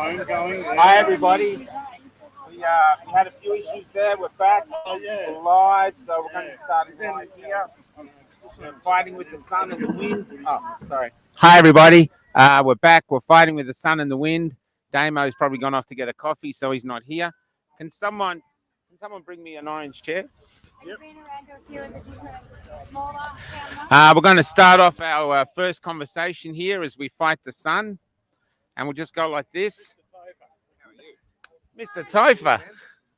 phone going. Hi, everybody. We had a few issues there. We're back live, so we're going to start it live here. We're fighting with the sun and the wind. Oh, sorry. Hi, everybody. We're back. We're fighting with the sun and the wind. Damo's probably gone off to get a coffee, so he's not here. Can someone bring me an orange chair? Yep. We're going to start off our first conversation here as we fight the sun, and we'll just go like this. Mr. Topher.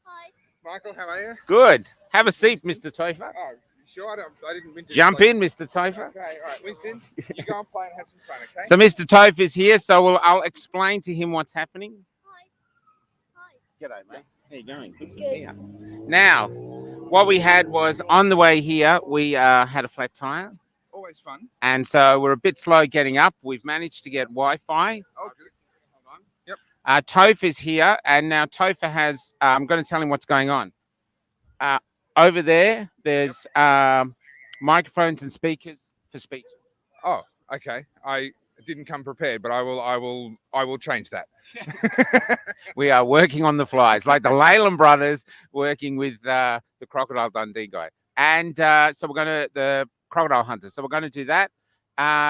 Hi. Michael, how are you? Good. Have a seat, Mr. Topher. Oh, sure. I didn't win. Jump in, Mr. Topher. Okay, all right, Winston, you go and play and have some fun, okay? So Mr. Topher is here, so I'll explain to him what's happening. Hi. G'day, mate. How you going? Good to see you. Now, what we had was on the way here, we had a flat tire. Always fun. And so we're a bit slow getting up. We've managed to get Wi-Fi. Oh, good. Hold on. Yep. Topher is here, and now Topher has. I'm going to tell him what's going on. Over there's microphones and speakers for speeches. Oh, okay. I didn't come prepared, but I will change that. We are working on the fly. It's like the Leyland brothers working with the Crocodile Dundee guy, and so we're going to the Crocodile Hunters. So we're going to do that.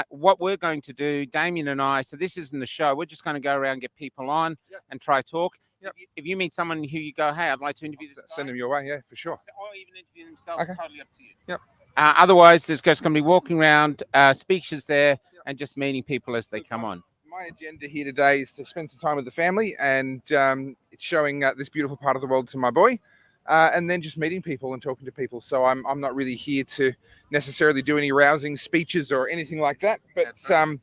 What we're going to do, Damien and I, so this isn't the show. We're just going to go around, get people on and try talk. Yep. If you meet someone who you go, hey, I'd like to interview this guy. Send them your way, yeah, for sure. Or even interview themselves, Okay. Totally up to you. Yep. Otherwise, there's just going to be walking around, speeches there, and just meeting people as they come on. My agenda here today is to spend some time with the family, and it's showing this beautiful part of the world to my boy. And then just meeting people and talking to people. So I'm not really here to necessarily do any rousing speeches or anything like that. But right.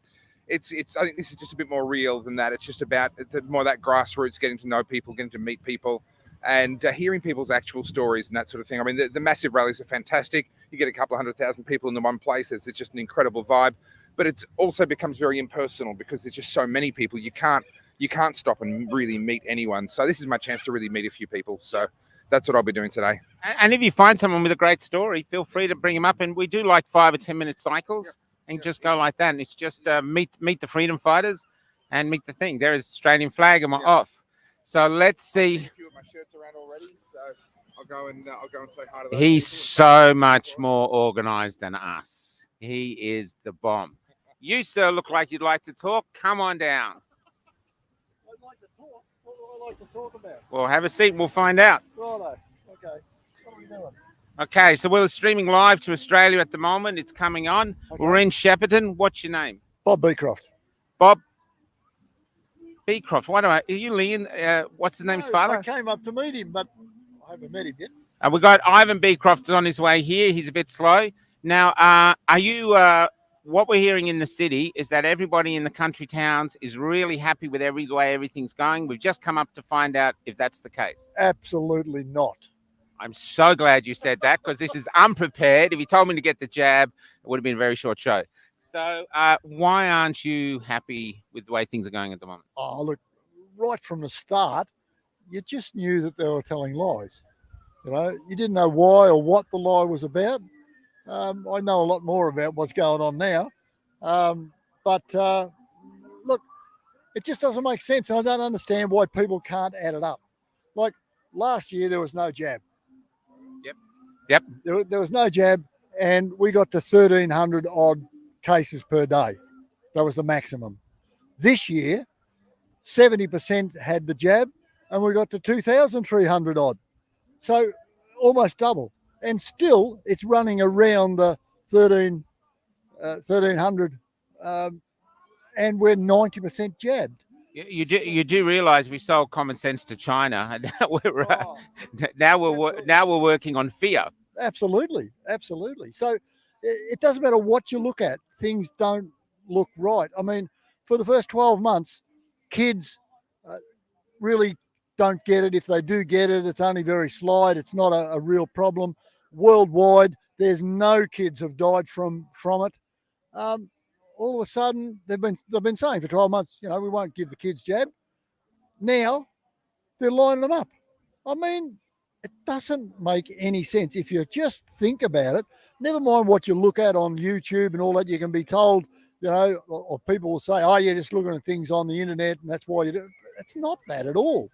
It's I think this is just a bit more real than that. It's just about more that grassroots, getting to know people, getting to meet people, and hearing people's actual stories and that sort of thing. I mean, the massive rallies are fantastic. You get a couple of 100,000 people in the one place. It's just an incredible vibe. But it also becomes very impersonal because there's just so many people. You can't stop and really meet anyone. So this is my chance to really meet a few people. So that's what I'll be doing today. And if you find someone with a great story, feel free to bring them up. And we do like 5 or 10 minute cycles and just go like that. And it's just meet the freedom fighters and meet the thing. There is Australian flag and we're off. So let's see. A few of my shirts around already, so I'll go and say hi to those. He's so much more organized than us. He is the bomb. You, sir, look like you'd like to talk. Come on down. I'd like to talk. What would I like to talk about? Well, have a seat. We'll find out. Righto. Okay. What are we doing? Okay, so we're streaming live to Australia at the moment. It's coming on. Okay. We're in Shepparton. What's your name? Bob Beecroft. Bob Beecroft. Are you Leon? What's the name's father? I came up to meet him, but I haven't met him yet. We got Ivan Beecroft on his way here. He's a bit slow. Now, are you... what we're hearing in the city is that everybody in the country towns is really happy with every way everything's going. We've just come up to find out if that's the case. Absolutely not. I'm so glad you said that because this is unprepared. If you told me to get the jab, it would have been a very short show. So why aren't you happy with the way things are going at the moment? Oh, look, right from the start, you just knew that they were telling lies. You know, you didn't know why or what the lie was about. I know a lot more about what's going on now. But look, it just doesn't make sense. And I don't understand why people can't add it up. Like last year, there was no jab. Yep. There was no jab, and we got to 1,300 odd cases per day. That was the maximum. This year, 70% had the jab, and we got to 2,300 odd. So almost double. And still, it's running around the 1,300, and we're 90% jabbed. You do realise we sold common sense to China, and now we're working on fear. Absolutely. So it doesn't matter what you look at; things don't look right. I mean, for the first 12 months, kids really don't get it. If they do get it, it's only very slight. It's not a real problem. Worldwide, there's no kids have died from it. All of a sudden, they've been saying for 12 months, you know, we won't give the kids jab. Now, they're lining them up. I mean, it doesn't make any sense. If you just think about it, never mind what you look at on YouTube and all that, you can be told, you know, or people will say, oh, you're just looking at things on the internet and that's why you do. It's not that at all.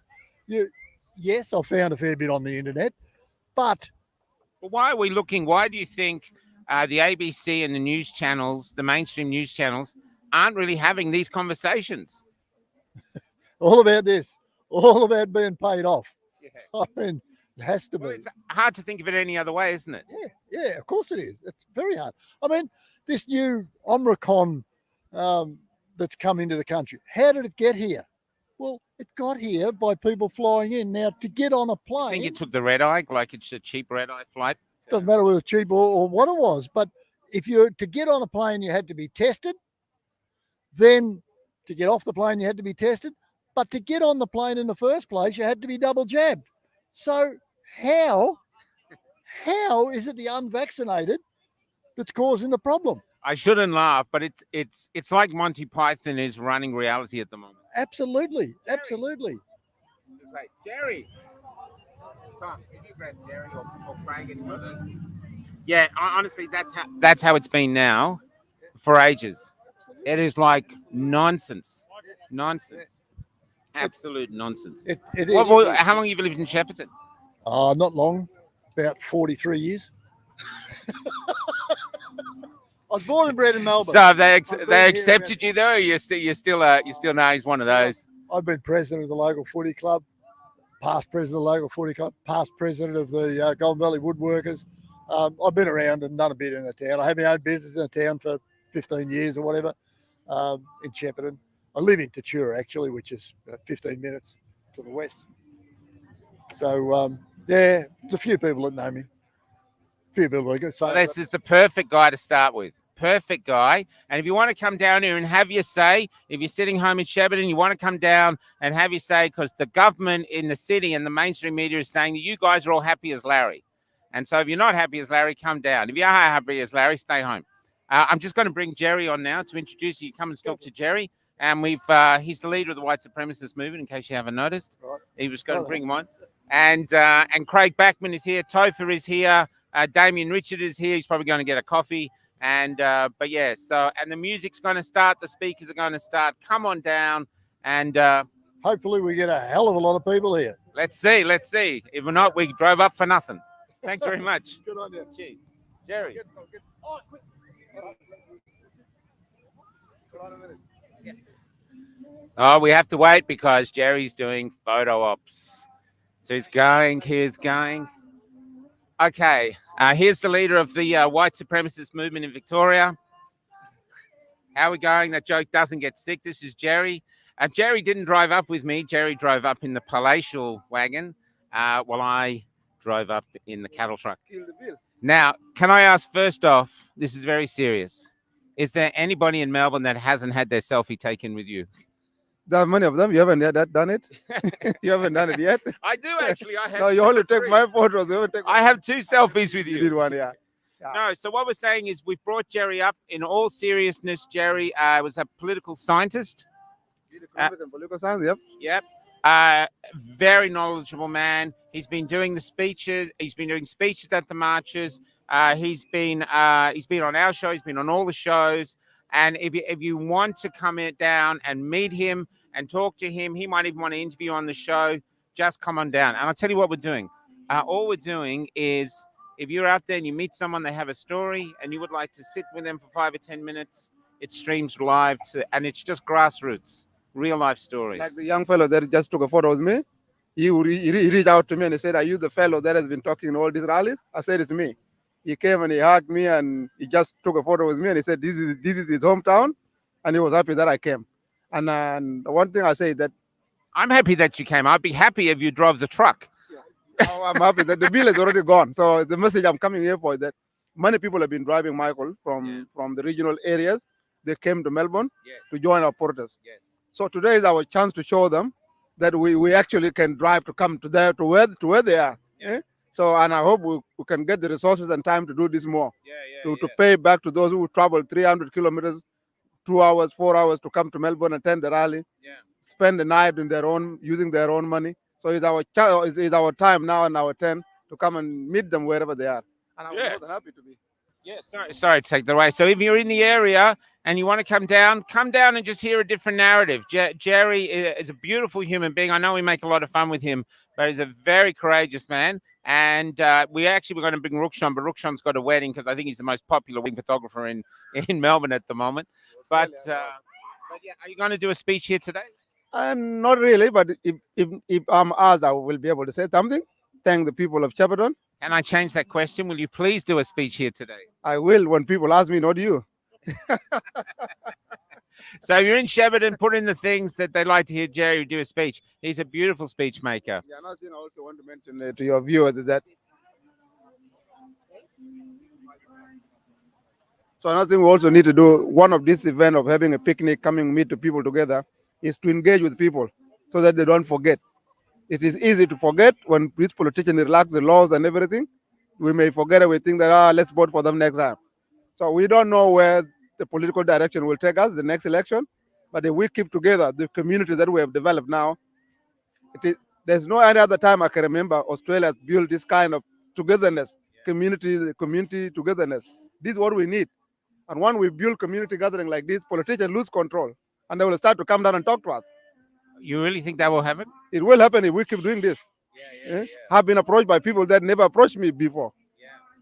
Yes, I found a fair bit on the internet, but why are we looking? Why do you think the ABC and the news channels, the mainstream news channels, aren't really having these conversations? all about this, all about being paid off. Yeah. I mean, it has to be. Well, it's hard to think of it any other way, isn't it? Yeah, of course it is. It's very hard. I mean, this new Omicron that's come into the country, how did it get here? Well, it got here by people flying in. Now, to get on a plane... I think it took the red eye, like it's a cheap red eye flight. Doesn't matter whether it's cheap or what it was, but to get on a plane, you had to be tested. Then to get off the plane, you had to be tested. But to get on the plane in the first place, you had to be double jabbed. So how is it the unvaccinated that's causing the problem? I shouldn't laugh, but it's like Monty Python is running reality at the moment. Absolutely, absolutely. Right, Jerry. Tom, can you grab Jerry or Craig and others? Yeah, honestly, that's how it's been now for ages. It is like nonsense, absolute nonsense. How long have you lived in Shepparton? Not long, about 43 years. I was born and bred in Melbourne. So they accepted you though. You're still know he's one of those. I've been president of the local footy club, past president of the local footy club, past president of the Golden Valley Woodworkers. I've been around and done a bit in the town. I had my own business in the town for 15 years or whatever in Shepparton. I live in Topher actually, which is 15 minutes to the west. So there's a few people that know me. So this is the perfect guy to start with. Perfect guy. And if you want to come down here and have your say, if you're sitting home in Shepparton, you want to come down and have your say because the government in the city and the mainstream media is saying that you guys are all happy as Larry. And so if you're not happy as Larry, come down. If you are happy as Larry, stay home. I'm just going to bring Jerry on now to introduce you. Come and talk to Jerry. And he's the leader of the white supremacist movement, in case you haven't noticed. Right. He was going to bring him on. And Craig Backman is here. Topher is here. Damien Richard is here. He's probably going to get a coffee. But yeah, and the music's going to start. The speakers are going to start. Come on down. And hopefully we get a hell of a lot of people here. Let's see. If we're not, we drove up for nothing. Thanks very much. Good on you. Cheers. Jerry. Oh, quick. Hold on a minute. Oh, we have to wait because Jerry's doing photo ops. So he's going. Okay, here's the leader of the white supremacist movement in Victoria. How are we going? That joke doesn't get sick. This is Jerry. Jerry didn't drive up with me. Jerry drove up in the palatial wagon while I drove up in the cattle truck. Now, can I ask first off, this is very serious. Is there anybody in Melbourne that hasn't had their selfie taken with you? There are many of them. You haven't yet done it. You haven't done it yet. I do actually. I have. No, you only take my photos. I have 2 selfies with you. You did one, yeah. No, so what we're saying is we've brought Jerry up. In all seriousness, Jerry was a political scientist. Political science, yep. Yep. Very knowledgeable man. He's been doing the speeches. He's been doing speeches at the marches. He's been on our show. He's been on all the shows. And if you want to come down and meet him and talk to him, he might even want to interview on the show. Just come on down. And I'll tell you what we're doing. All we're doing is if you're out there and you meet someone, they have a story, and you would like to sit with them for 5 or 10 minutes, it streams live and it's just grassroots, real life stories. Like the young fellow that just took a photo with me, he reached out to me and he said, "Are you the fellow that has been talking in all these rallies?" I said, "It's me." He came and he hugged me and he just took a photo with me and he said, this is his hometown, and he was happy that I came. And one thing I say that I'm happy that you came. I'd be happy if you drove the truck. Oh, I'm happy that the bill is already gone. So the message I'm coming here for is that many people have been driving Michael from the regional areas. They came to Melbourne to join our protest. Yes. So today is our chance to show them that we actually can drive to come to where they are. Yeah. So, and I hope we can get the resources and time to do this more. To pay back to those who travel 300 kilometers, 2 hours, 4 hours to come to Melbourne, attend the rally, spend the night in using their own money. So it's our time now and our turn to come and meet them wherever they are. And I'm more than happy to be. Yeah, sorry to take the way. So if you're in the area and you want to come down and just hear a different narrative. Jerry is a beautiful human being. I know we make a lot of fun with him, but he's a very courageous man. And we're going to bring Rukshan, but Rukshan's got a wedding because I think he's the most popular wedding photographer in Melbourne at the moment. But yeah, are you going to do a speech here today? Not really, but if I'm asked, I will be able to say something. Thank the people of Shepparton. Can I change that question? Will you please do a speech here today? I will when people ask me, not you. So you're in Shepparton, put in the things that they'd like to hear Jerry do a speech. He's a beautiful speech maker. Yeah, another thing I also want to mention to your viewers is that. So another thing we also need to do, one of this event of having a picnic, coming meet the people together, is to engage with people so that they don't forget. It is easy to forget when these politicians relax the laws and everything. We may forget and we think that, let's vote for them next time. So we don't know where the political direction will take us the next election. But if we keep together, the community that we have developed now, there's no any other time I can remember Australia has built this kind of togetherness, community togetherness. This is what we need. And when we build community gathering like this, politicians lose control and they will start to come down and talk to us. You really think that will happen? It will happen if we keep doing this. I've been approached by people that never approached me before.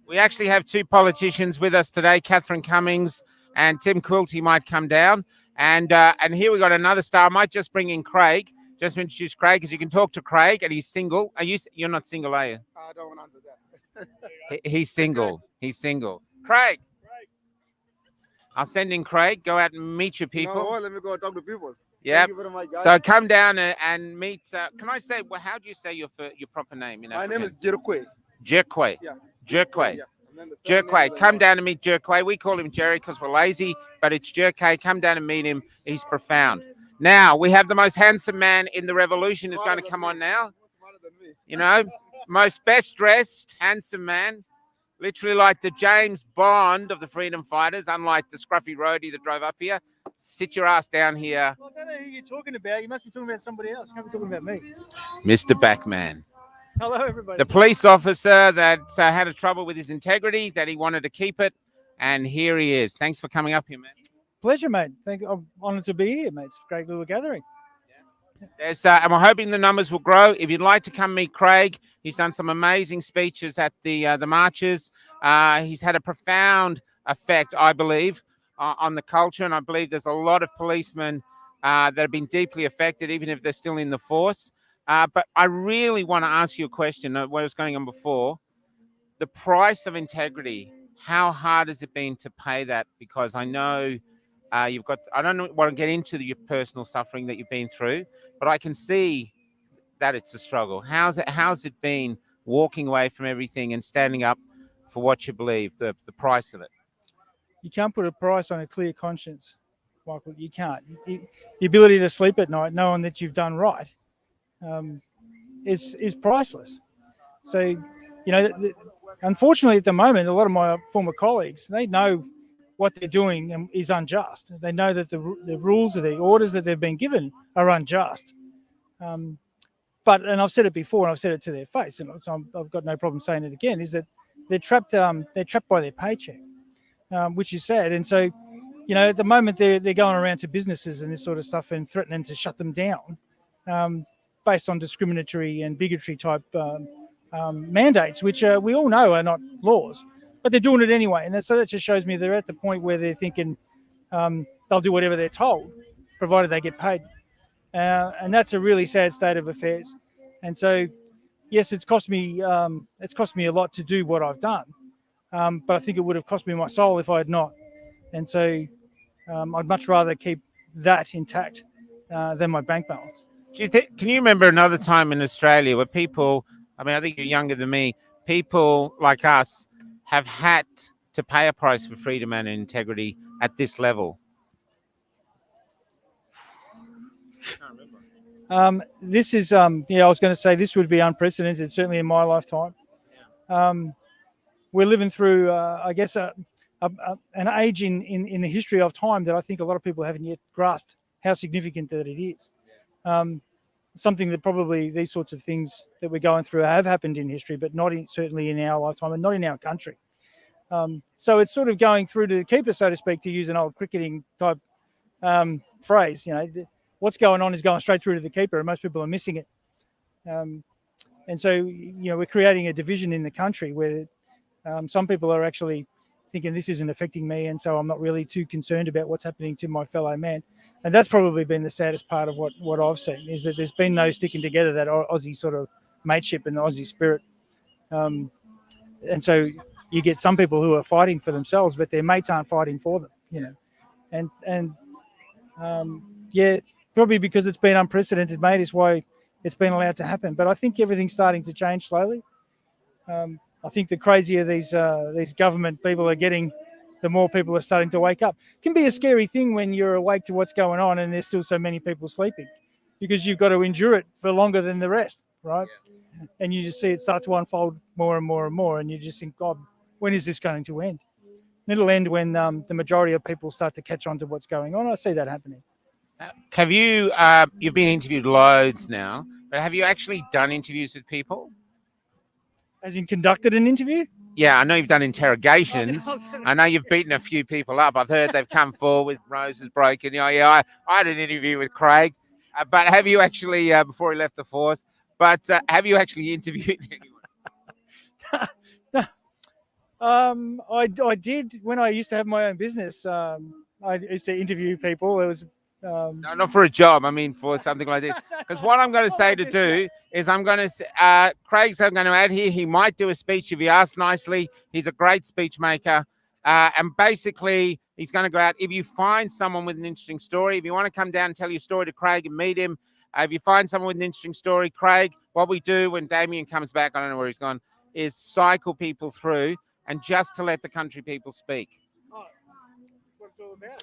We actually have two politicians with us today, Catherine Cummings and Tim Quilty might come down. And here we got another star. I might just bring in Craig, just to introduce Craig, because you can talk to Craig and he's single. You're not single, are you? I don't want to answer that. He's single. He's single. Craig. I'll send in Craig. Go out and meet your people. No, let me go talk to people. Yeah. So come down and meet. Can I say? Well, how do you say your proper name? My name is Jekuei. Jekuei. Yeah. Jekuei. Yeah. Jekuei. Come down and meet Jekuei. We call him Jerry because we're lazy, but it's Jekuei. Come down and meet him. He's profound. Now we have the most handsome man in the revolution is going to come on now. You know, most best dressed, handsome man. Literally like the James Bond of the freedom fighters, unlike the scruffy roadie that drove up here. Sit your ass down here. Well, I don't know who you're talking about. You must be talking about somebody else. You can't be talking about me. Mr. Backman. Hello, everybody. The police officer that had a trouble with his integrity, that he wanted to keep it. And here he is. Thanks for coming up here, man. Pleasure, mate. I'm honoured to be here, mate. It's a great little gathering. And we're hoping the numbers will grow. If you'd like to come meet Craig, he's done some amazing speeches at the marches. He's had a profound effect, I believe, on the culture. And I believe there's a lot of policemen that have been deeply affected, even if they're still in the force. But I really want to ask you a question, what was going on before. The price of integrity, how hard has it been to pay that? Because I know I don't want to get into your personal suffering that you've been through, but I can see that it's a struggle. How's it been walking away from everything and standing up for what you believe, the price of it? You can't put a price on a clear conscience, Michael. You can't. The ability to sleep at night knowing that you've done right is priceless. So, unfortunately at the moment, a lot of my former colleagues, they know what they're doing is unjust. They know that the rules or the orders that they've been given are unjust. And I've said it before, and I've said it to their face, and so I've got no problem saying it again, is that they're trapped by their paycheck, which is sad. And so, at the moment they're going around to businesses and this sort of stuff and threatening to shut them down based on discriminatory and bigotry type mandates, which we all know are not laws. But they're doing it anyway. And so that just shows me they're at the point where they're thinking they'll do whatever they're told, provided they get paid. And that's a really sad state of affairs. And so, yes, it's cost me a lot to do what I've done. But I think it would have cost me my soul if I had not. And so I'd much rather keep that intact than my bank balance. Can you remember another time in Australia where people, I think you're younger than me, people like us, have had to pay a price for freedom and integrity at this level? This is, I was going to say this would be unprecedented, certainly in my lifetime. We're living through, an age in the history of time that I think a lot of people haven't yet grasped how significant that it is. Something that probably these sorts of things that we're going through have happened in history, but not certainly in our lifetime and not in our country. So it's sort of going through to the keeper, so to speak, to use an old cricketing type phrase. What's going on is going straight through to the keeper, and most people are missing it. And so, we're creating a division in the country where some people are actually thinking this isn't affecting me, and so I'm not really too concerned about what's happening to my fellow man. And that's probably been the saddest part of what I've seen, is that there's been no sticking together, that Aussie sort of mateship and the Aussie spirit. And so you get some people who are fighting for themselves, but their mates aren't fighting for them, And probably because it's been unprecedented, mate, is why it's been allowed to happen. But I think everything's starting to change slowly. I think the crazier these government people are getting, the more people are starting to wake up. It can be a scary thing when you're awake to what's going on and there's still so many people sleeping, because you've got to endure it for longer than the rest, right? Yeah. And you just see it start to unfold more and more and more, and you just think, God, when is this going to end? It'll end when the majority of people start to catch on to what's going on. I see that happening. Have you, you've been interviewed loads now, but have you actually done interviews with people? As in conducted an interview? Yeah, I know you've done interrogations. I know you've beaten a few people up. I've heard they've come forward, roses broken. I had an interview with Craig. But have you actually, before he left the force, have you actually interviewed anyone? I did when I used to have my own business. I used to interview people. It was no, not for a job. I mean, for something like this. Because what I'm going to say to do is Craig's I'm going to add here. He might do a speech if he asks nicely. He's a great speech maker. And basically, he's going to go out. If you find someone with an interesting story, if you want to come down and tell your story to Craig and meet him, if you find someone with an interesting story, Craig, what we do when Damien comes back, I don't know where he's gone, is cycle people through and just to let the country people speak.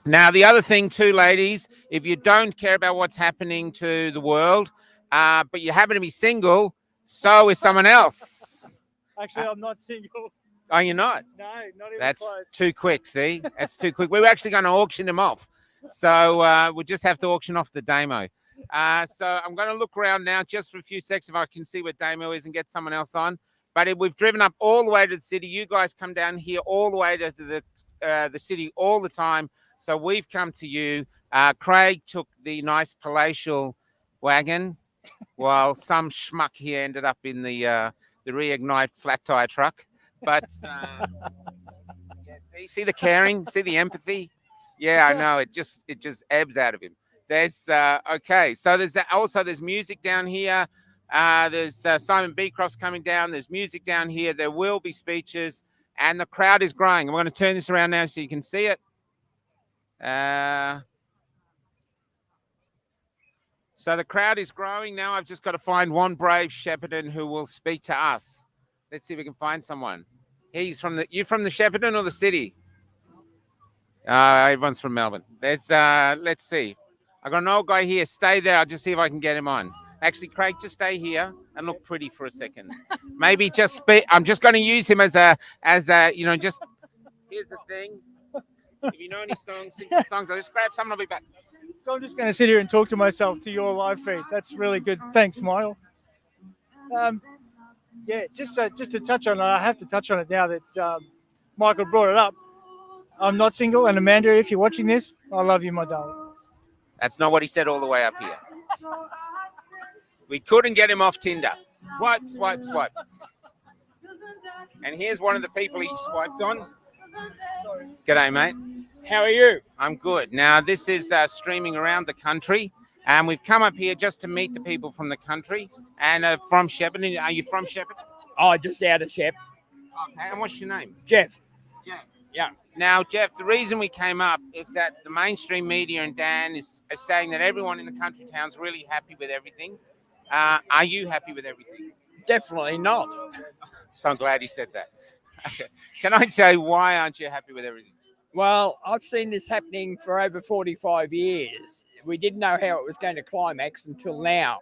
Now, the other thing too, ladies, if you don't care about what's happening to the world, but you happen to be single, so is someone else. Actually, I'm not single. Oh, you're not? No, not even That's close. too quick, see? That's too quick. We were actually going to auction him off. So we'll just have to auction off the Damo. So I'm going to look around now just for a few seconds if I can see where Damo is and get someone else on. But if we've driven up all the way to the city, you guys come down here all the way to the city all the time. So we've come to you. Craig took the nice palatial wagon, while some schmuck here ended up in the Reignite flat tire truck. But yeah, see the caring, see the empathy. Yeah, I know. It just ebbs out of him. There's okay. So there's music down here. There's Simon Beecroft's coming down. There's music down here. There will be speeches, and the crowd is growing. I'm going to turn this around now so you can see it. So the crowd is growing now. I've just got to find one brave Shepparton who will speak to us. Let's see if we can find someone. You from the Shepparton or the city? Everyone's from Melbourne. Let's see. I got an old guy here. Stay there. I'll just see if I can get him on. Actually, Craig, just stay here and look pretty for a second. Maybe just speak. I'm just going to use him as a just. Here's the thing. If you know any songs, sing some songs. I'll just grab some and I'll be back. So I'm just going to sit here and talk to myself to your live feed. That's really good. Thanks, Michael. Yeah, just to touch on it, I have to touch on it now that Michael brought it up. I'm not single, and Amanda, if you're watching this, I love you, my darling. That's not what he said all the way up here. We couldn't get him off Tinder. Swipe, swipe, swipe. And here's one of the people he swiped on. G'day, mate. How are you? I'm good. Now, this is streaming around the country, and we've come up here just to meet the people from the country and from Shepparton. Are you from Shepparton? Oh, just out of Shep. Okay, and what's your name? Jeff. Jeff. Yeah. Now, Jeff, the reason we came up is that the mainstream media and Dan is saying that everyone in the country town's really happy with everything. Are you happy with everything? Definitely not. So I'm glad he said that. Okay. Can I say why aren't you happy with everything? Well, I've seen this happening for over 45 years. We didn't know how it was going to climax until now,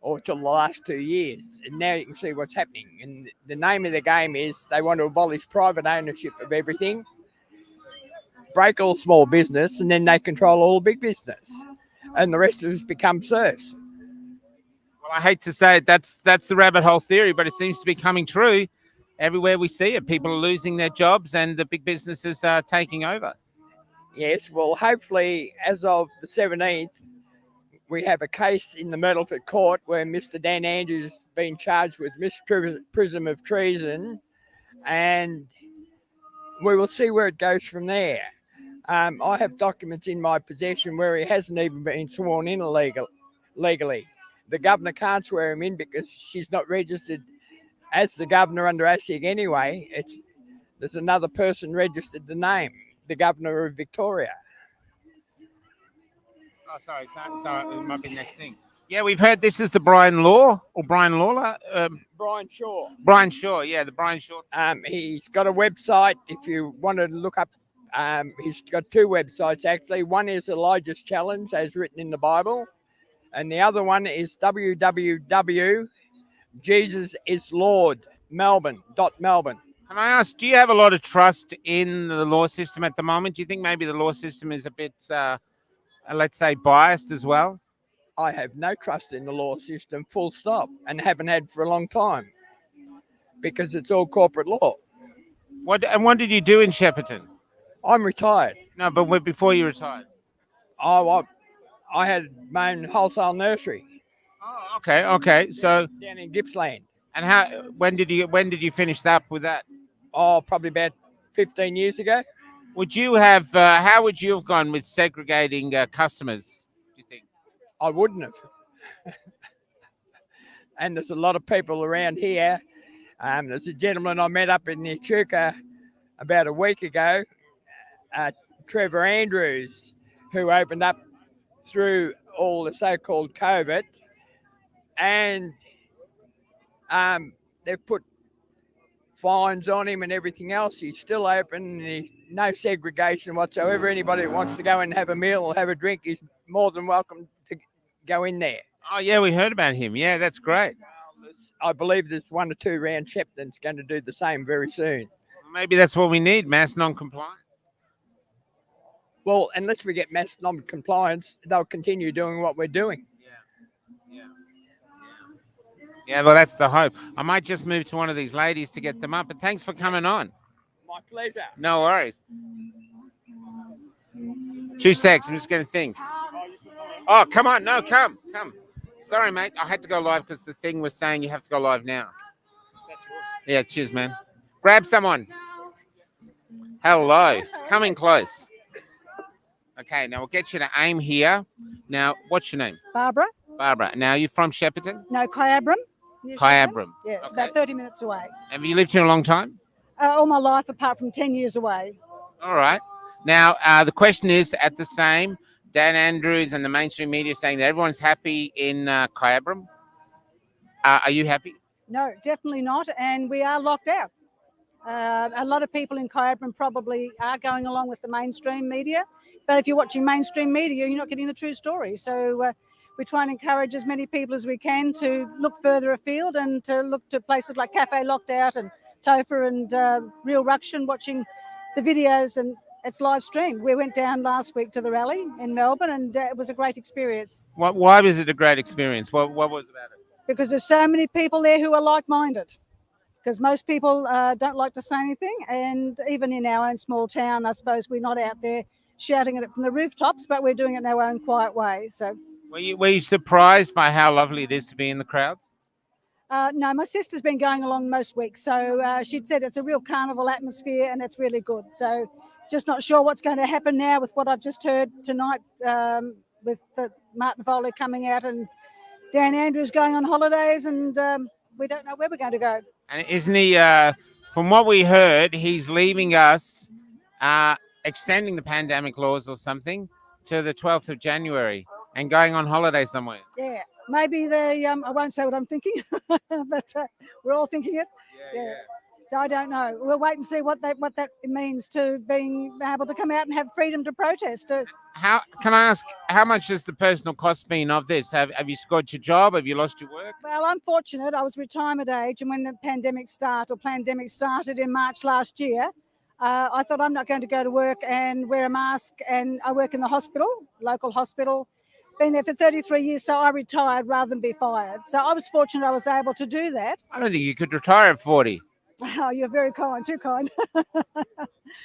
or till the last 2 years. And now you can see what's happening. And the name of the game is they want to abolish private ownership of everything, break all small business, and then they control all big business. And the rest of us become serfs. Well, I hate to say it, that's the rabbit hole theory, but it seems to be coming true. everywhere we see it, people are losing their jobs and the big businesses are taking over. Yes, well, hopefully, as of the 17th, we have a case in the Myrtleford court where Mr. Dan Andrews has been charged with misprision of treason, and we will see where it goes from there. I have documents in my possession where he hasn't even been sworn in legally. The governor can't swear him in because she's not registered as the governor under ASIC anyway. There's another person registered the name, the governor of Victoria. Oh, sorry, it might be next thing. Yeah, we've heard this is the Brian Law or Brian Lawler. Brian Shaw. Brian Shaw, yeah, the Brian Shaw. He's got a website. If you want to look up, he's got two websites actually. One is Elijah's Challenge, as written in the Bible, and the other one is www.jesusislord.melbourne. Can I ask, do you have a lot of trust in the law system at the moment? Do you think maybe the law system is a bit, let's say, biased as well? I have no trust in the law system, full stop, and haven't had for a long time because it's all corporate law. What did you do in Shepparton? I'm retired. No, but before you retired? I had my own wholesale nursery. Oh, okay. So down in Gippsland. And when did you finish up with that? Oh, probably about 15 years ago. Would you have? How would you have gone with segregating customers? Do you think? I wouldn't have. And there's a lot of people around here. There's a gentleman I met up in the Echuca about a week ago, Trevor Andrews, who opened up through all the so-called COVID, and they've put fines on him and everything else. He's still open. He's no segregation whatsoever. Anybody that wants to go in and have a meal or have a drink is more than welcome to go in there. Oh, yeah, we heard about him. Yeah, that's great. I believe there's 1 or 2 around Shepparton's going to do the same very soon. Maybe that's what we need, mass non-compliance. Well, unless we get mass non-compliance, they'll continue doing what we're doing. Yeah, well, that's the hope. I might just move to one of these ladies to get them up, but thanks for coming on. My pleasure. No worries. 2 secs, I'm just getting things. Oh, come on. No, come. Sorry, mate. I had to go live because the thing was saying you have to go live now. Yeah, cheers, man. Grab someone. Hello. Coming close. Okay, now we'll get you to aim here. Now, what's your name? Barbara. Barbara. Now, you from Shepparton? No, Kyabram. Kyabram. Yeah, it's Okay. about 30 minutes away. Have you lived here a long time? All my life, apart from 10 years away. All right. Now, the question is at the same, Dan Andrews and the mainstream media saying that everyone's happy in Kyabram. Are you happy? No, definitely not. And we are locked out. A lot of people in Kyabram probably are going along with the mainstream media. But if you're watching mainstream media, you're not getting the true story. So we try and encourage as many people as we can to look further afield and to look to places like Cafe Locked Out and Topher and Real Ruction, watching the videos, and it's live streamed. We went down last week to the rally in Melbourne, and it was a great experience. Why was it a great experience? What was about it? Because there's so many people there who are like-minded. Because most people don't like to say anything, and even in our own small town, I suppose we're not out there shouting at it from the rooftops, but we're doing it in our own quiet way. So, were you surprised by how lovely it is to be in the crowds? No, my sister's been going along most weeks, so she said it's a real carnival atmosphere and it's really good. So, just not sure what's going to happen now with what I've just heard tonight with Martin Foley coming out and Dan Andrews going on holidays, and we don't know where we're going to go. And isn't he, from what we heard, he's leaving us, extending the pandemic laws or something to the 12th of January and going on holiday somewhere. Yeah, maybe they, I won't say what I'm thinking, but we're all thinking it. Yeah. So I don't know. We'll wait and see what that means to being able to come out and have freedom to protest. How can I ask, how much has the personal cost been of this? Have you scored your job? Have you lost your work? Well, I'm fortunate. I was retirement age, and when the pandemic started in March last year, I thought I'm not going to go to work and wear a mask, and I work in the hospital, local hospital. Been there for 33 years, so I retired rather than be fired. So I was fortunate I was able to do that. I don't think you could retire at 40. Oh, you're very kind, too kind.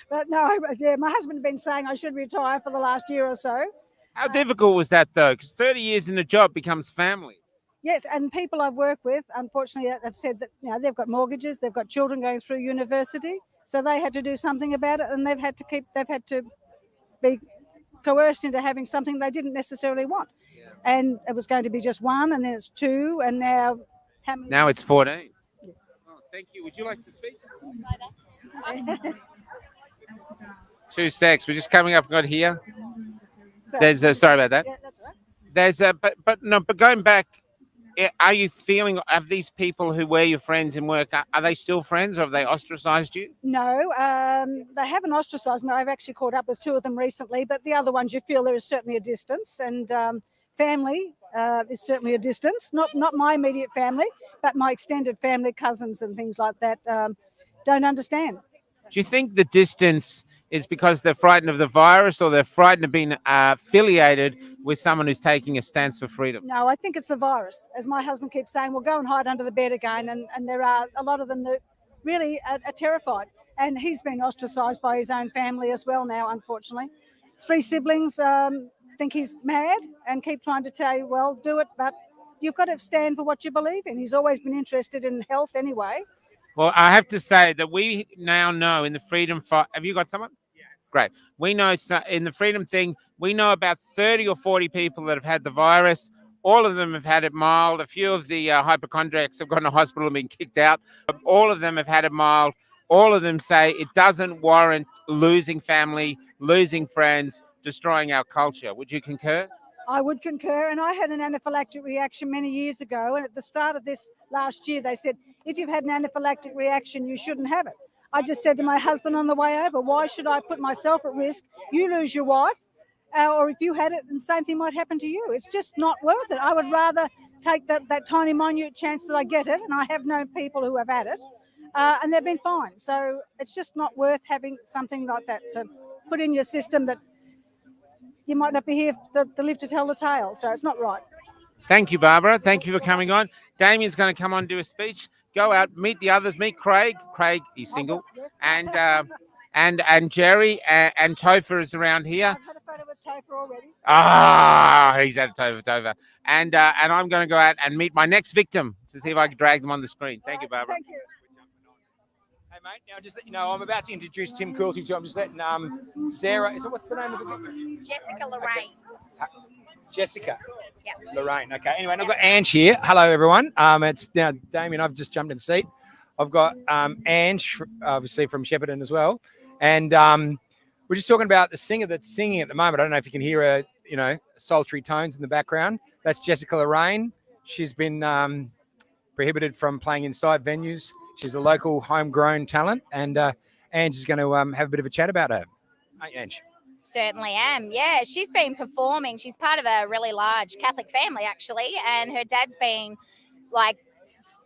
But no, yeah, my husband had been saying I should retire for the last year or so. How difficult was that though? Because 30 years in the job becomes family. Yes, and people I've worked with, unfortunately, have said that they've got mortgages, they've got children going through university, so they had to do something about it, and they've had to be coerced into having something they didn't necessarily want. And it was going to be just one, and then it's two, and now how many? Now it's 14. Oh, thank you. Would you like to speak? 2 secs. We're just coming up. Got here. So, There's sorry about that. yeah, that's right. There's but going back, are you feeling? Have these people who were your friends in work? Are they still friends, or have they ostracized you? No, they haven't ostracised me. I've actually caught up with two of them recently, but the other ones you feel there is certainly a distance, and family is certainly a distance. Not my immediate family, but my extended family, cousins and things like that, don't understand. Do you think the distance is because they're frightened of the virus, or they're frightened of being affiliated with someone who's taking a stance for freedom? No, I think it's the virus. As my husband keeps saying, well, go and hide under the bed again. And there are a lot of them that really are terrified. And he's been ostracised by his own family as well now, unfortunately. 3 siblings think he's mad and keep trying to tell you, well, do it, but you've got to stand for what you believe in. He's always been interested in health anyway. Well, I have to say that we now know in the freedom fight. Have you got someone? Yeah. Great. We know in the freedom thing, we know about 30 or 40 people that have had the virus. All of them have had it mild. A few of the hypochondriacs have gone to hospital and been kicked out. All of them have had it mild. All of them say it doesn't warrant losing family, losing friends, destroying our culture. Would you concur? I would concur, and I had an anaphylactic reaction many years ago, and at the start of this last year, they said, if you've had an anaphylactic reaction, you shouldn't have it. I just said to my husband on the way over, why should I put myself at risk? You lose your wife, or if you had it, the same thing might happen to you. It's just not worth it. I would rather take that tiny, minute chance that I get it, and I have known people who have had it, and they've been fine. So it's just not worth having something like that to put in your system that you might not be here to live to tell the tale. So it's not right. Thank you, Barbara. Thank you for coming on. Damien's going to come on and do a speech. Go out, meet the others. Meet Craig. Craig, he's single. And Jerry and Topher is around here. I've had a photo with Topher already. He's had a Topher. And I'm going to go out and meet my next victim to see if I can drag them on the screen. Thank you, Barbara. Thank you. Hey, mate, now just let you know, I'm about to introduce Tim Quilty to. I'm just letting Sarah, what's the name of the Jessica Lorraine. Okay. Jessica. Yeah. Lorraine. Okay. Anyway, and I've got Ange here. Hello, everyone. It's now Damien. I've just jumped in the seat. I've got Ange, obviously from Shepparton as well, and we're just talking about the singer that's singing at the moment. I don't know if you can hear her, sultry tones in the background. That's Jessica Lorraine. She's been prohibited from playing inside venues. She's a local homegrown talent, and Ange is going to have a bit of a chat about her. Hey, Ange. Certainly am. Yeah, she's been performing. She's part of a really large Catholic family, actually, and her dad's been like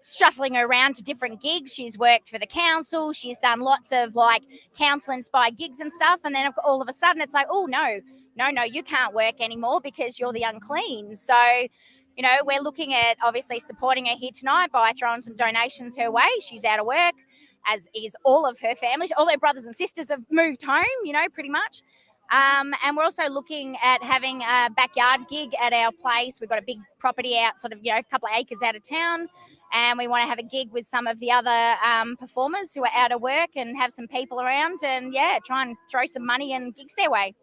shuttling her around to different gigs. She's worked for the council. She's done lots of like council-inspired gigs and stuff. And then all of a sudden it's like, oh, no, you can't work anymore because you're the unclean. So, we're looking at obviously supporting her here tonight by throwing some donations her way. She's out of work, as is all of her family. All her brothers and sisters have moved home, pretty much. And we're also looking at having a backyard gig at our place. We've got a big property out a couple of acres out of town, and we want to have a gig with some of the other performers who are out of work and have some people around and, try and throw some money and gigs their way.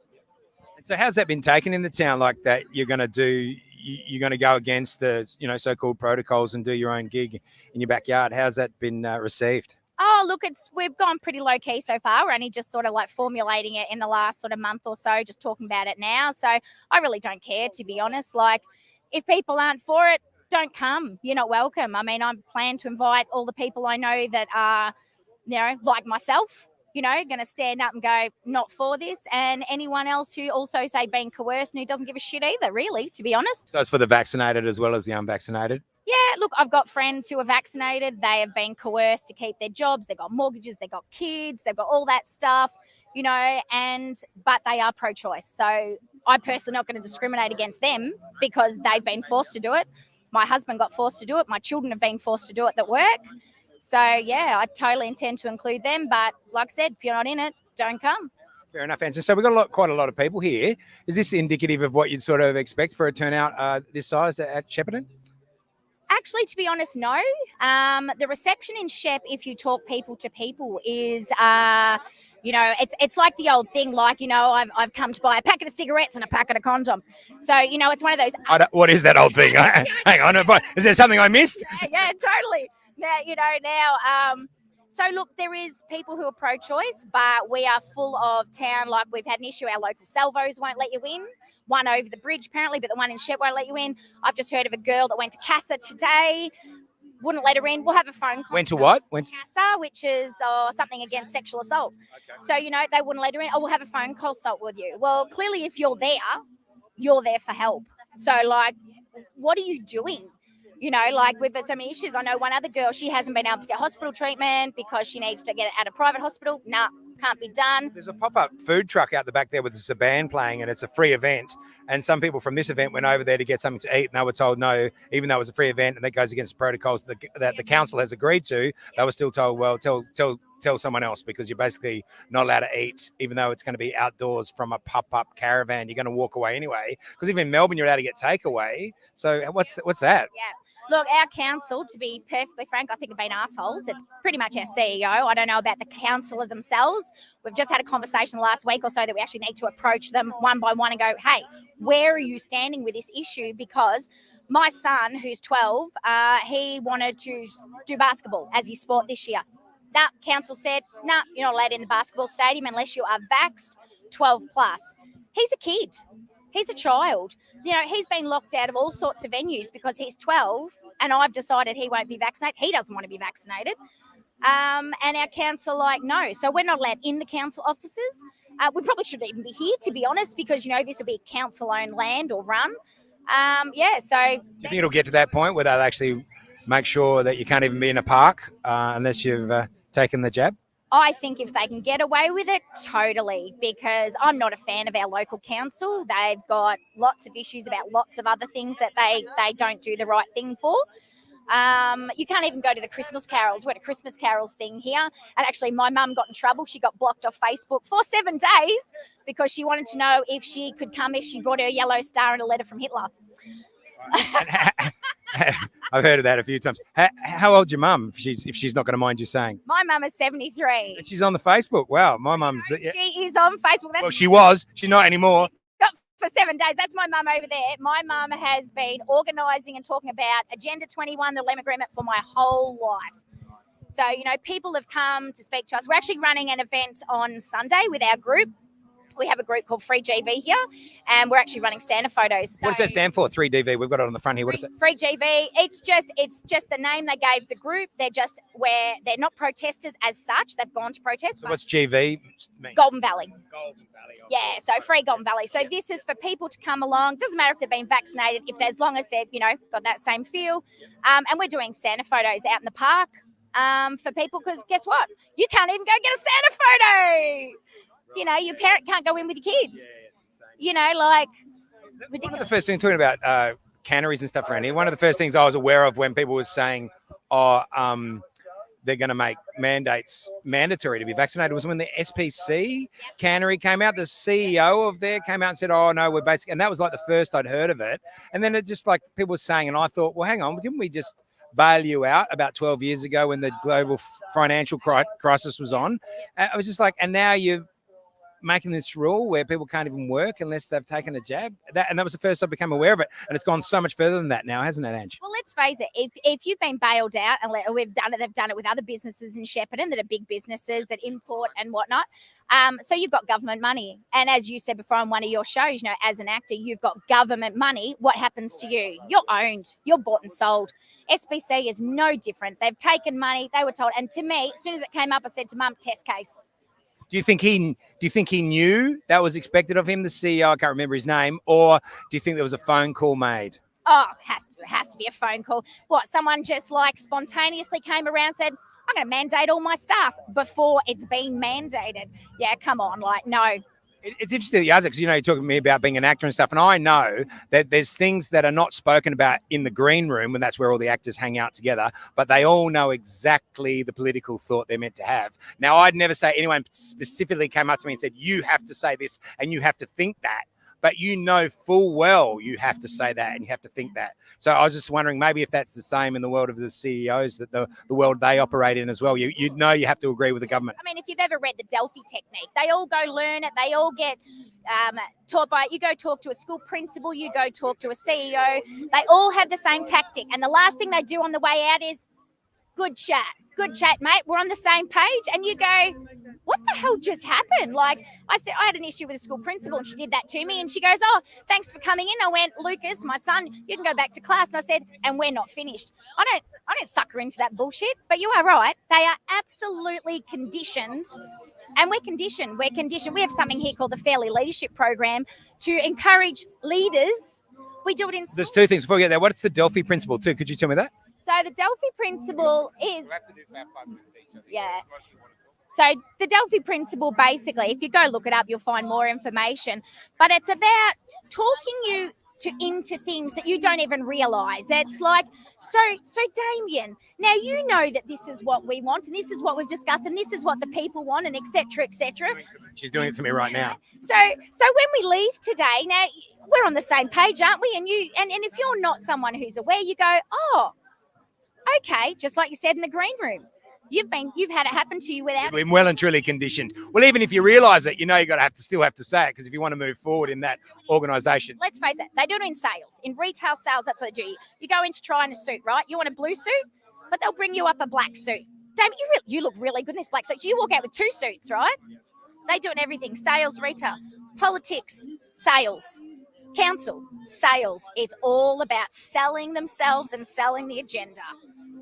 And so how's that been taken in the town, like that you're going to go against the, so-called protocols and do your own gig in your backyard? How's that been received? Oh, look, we've gone pretty low key so far. We're only just sort of like formulating it in the last sort of month or so, just talking about it now. So I really don't care, to be honest. Like, if people aren't for it, don't come. You're not welcome. I mean, I plan to invite all the people I know that are, like myself, going to stand up and go, not for this. And anyone else who also say being coerced and who doesn't give a shit either, really, to be honest. So it's for the vaccinated as well as the unvaccinated? Yeah, look, I've got friends who are vaccinated. They have been coerced to keep their jobs. They've got mortgages, they've got kids, they've got all that stuff, but they are pro-choice. So I personally not going to discriminate against them because they've been forced to do it. My husband got forced to do it. My children have been forced to do it that work. So yeah, I totally intend to include them. But like I said, if you're not in it, don't come. Fair enough, Anson. So we've got quite a lot of people here. Is this indicative of what you'd sort of expect for a turnout this size at Shepparton? Actually, to be honest, no. The reception in Shep, if you talk people to people, is it's like the old thing, like, I've come to buy a packet of cigarettes and a packet of condoms. So, it's one of those. What is that old thing? Hang on, is there something I missed? Yeah, totally. So look, there is people who are pro-choice, but we are full of town. Like, we've had an issue. Our local salvos won't let you in. One over the bridge, apparently, but the one in Shep won't let you in. I've just heard of a girl that went to CASA today. Wouldn't let her in. We'll have a phone call. Went to what? CASA, which is something against sexual assault. Okay. So, they wouldn't let her in. Oh, we'll have a phone consult with you. Well, clearly, if you're there for help. So, like, what are you doing? We've had so many issues. I know one other girl, she hasn't been able to get hospital treatment because she needs to get it at a private hospital. Nah, can't be done. There's a pop-up food truck out the back there with the band playing, and it's a free event. And some people from this event went over there to get something to eat, and they were told no, even though it was a free event, and that goes against the protocols that the council has agreed to. They were still told, well, tell someone else, because you're basically not allowed to eat, even though it's going to be outdoors from a pop-up caravan. You're going to walk away anyway, because even in Melbourne, you're allowed to get takeaway. So what's that? Yeah. Look, our council, to be perfectly frank, I think have been assholes. It's pretty much our CEO. I don't know about the councillor themselves. We've just had a conversation last week or so that we actually need to approach them one by one and go, hey, where are you standing with this issue? Because my son, who's 12, he wanted to do basketball as his sport this year. That council said, nah, you're not allowed in the basketball stadium unless you are vaxxed 12 plus. He's a kid. He's a child. He's been locked out of all sorts of venues because he's 12 and I've decided he won't be vaccinated. He doesn't want to be vaccinated. And our council no. So we're not allowed in the council offices. We probably shouldn't even be here, to be honest, because, this will be council-owned land or run. So... Do you think it'll get to that point where they'll actually make sure that you can't even be in a park unless you've taken the jab? I think if they can get away with it, totally, because I'm not a fan of our local council. They've got lots of issues about lots of other things that they don't do the right thing for. You can't even go to the Christmas carols. We're at a Christmas carols thing here. And actually, my mum got in trouble. She got blocked off Facebook for 7 days because she wanted to know if she could come if she brought her a yellow star and a letter from Hitler. I've heard of that a few times. How old's your mum, if she's not going to mind you saying? My mum is 73. And she's on the Facebook. Wow, my mum's... Yeah. She is on Facebook. Well, she was. She's not anymore. For 7 days. That's my mum over there. My mum has been organising and talking about Agenda 21, the LEM agreement, for my whole life. So, people have come to speak to us. We're actually running an event on Sunday with our group. We have a group called Free GV here, and we're actually running Santa photos. So, what does that stand for? 3DV. We've got it on the front here. What is it? Free GV. It's just the name they gave the group. They're not protesters as such. They've gone to protest. So what's GV mean? Golden Valley. Golden Valley. Okay. Yeah. So Free Golden Valley. So this is for people to come along. Doesn't matter if they've been vaccinated, as long as they've got that same feel. And we're doing Santa photos out in the park for people, because guess what? You can't even go get a Santa photo. Your parent can't go in with your kids. Ridiculous. One of the first things, talking about canneries and stuff around here, one of the first things I was aware of when people were saying, they're going to make mandates mandatory to be vaccinated, was when the SPC cannery came out. The CEO of there came out and said, oh, no, we're basically... And that was like the first I'd heard of it. And then it just people were saying, and I thought, well, hang on, didn't we just bail you out about 12 years ago when the global financial crisis was on? I was just and now you're making this rule where people can't even work unless they've taken a jab. And that was the first I became aware of it. And it's gone so much further than that now, hasn't it, Ange? Well, let's face it. If you've been bailed out, and they've done it with other businesses in Shepparton that are big businesses that import and whatnot. So you've got government money. And as you said before on one of your shows, as an actor, you've got government money. What happens to you? You're owned. You're bought and sold. SPC is no different. They've taken money. They were told. And to me, as soon as it came up, I said to Mum, test case. Do you think he knew that was expected of him, the CEO? I can't remember his name. Or do you think there was a phone call made? Oh, it has to be a phone call. What, someone just spontaneously came around and said, I'm going to mandate all my staff before it's been mandated. Yeah, come on, no. It's interesting that you ask it because, you're talking to me about being an actor and stuff. And I know that there's things that are not spoken about in the green room, and that's where all the actors hang out together, but they all know exactly the political thought they're meant to have. Now, I'd never say anyone specifically came up to me and said, you have to say this and you have to think that. But full well you have to say that and you have to think that. So I was just wondering maybe if that's the same in the world of the CEOs, that the world they operate in as well. You you have to agree with the government. I mean, if you've ever read the Delphi technique, they all go learn it. They all get taught by it. You go talk to a school principal, you go talk to a CEO. They all have the same tactic. And the last thing they do on the way out is good chat. Good chat, mate. We're on the same page. And you go, what the hell just happened? Like I said, I had an issue with a school principal and she did that to me. And she goes, oh, thanks for coming in. I went, Lucas, my son, you can go back to class. And I said, and we're not finished. I don't sucker into that bullshit. But you are right. They are absolutely conditioned. And we're conditioned. We have something here called the Fairly Leadership Program to encourage leaders. We do it in school. There's two things before we get there. What's the Delphi Principle too? Could you tell me that? So the Delphi Principle is... Yeah. So the Delphi Principle, basically, if you go look it up, you'll find more information. But it's about talking you into things that you don't even realise. It's like, so Damien, now you know that this is what we want and this is what we've discussed and this is what the people want and et cetera, et cetera. She's doing it to me right now. So when we leave today, now we're on the same page, aren't we? And if you're not someone who's aware, you go, oh, okay, just like you said in the green room. You've had it happen to you without. We're well and truly conditioned. Well, even if you realise it, you still have to say it, because if you want to move forward in that organisation. Let's face it, they do it in sales. In retail sales, that's what they do. You go in to try on a suit, right? You want a blue suit, but they'll bring you up a black suit. Damn, you look really good in this black suit. So you walk out with two suits, right? They do it in everything. Sales, retail, politics, sales, council, sales. It's all about selling themselves and selling the agenda.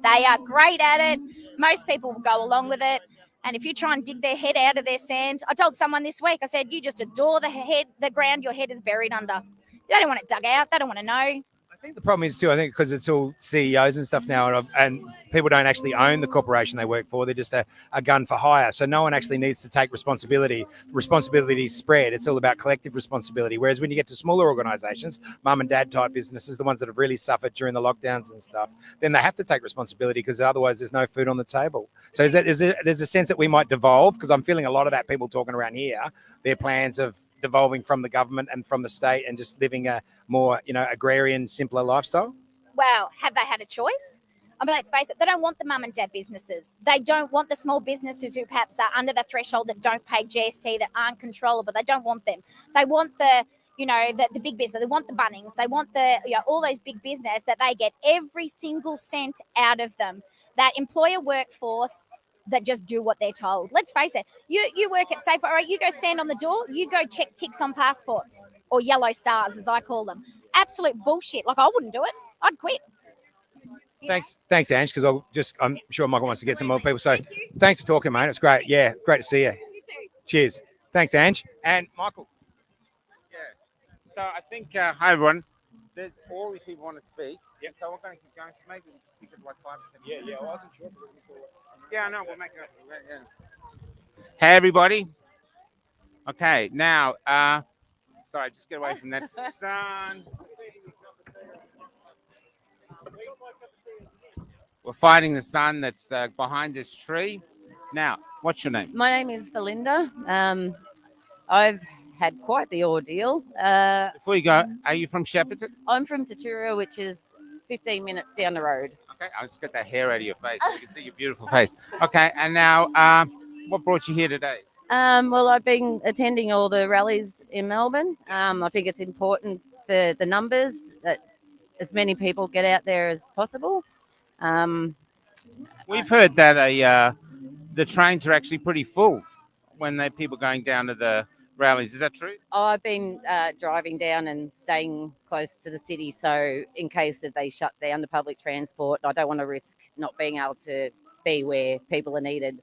They are great at it. Most people will go along with it. And if you try and dig their head out of their sand, I told someone this week, I said, you just adore the ground your head is buried under. They don't want it dug out. They don't want to know. I think the problem is too, because it's all CEOs and stuff now, and people don't actually own the corporation they work for. They're just a gun for hire. So no one actually needs to take responsibility. Responsibility is spread. It's all about collective responsibility. Whereas when you get to smaller organisations, mum and dad type businesses, the ones that have really suffered during the lockdowns and stuff, then they have to take responsibility, because otherwise there's no food on the table. So there's a sense that we might devolve, because I'm feeling a lot of that people talking around here, their plans of devolving from the government and from the state and just living a more, agrarian, simpler lifestyle? Well, have they had a choice? I mean, let's face it, they don't want the mum and dad businesses. They don't want the small businesses who perhaps are under the threshold, that don't pay GST, that aren't controllable. They don't want them. They want the big business. They want the Bunnings. They want all those big business that they get every single cent out of them. That employer workforce that just do what they're told. Let's face it, you work at Safe, all right, you go stand on the door, you go check ticks on passports, or yellow stars, as I call them. Absolute bullshit. Like, I wouldn't do it. I'd quit. Thanks, Ange, because I'm sure Michael wants to get some more people. So thanks for talking, mate. It's great. Yeah, great to see you. You too. Cheers. Thanks, Ange. And Michael. Yeah. So I think, hi, everyone. There's all these people want to speak. Yep. So we're going to keep going. So maybe we'll speak at like 5 or 7 minutes. I wasn't sure. Yeah, I know. We'll make it. Yeah. Hey, everybody. Okay, now, sorry, just get away from that sun. We're fighting the sun that's behind this tree. Now, what's your name? My name is Belinda. I've had quite the ordeal. Before you go, are you from Shepparton? I'm from Toowoomba, which is 15 minutes down the road. Okay, I'll just get that hair out of your face so you can see your beautiful face. Okay, and now, what brought you here today? Well, I've been attending all the rallies in Melbourne. I think it's important for the numbers that as many people get out there as possible. We've heard that the trains are actually pretty full when people going down to the rallies. Is that true? I've been driving down and staying close to the city, so in case that they shut down the public transport, I don't want to risk not being able to be where people are needed.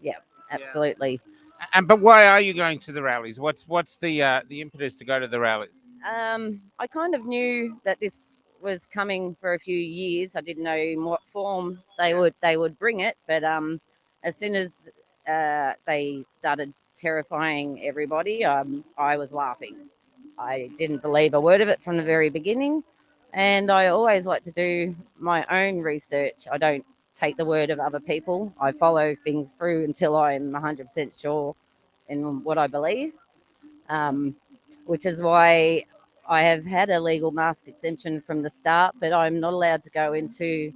Yeah, absolutely. But why are you going to the rallies? What's the impetus to go to the rallies? I kind of knew that this was coming for a few years. I didn't know in what form they would bring it, but as soon as they started terrifying everybody, I was laughing. I didn't believe a word of it from the very beginning. And I always like to do my own research. I don't take the word of other people. I follow things through until I'm 100% sure in what I believe, which is why I have had a legal mask exemption from the start, but I'm not allowed to go into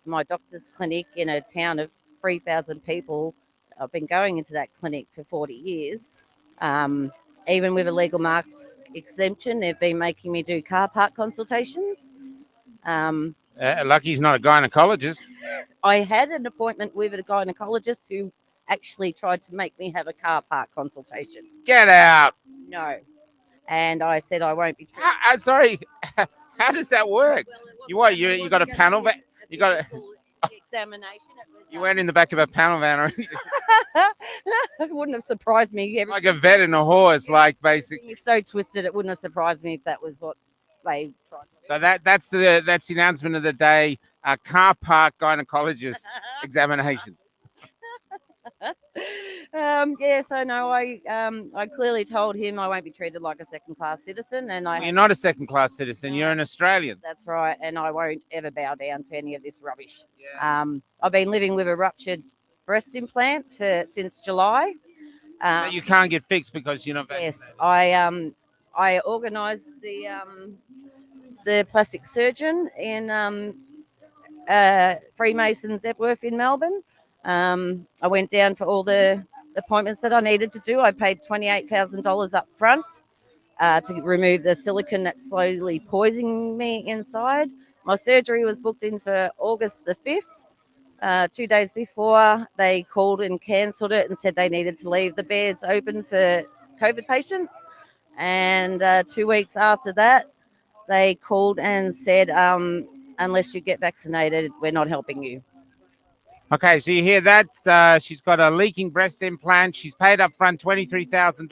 my doctor's clinic in a town of 3,000 people. I've been going into that clinic for 40 years. Even with a legal mask exemption, they've been making me do car park consultations. Lucky he's not a gynecologist. I had an appointment with a gynecologist who actually tried to make me have a car park consultation. Get out. No. And I said I won't be. Sorry. How does that work? You got a panel van? You got a examination. You went in the back of a panel van, or It wouldn't have surprised me. like a vet and a horse, like basically. It's so twisted. It wouldn't have surprised me if that was what they tried. So that's the announcement of the day: a car park gynecologist examination. So no, I clearly told him I won't be treated like a second-class citizen, and You're not a second-class citizen. You're an Australian. That's right, and I won't ever bow down to any of this rubbish. Yeah. I've been living with a ruptured breast implant since July. That you can't get fixed because you're not vaccinated. Yes, I organised the plastic surgeon in Freemasons Epworth in Melbourne. I went down for all the appointments that I needed to do. I paid $28,000 up front to remove the silicone that's slowly poisoning me inside. My surgery was booked in for August the 5th. 2 days before, they called and cancelled it and said they needed to leave the beds open for COVID patients. And 2 weeks after that, they called and said, unless you get vaccinated, we're not helping you. Okay, so you hear that? She's got a leaking breast implant. She's paid up front $23,000,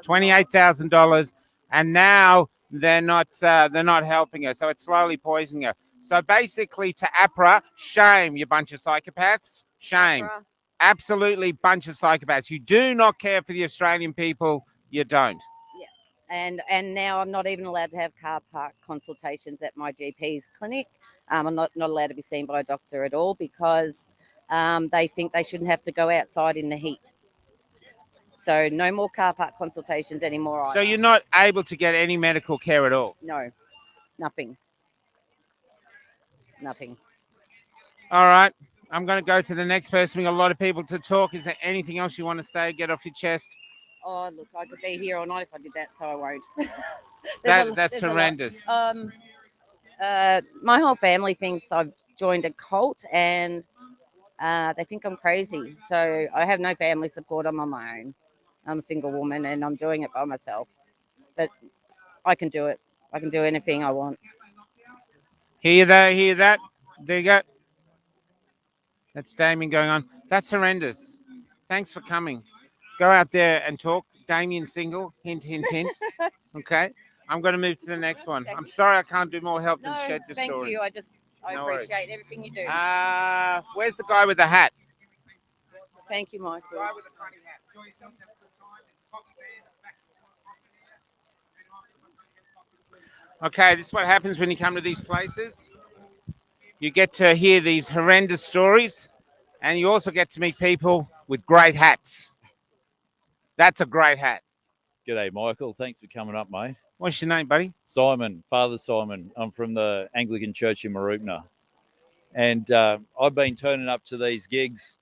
$28,000, and now they're not helping her. So it's slowly poisoning her. So basically, to APRA, shame, you bunch of psychopaths. Shame, APRA. Absolutely, bunch of psychopaths. You do not care for the Australian people. You don't. Yeah, and now I'm not even allowed to have car park consultations at my GP's clinic. I'm not allowed to be seen by a doctor at all because they think they shouldn't have to go outside in the heat. So no more car park consultations anymore. Either. So you're not able to get any medical care at all? No, nothing. All right. I'm going to go to the next person. We got a lot of people to talk. Is there anything else you want to say? Get off your chest. Oh, look, I could be here all night if I did that, so I won't. That's horrendous. My whole family thinks I've joined a cult and they think I'm crazy. So I have no family support. I'm on my own. I'm a single woman and I'm doing it by myself. But I can do it. I can do anything I want. Hear that? There you go. That's Damien going on. That's horrendous. Thanks for coming. Go out there and talk. Damien single. Hint, hint, hint. Okay. I'm going to move to the next one. I'm sorry I can't do more help than shed the story. Thank you. I appreciate everything you do. Where's the guy with the hat? Thank you, Michael. The guy with the funny hat. Okay, this is what happens when you come to these places. You get to hear these horrendous stories, and you also get to meet people with great hats. That's a great hat. G'day, Michael. Thanks for coming up, mate. What's your name, buddy? Simon, Father Simon. I'm from the Anglican Church in Maroopna. And I've been turning up to these gigs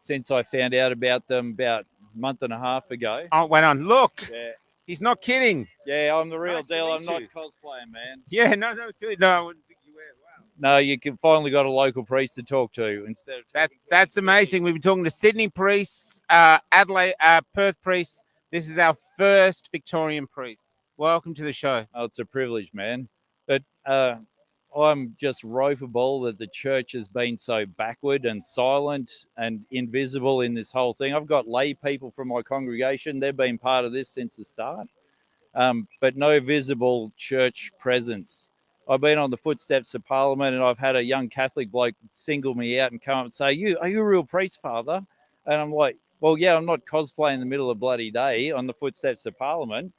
since I found out about them about a month and a half ago. Oh, wait on. Look. Yeah. He's not kidding. Yeah, I'm the real Nice deal. to I'm meet not you. cosplaying, man. Yeah, no, good. No, I wouldn't think you were. Wow. No, you can finally got a local priest to talk to instead of That's amazing. We've been talking to Sydney priests, Adelaide, Perth priests. This is our first Victorian priest. Welcome to the show. Oh, it's a privilege, man. But I'm just ropeable that the church has been so backward and silent and invisible in this whole thing. I've got lay people from my congregation. They've been part of this since the start, but no visible church presence. I've been on the footsteps of Parliament and I've had a young Catholic bloke single me out and come up and say, are you a real priest, Father? And I'm like, well, yeah, I'm not cosplaying in the middle of bloody day on the footsteps of Parliament.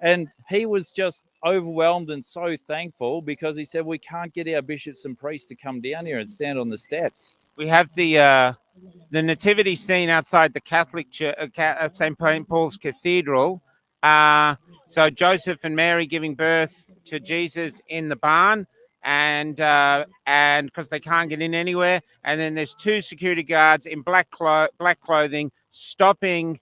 And he was just overwhelmed and so thankful because he said, we can't get our bishops and priests to come down here and stand on the steps. We have the nativity scene outside the Catholic Church, St. Paul's Cathedral. So Joseph and Mary giving birth to Jesus in the barn, and because they can't get in anywhere, and then there's two security guards in black clothing stopping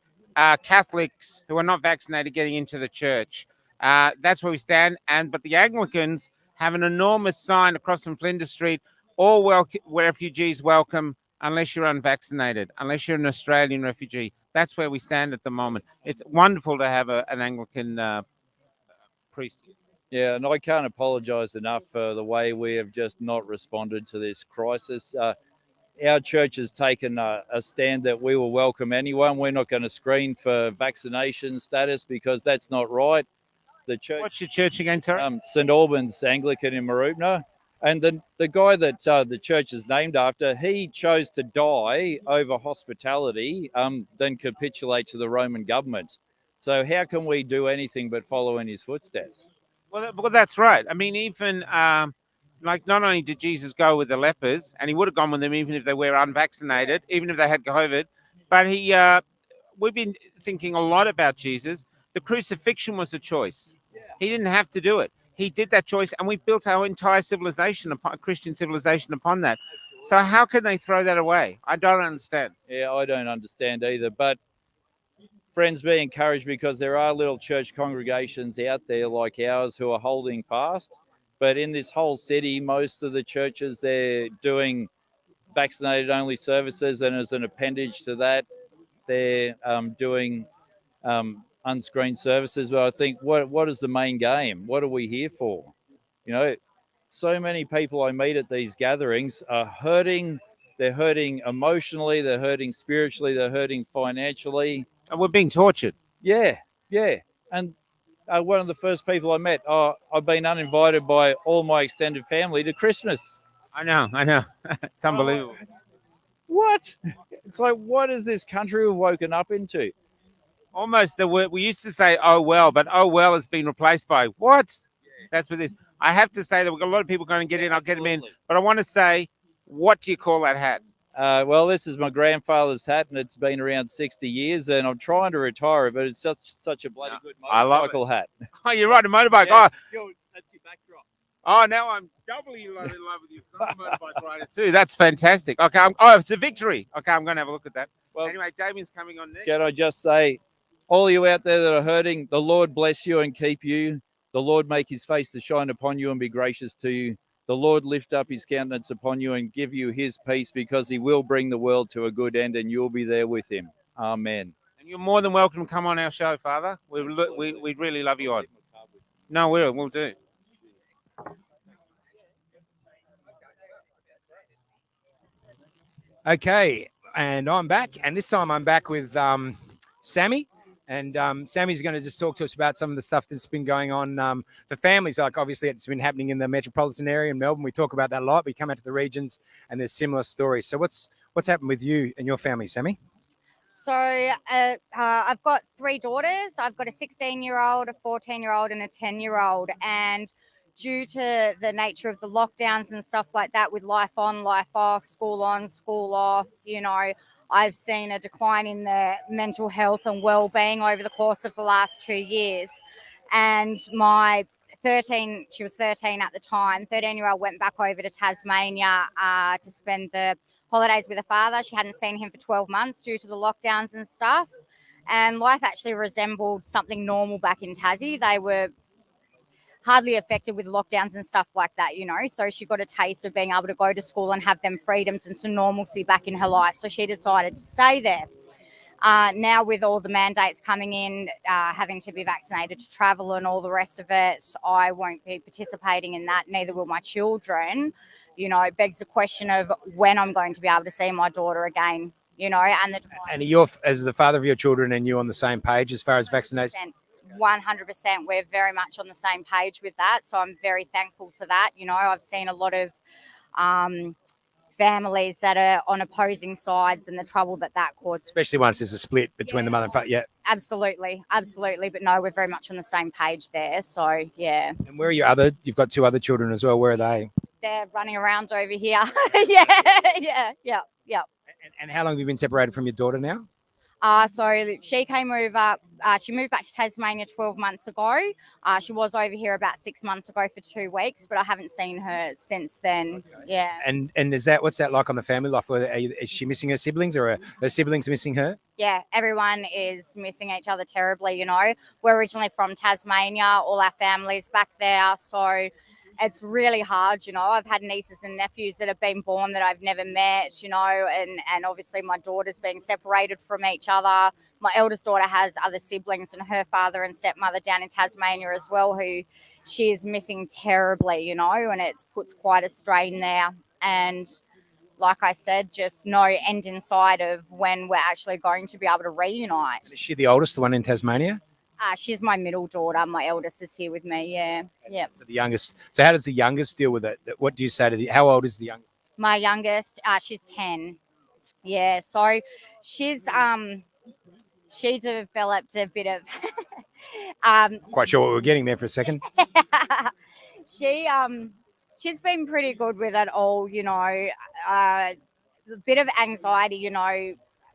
Catholics who are not vaccinated getting into the church. That's where we stand. But the Anglicans have an enormous sign across from Flinders Street: all refugees welcome, unless you're unvaccinated, unless you're an Australian refugee. That's where we stand at the moment. It's wonderful to have an Anglican priest. Yeah, and I can't apologise enough for the way we have just not responded to this crisis. Our church has taken a stand that we will welcome anyone. We're not going to screen for vaccination status because that's not right. The church. What's your church again, sorry? St Albans Anglican in Maroubna. And the guy that the church is named after, he chose to die over hospitality, then capitulate to the Roman government. So how can we do anything but follow in his footsteps? Well, that's right. I mean, even like not only did Jesus go with the lepers, and he would have gone with them even if they were unvaccinated, even if they had COVID, but we've been thinking a lot about Jesus. The crucifixion was a choice. He didn't have to do it. He did that choice, and we built our entire civilization, Christian civilization, upon that. So how can they throw that away? I don't understand. Yeah, I don't understand either. But friends, be encouraged, because there are little church congregations out there like ours who are holding fast. But in this whole city, most of the churches, they're doing vaccinated-only services, and as an appendage to that, they're doing unscreened services. But I think, what is the main game? What are we here for? You know, so many people I meet at these gatherings are hurting. They're hurting emotionally, they're hurting spiritually, they're hurting financially. And we're being tortured. Yeah. And one of the first people I met, I've been uninvited by all my extended family to Christmas. I know. It's unbelievable. What? It's like, what is this country we've woken up into? Almost the word we used to say, oh well, but oh well has been replaced by what? That's what this. I have to say that we've got a lot of people going to get in. I'll get them in. But I want to say, what do you call that hat? Well, this is my grandfather's hat, and it's been around 60 years, and I'm trying to retire it, but it's such a bloody good motorcycle hat. Oh, you're right, a motorbike. Yes, that's your backdrop. Oh, now I'm doubly in love with you. I'm a motorbike rider too. That's fantastic. Okay, it's a victory. Okay, I'm going to have a look at that. Well, anyway, Damien's coming on next. Can I just say, all you out there that are hurting, the Lord bless you and keep you. The Lord make his face to shine upon you and be gracious to you. The Lord lift up his countenance upon you and give you his peace, because he will bring the world to a good end, and you'll be there with him. Amen. And you're more than welcome to come on our show, Father. We'd really love you on. No, we'll do. Okay, and I'm back, and this time I'm back with Sammy. And Sammy's going to just talk to us about some of the stuff that's been going on for families. Like, obviously, it's been happening in the metropolitan area in Melbourne. We talk about that a lot. We come out to the regions, and there's similar stories. So what's happened with you and your family, Sammy? So I've got 3 daughters. I've got a 16-year-old, a 14-year-old, and a 10-year-old. And due to the nature of the lockdowns and stuff like that, with life on, life off, school on, school off, I've seen a decline in their mental health and well-being over the course of the last 2 years. And she was 13 at the time, 13-year-old went back over to Tasmania to spend the holidays with her father. She hadn't seen him for 12 months due to the lockdowns and stuff. And life actually resembled something normal back in Tassie. They were hardly affected with lockdowns and stuff like that, so she got a taste of being able to go to school and have them freedoms and some normalcy back in her life. So she decided to stay there. Now with all the mandates coming in, having to be vaccinated to travel and all the rest of it, I won't be participating in that, neither will my children. It begs the question of when I'm going to be able to see my daughter again, and you're, as the father of your children, and you on the same page as far as vaccination? 100%. We're very much on the same page with that. So I'm very thankful for that. I've seen a lot of families that are on opposing sides and the trouble that causes. Especially once there's a split between the mother and father. Yeah. Absolutely. But no, we're very much on the same page there. So yeah. And where are you've got 2 other children as well. Where are they? They're running around over here. Yeah. And how long have you been separated from your daughter now? So she came over, she moved back to Tasmania 12 months ago. She was over here about 6 months ago for 2 weeks, but I haven't seen her since then. Okay. Yeah. And what's that like on the family life? Is she missing her siblings, or are her siblings missing her? Yeah, everyone is missing each other terribly, We're originally from Tasmania, all our family's back there, so it's really hard, I've had nieces and nephews that have been born that I've never met, and obviously my daughter's being separated from each other. My eldest daughter has other siblings and her father and stepmother down in Tasmania as well, who she is missing terribly, and it puts quite a strain there. And like I said, just no end in sight of when we're actually going to be able to reunite. Is she the oldest, the one in Tasmania? She's my middle daughter. My eldest is here with me. Yeah. So the youngest. So how does the youngest deal with it? What do you say to how old is the youngest? My youngest, she's 10. Yeah. So she's she developed a bit of Quite sure what we're getting there for a second. She's been pretty good with it all, a bit of anxiety,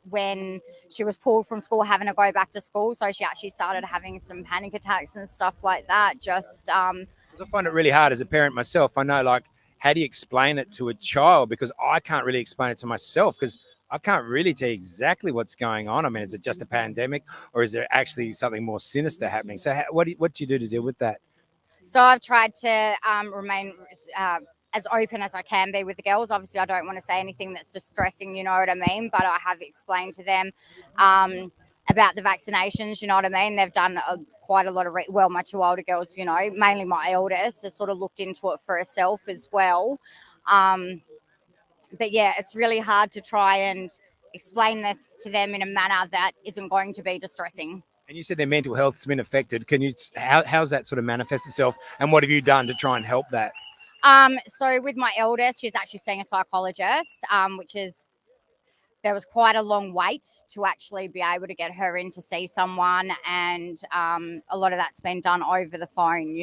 when she was pulled from school having to go back to school. So she actually started having some panic attacks and stuff like that. Because I find it really hard as a parent myself. I know, like, how do you explain it to a child? Because I can't really explain it to myself, because I can't really tell you exactly what's going on. I mean, is it just a pandemic, or is there actually something more sinister happening? So what do you do to deal with that? So I've tried to remain as open as I can be with the girls. Obviously, I don't want to say anything that's distressing, you know what I mean? But I have explained to them about the vaccinations, you know what I mean? They've done quite a lot of, my 2 older girls, mainly my eldest, has sort of looked into it for herself as well. But yeah, it's really hard to try and explain this to them in a manner that isn't going to be distressing. And you said their mental health's been affected. How's that sort of manifest itself, and what have you done to try and help that? So with my eldest, she's actually seeing a psychologist, there was quite a long wait to actually be able to get her in to see someone, and a lot of that's been done over the phone,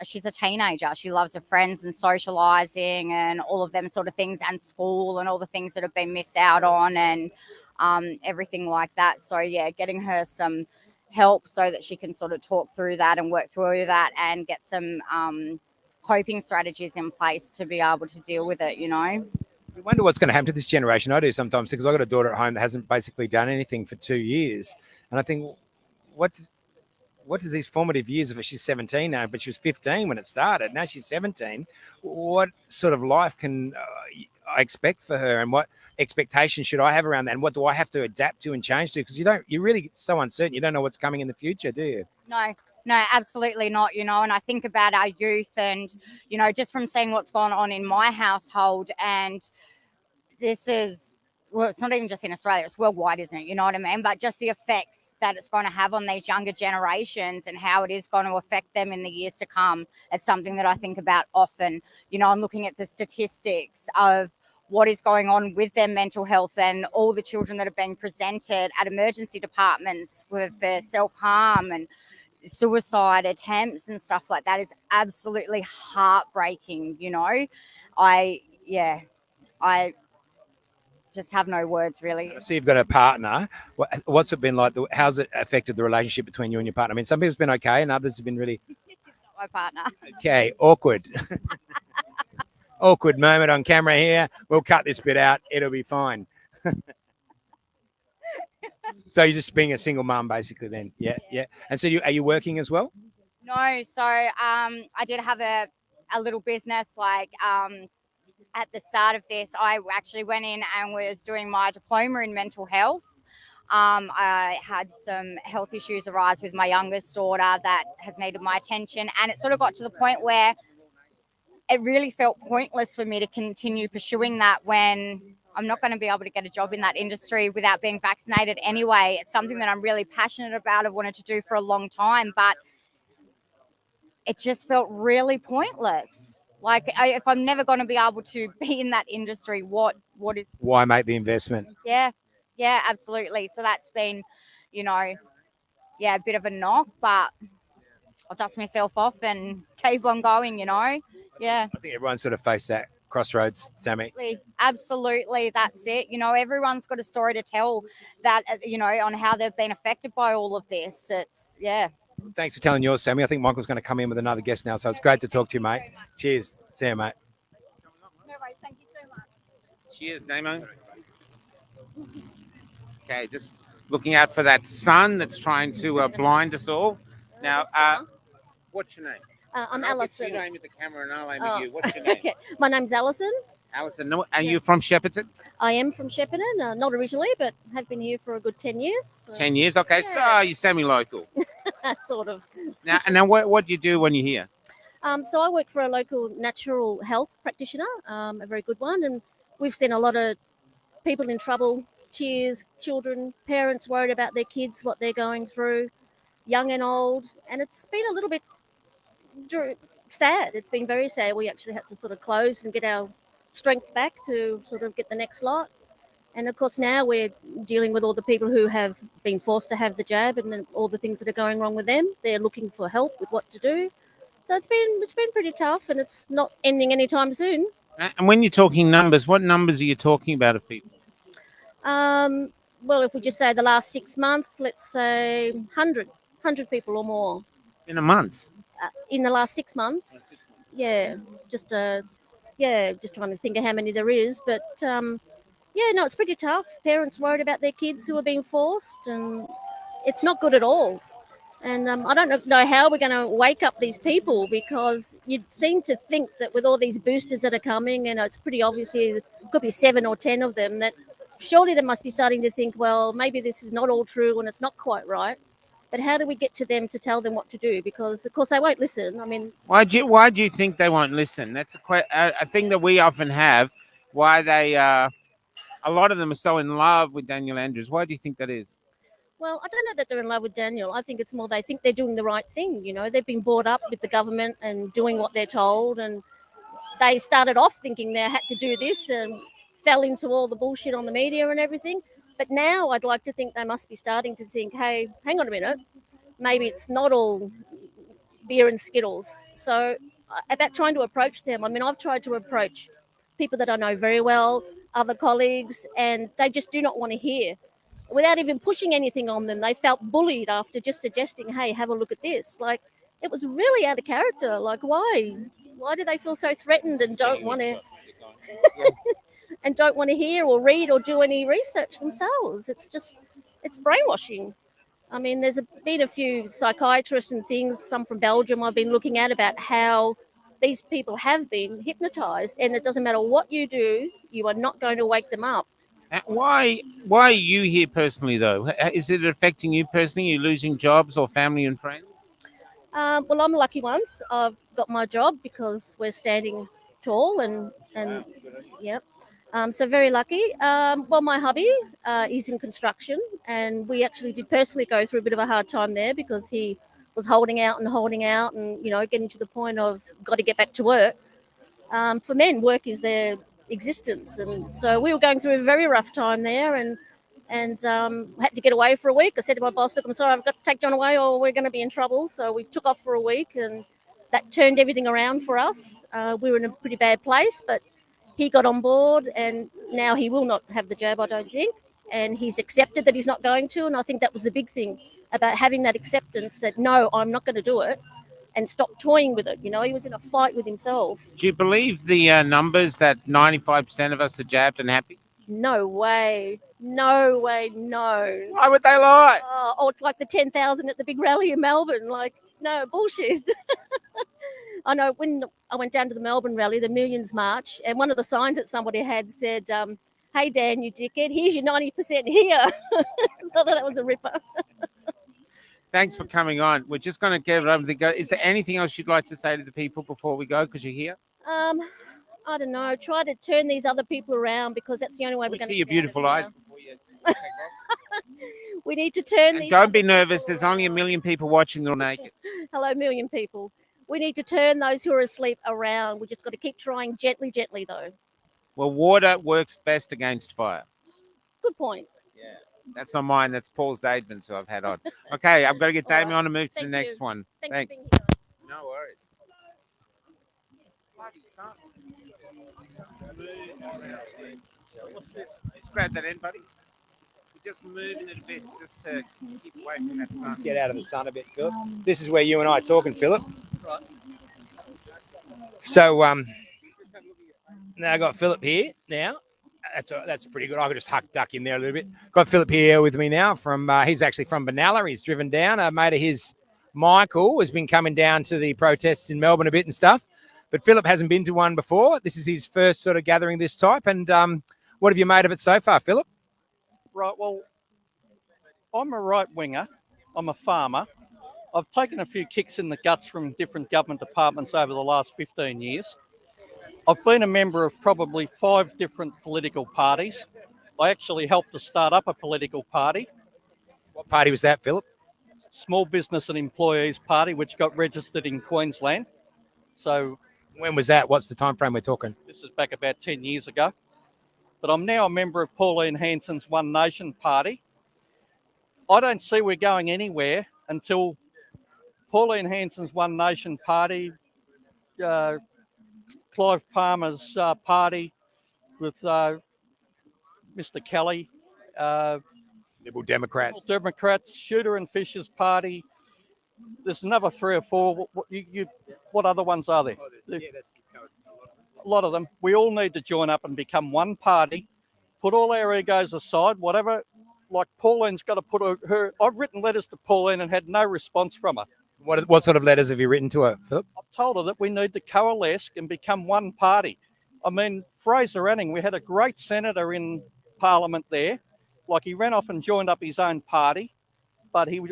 she's a teenager. She loves her friends and socializing and all of them sort of things, and school and all the things that have been missed out on, and everything like that. So yeah, getting her some help so that she can sort of talk through that and work through that and get some coping strategies in place to be able to deal with it, I wonder what's going to happen to this generation. I do sometimes, because I've got a daughter at home that hasn't basically done anything for 2 years. And I think, what does these formative years of it? She's 17 now, but she was 15 when it started. Now she's 17. What sort of life can I expect for her, and what expectations should I have around that, and what do I have to adapt to and change to? Because you're really so uncertain. You don't know what's coming in the future, do you? No, absolutely not, and I think about our youth and, just from seeing what's gone on in my household, and this is, well, it's not even just in Australia, it's worldwide, isn't it? You know what I mean? But just the effects that it's going to have on these younger generations and how it is going to affect them in the years to come. It's something that I think about often. I'm looking at the statistics of what is going on with their mental health and all the children that are being presented at emergency departments with their self-harm and suicide attempts and stuff like that is absolutely heartbreaking. I just have no words, really. So you've got a partner. What's it been like? How's it affected the relationship between you and your partner? I mean, some people have been okay, and others have been really... My partner. Okay, awkward. Awkward moment on camera here. We'll cut this bit out. It'll be fine. So you're just being a single mum, basically, then? Yeah. And so are you working as well? No. So I did have a little business, at the start of this. I actually went in and was doing my diploma in mental health. I had some health issues arise with my youngest daughter that has needed my attention, and it sort of got to the point where it really felt pointless for me to continue pursuing that when I'm not going to be able to get a job in that industry without being vaccinated anyway. It's something that I'm really passionate about. I've wanted to do for a long time, but it just felt really pointless. Like, if I'm never going to be able to be in that industry, what is? Why make the investment? Yeah, absolutely. So that's been, a bit of a knock, but I'll dust myself off and keep on going. Yeah. I think everyone sort of faced that crossroads, Sammy. Absolutely, that's it. Everyone's got a story to tell that, on how they've been affected by all of this. Thanks for telling yours, Sammy. I think Michael's going to come in with another guest now, so it's great to talk to you, mate. Cheers. See you, mate. No worries. Thank you so much. Cheers, Damo. Okay, just looking out for that sun that's trying to blind us all. Now, what's your name? I'm I'll Alison. get you aim at the camera and I'll aim at you. What's your name? Okay. My name's Alison. Alison, are you from Shepparton? I am from Shepparton, not originally, but have been here for a good 10 years. So. 10 years? Okay, so you're semi-local. Sort of. Now what do you do when you're here? So I work for a local natural health practitioner, a very good one, and we've seen a lot of people in trouble, tears, children, parents worried about their kids, what they're going through, young and old, and it's been a little bit sad. It's been very sad. We actually had to sort of close and get our strength back to sort of get the next lot. And of course now we're dealing with all the people who have been forced to have the jab and then all the things that are going wrong with them. They're looking for help with what to do. So it's been pretty tough, and it's not ending anytime soon. And when you're talking numbers, what numbers are you talking about of people? Well, if we just say the last 6 months, let's say 100 people or more. In a month? In the last 6 months. Yeah, just trying to think of how many there is. But, it's pretty tough. Parents worried about their kids who are being forced, and it's not good at all. And I don't know how we're going to wake up these people, because you'd seem to think that with all these boosters that are coming, and it's pretty obviously, it could be 7 or 10 of them, that surely they must be starting to think, well, maybe this is not all true and it's not quite right. But how do we get to them to tell them what to do? Because, of course, they won't listen. I mean... Why do you think they won't listen? That's a thing that we often have. Why they... a lot of them are so in love with Daniel Andrews. Why do you think that is? Well, I don't know that they're in love with Daniel. I think it's more they think they're doing the right thing. They've been brought up with the government and doing what they're told. And they started off thinking they had to do this and fell into all the bullshit on the media and everything. But now I'd like to think they must be starting to think, hey, hang on a minute, maybe it's not all beer and Skittles. So about trying to approach them, I mean, I've tried to approach people that I know very well, other colleagues, and they just do not want to hear. Without even pushing anything on them, they felt bullied after just suggesting, hey, have a look at this. Like, it was really out of character. Like, why? Why do they feel so threatened and don't want to... and don't want to hear or read or do any research themselves? It's brainwashing. I mean, there's been a few psychiatrists and things, some from Belgium I've been looking at, about how these people have been hypnotized, and it doesn't matter what you do, you are not going to wake them up. Why are you here personally, though? Is it affecting you personally? Are you losing jobs or family and friends? Well, I'm lucky once. I've got my job because we're standing tall and yep. So very lucky. Well, my hubby is in construction, and we actually did personally go through a bit of a hard time there because he was holding out and, getting to the point of got to get back to work. For men, work is their existence. And so we were going through a very rough time there and had to get away for a week. I said to my boss, look, I'm sorry, I've got to take John away or we're going to be in trouble. So we took off for a week, and that turned everything around for us. We were in a pretty bad place, but he got on board, and now he will not have the jab, I don't think. And he's accepted that he's not going to. And I think that was the big thing about having that acceptance that, no, I'm not going to do it, and stop toying with it. He was in a fight with himself. Do you believe the numbers that 95% of us are jabbed and happy? No way. No way, no. Why would they lie? Oh, it's like the 10,000 at the big rally in Melbourne. Like, no, bullshit. I know when I went down to the Melbourne rally, the Millions March, and one of the signs that somebody had said, hey, Dan, you dickhead, here's your 90% here. So that was a ripper. Thanks for coming on. We're just going to give it over to go. Is there anything else you'd like to say to the people before we go, because you're here? I don't know. Try to turn these other people around, because that's the only way we're going to see your beautiful eyes before you. We need to turn these. Don't be nervous. There's only 1 million people watching. They're naked. Hello, 1 million people. we need to turn those who are asleep around. We just got to keep trying gently, gently though. Well, water works best against fire. Good point. Yeah. That's not mine. That's Paul Zaidman's who I've had on. Okay, I've got to get All Damien right. on to move to Thank the next you. one. Thanks Thanks. for being here. No worries. Just grab that in, buddy. We're just moving it a bit just to keep away from that sun. Just get out of the sun a bit, Philip. This is where you and I are talking, Philip. Right. So now I got Philip here now. That's pretty good. I could just duck in there a little bit. Got Philip here with me now from he's actually from Benalla. He's driven down. A mate of his, Michael, has been coming down to the protests in Melbourne a bit and stuff. But Philip hasn't been to one before. This is his first sort of gathering this type. And what have you made of it so far, Philip? Right, well, I'm a right winger. I'm a farmer. I've taken a few kicks in the guts from different government departments over the last 15 years. I've been a member of probably 5 different political parties. I actually helped to start up a political party. What party was that, Philip? Small Business and Employees Party, which got registered in Queensland. So when was that? What's the time frame we're talking? This is back about 10 years ago. But I'm now a member of Pauline Hanson's One Nation Party. I don't see we're going anywhere until Pauline Hanson's One Nation Party, Clive Palmer's party with Mr. Kelly, Liberal Democrats, Shooter and Fisher's party. There's another 3 or 4. What other ones are there? A lot of them. We all need to join up and become one party, put all our egos aside, whatever. Like Pauline's got to put her. I've written letters to Pauline and had no response from her. What sort of letters have you written to her, Philip? I've told her that we need to coalesce and become one party. I mean, Fraser Anning, we had a great senator in Parliament there. Like he ran off and joined up his own party, but he was,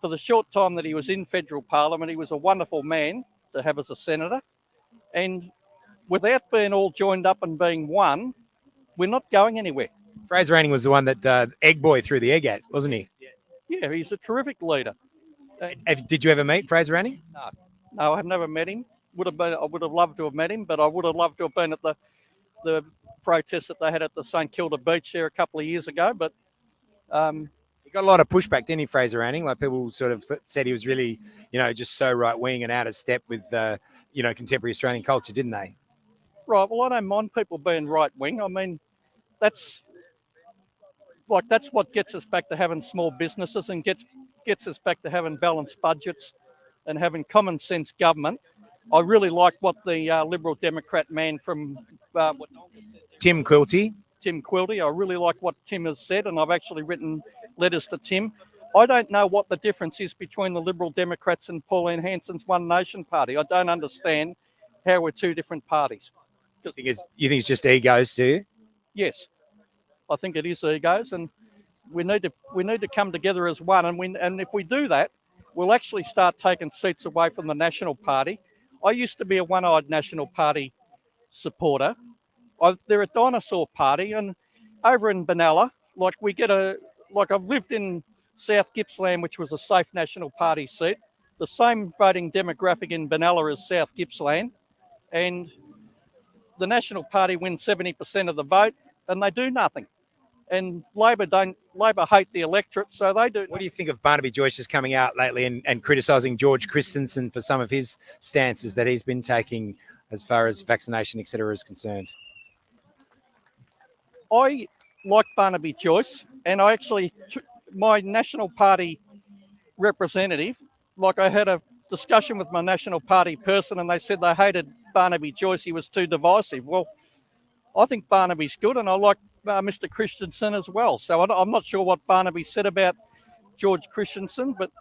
for the short time that he was in federal Parliament, he was a wonderful man to have as a senator. And without being all joined up and being one, we're not going anywhere. Fraser Anning was the one that Egg Boy threw the egg at, wasn't he? Yeah, he's a terrific leader. Did you ever meet Fraser Anning? No, I've never met him. I would have loved to have met him, but I would have loved to have been at the protest that they had at the St Kilda Beach there a couple of years ago. But he got a lot of pushback, didn't he, Fraser Anning? Like people sort of said he was really, just so right wing and out of step with, contemporary Australian culture, didn't they? Right. Well, I don't mind people being right wing. I mean, that's what gets us back to having small businesses and gets us back to having balanced budgets and having common sense government. I really like what the Liberal Democrat man from Tim Quilty. I really like what Tim has said, and I've actually written letters to Tim. I don't know what the difference is between the Liberal Democrats and Pauline Hanson's One Nation Party. I don't understand how we're 2 different parties. You think it's just egos, do you? Yes, I think it is egos, and we need to come together as one. And if we do that, we'll actually start taking seats away from the National Party. I used to be a one-eyed National Party supporter. They're a dinosaur party, and over in Benalla, I've lived in South Gippsland, which was a safe National Party seat. The same voting demographic in Benalla as South Gippsland, and the National Party wins 70% of the vote, and they do nothing. And Labor hate the electorate, so they do. What do you think of Barnaby Joyce just coming out lately and criticising George Christensen for some of his stances that he's been taking as far as vaccination, etc., is concerned? I like Barnaby Joyce, and I actually, my National Party representative, I had a discussion with my National Party person, and they said they hated Barnaby Joyce. He was too divisive. Well, I think Barnaby's good, and I like Mr. Christensen as well. So I'm not sure what Barnaby said about George Christensen, but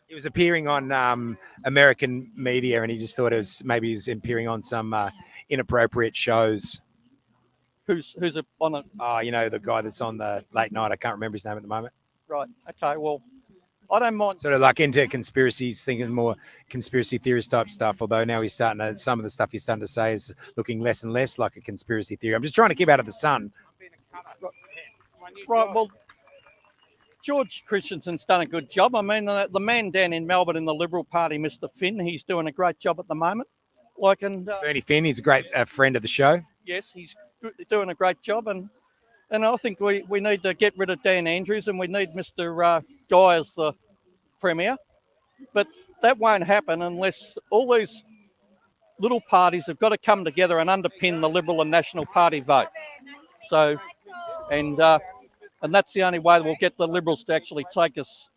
he was appearing on American media, and he just thought maybe he's appearing on some inappropriate shows. Who's on it? Oh, the guy that's on the late night. I can't remember his name at the moment. Right. Okay. Well, I don't mind. Sort of like into conspiracies, thinking more conspiracy theorist type stuff. Although now some of the stuff he's starting to say is looking less and less like a conspiracy theory. I'm just trying to keep out of the sun. Right. Well, George Christensen's done a good job. I mean, the man down in Melbourne in the Liberal Party, Mr. Finn, he's doing a great job at the moment. Bernie Finn, he's a great friend of the show. Yes, he's doing a great job, and I think we need to get rid of Dan Andrews, and we need Mr. Guy as the Premier. But that won't happen unless all these little parties have got to come together and underpin the Liberal and National Party vote. So, and that's the only way we'll get the Liberals to actually take us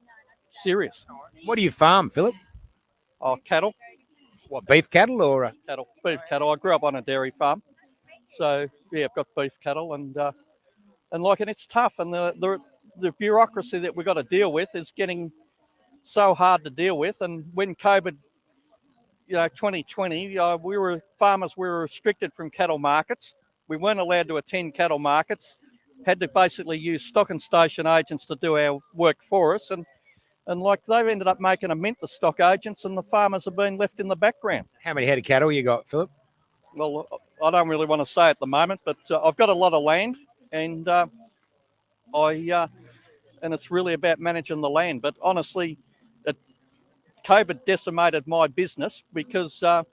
serious. What do you farm, Philip? Oh, cattle. What, beef cattle or? Cattle, beef cattle. I grew up on a dairy farm. So, yeah, I've got beef cattle and it's tough. And the bureaucracy that we've got to deal with is getting so hard to deal with. And when COVID, 2020, farmers were restricted from cattle markets. We weren't allowed to attend cattle markets, had to basically use stock and station agents to do our work for us. And they've ended up making a mint, the stock agents, and the farmers have been left in the background. How many head of cattle you got, Philip? Well, I don't really want to say at the moment, but I've got a lot of land, and and it's really about managing the land. But honestly, COVID decimated my business because I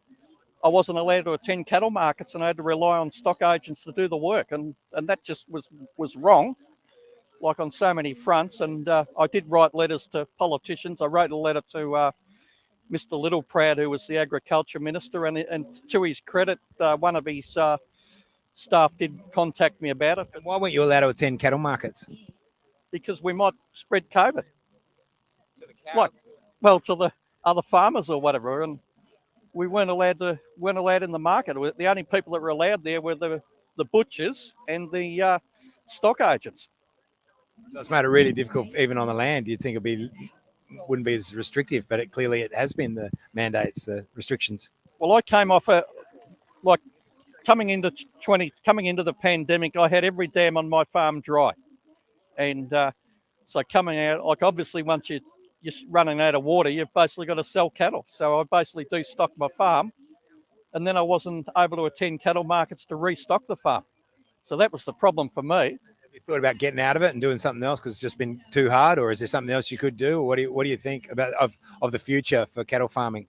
wasn't allowed to attend cattle markets, and I had to rely on stock agents to do the work, and that just was wrong, like on so many fronts. And I did write letters to politicians. I wrote a letter to Mr. Littleproud, who was the Agriculture Minister, and to his credit, one of his staff did contact me about it. Why weren't you allowed to attend cattle markets? Because we might spread COVID. To the other farmers or whatever, and we weren't allowed in the market. The only people that were allowed there were the butchers and the stock agents. So it's made it really difficult, even on the land. You'd think wouldn't be as restrictive, but clearly it has been, the mandates, the restrictions. Well, I came off coming into the pandemic, I had every dam on my farm dry, and so coming out, obviously once you're running out of water, you've basically got to sell cattle. So I basically destocked my farm, and then I wasn't able to attend cattle markets to restock the farm. So that was the problem for me. Have you thought about getting out of it and doing something else because it's just been too hard, or is there something else you could do? Or what do you think about of the future for cattle farming?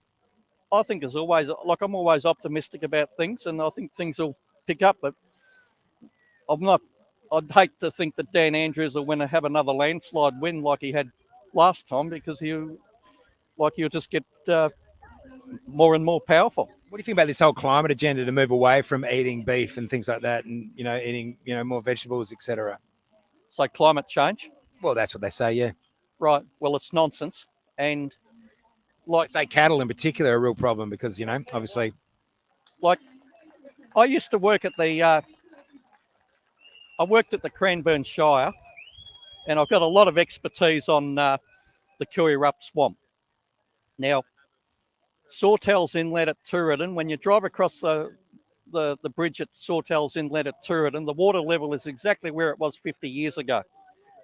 I think as always, I'm always optimistic about things, and I think things will pick up. But I'd hate to think that Dan Andrews will have another landslide win like he had last time, because he'll just get more and more powerful. What do you think about this whole climate agenda to move away from eating beef and things like that, and eating more vegetables, etc.? So climate change? Well, that's what they say, yeah. Right. Well, it's nonsense, and say cattle in particular are a real problem because obviously. I used to work at I worked at the Cranbourne Shire, and I've got a lot of expertise on the Kooyarrup Swamp. Now, Sawtel's Inlet at Tooradin, when you drive across the bridge at Sawtel's Inlet at Tooradin, the water level is exactly where it was 50 years ago.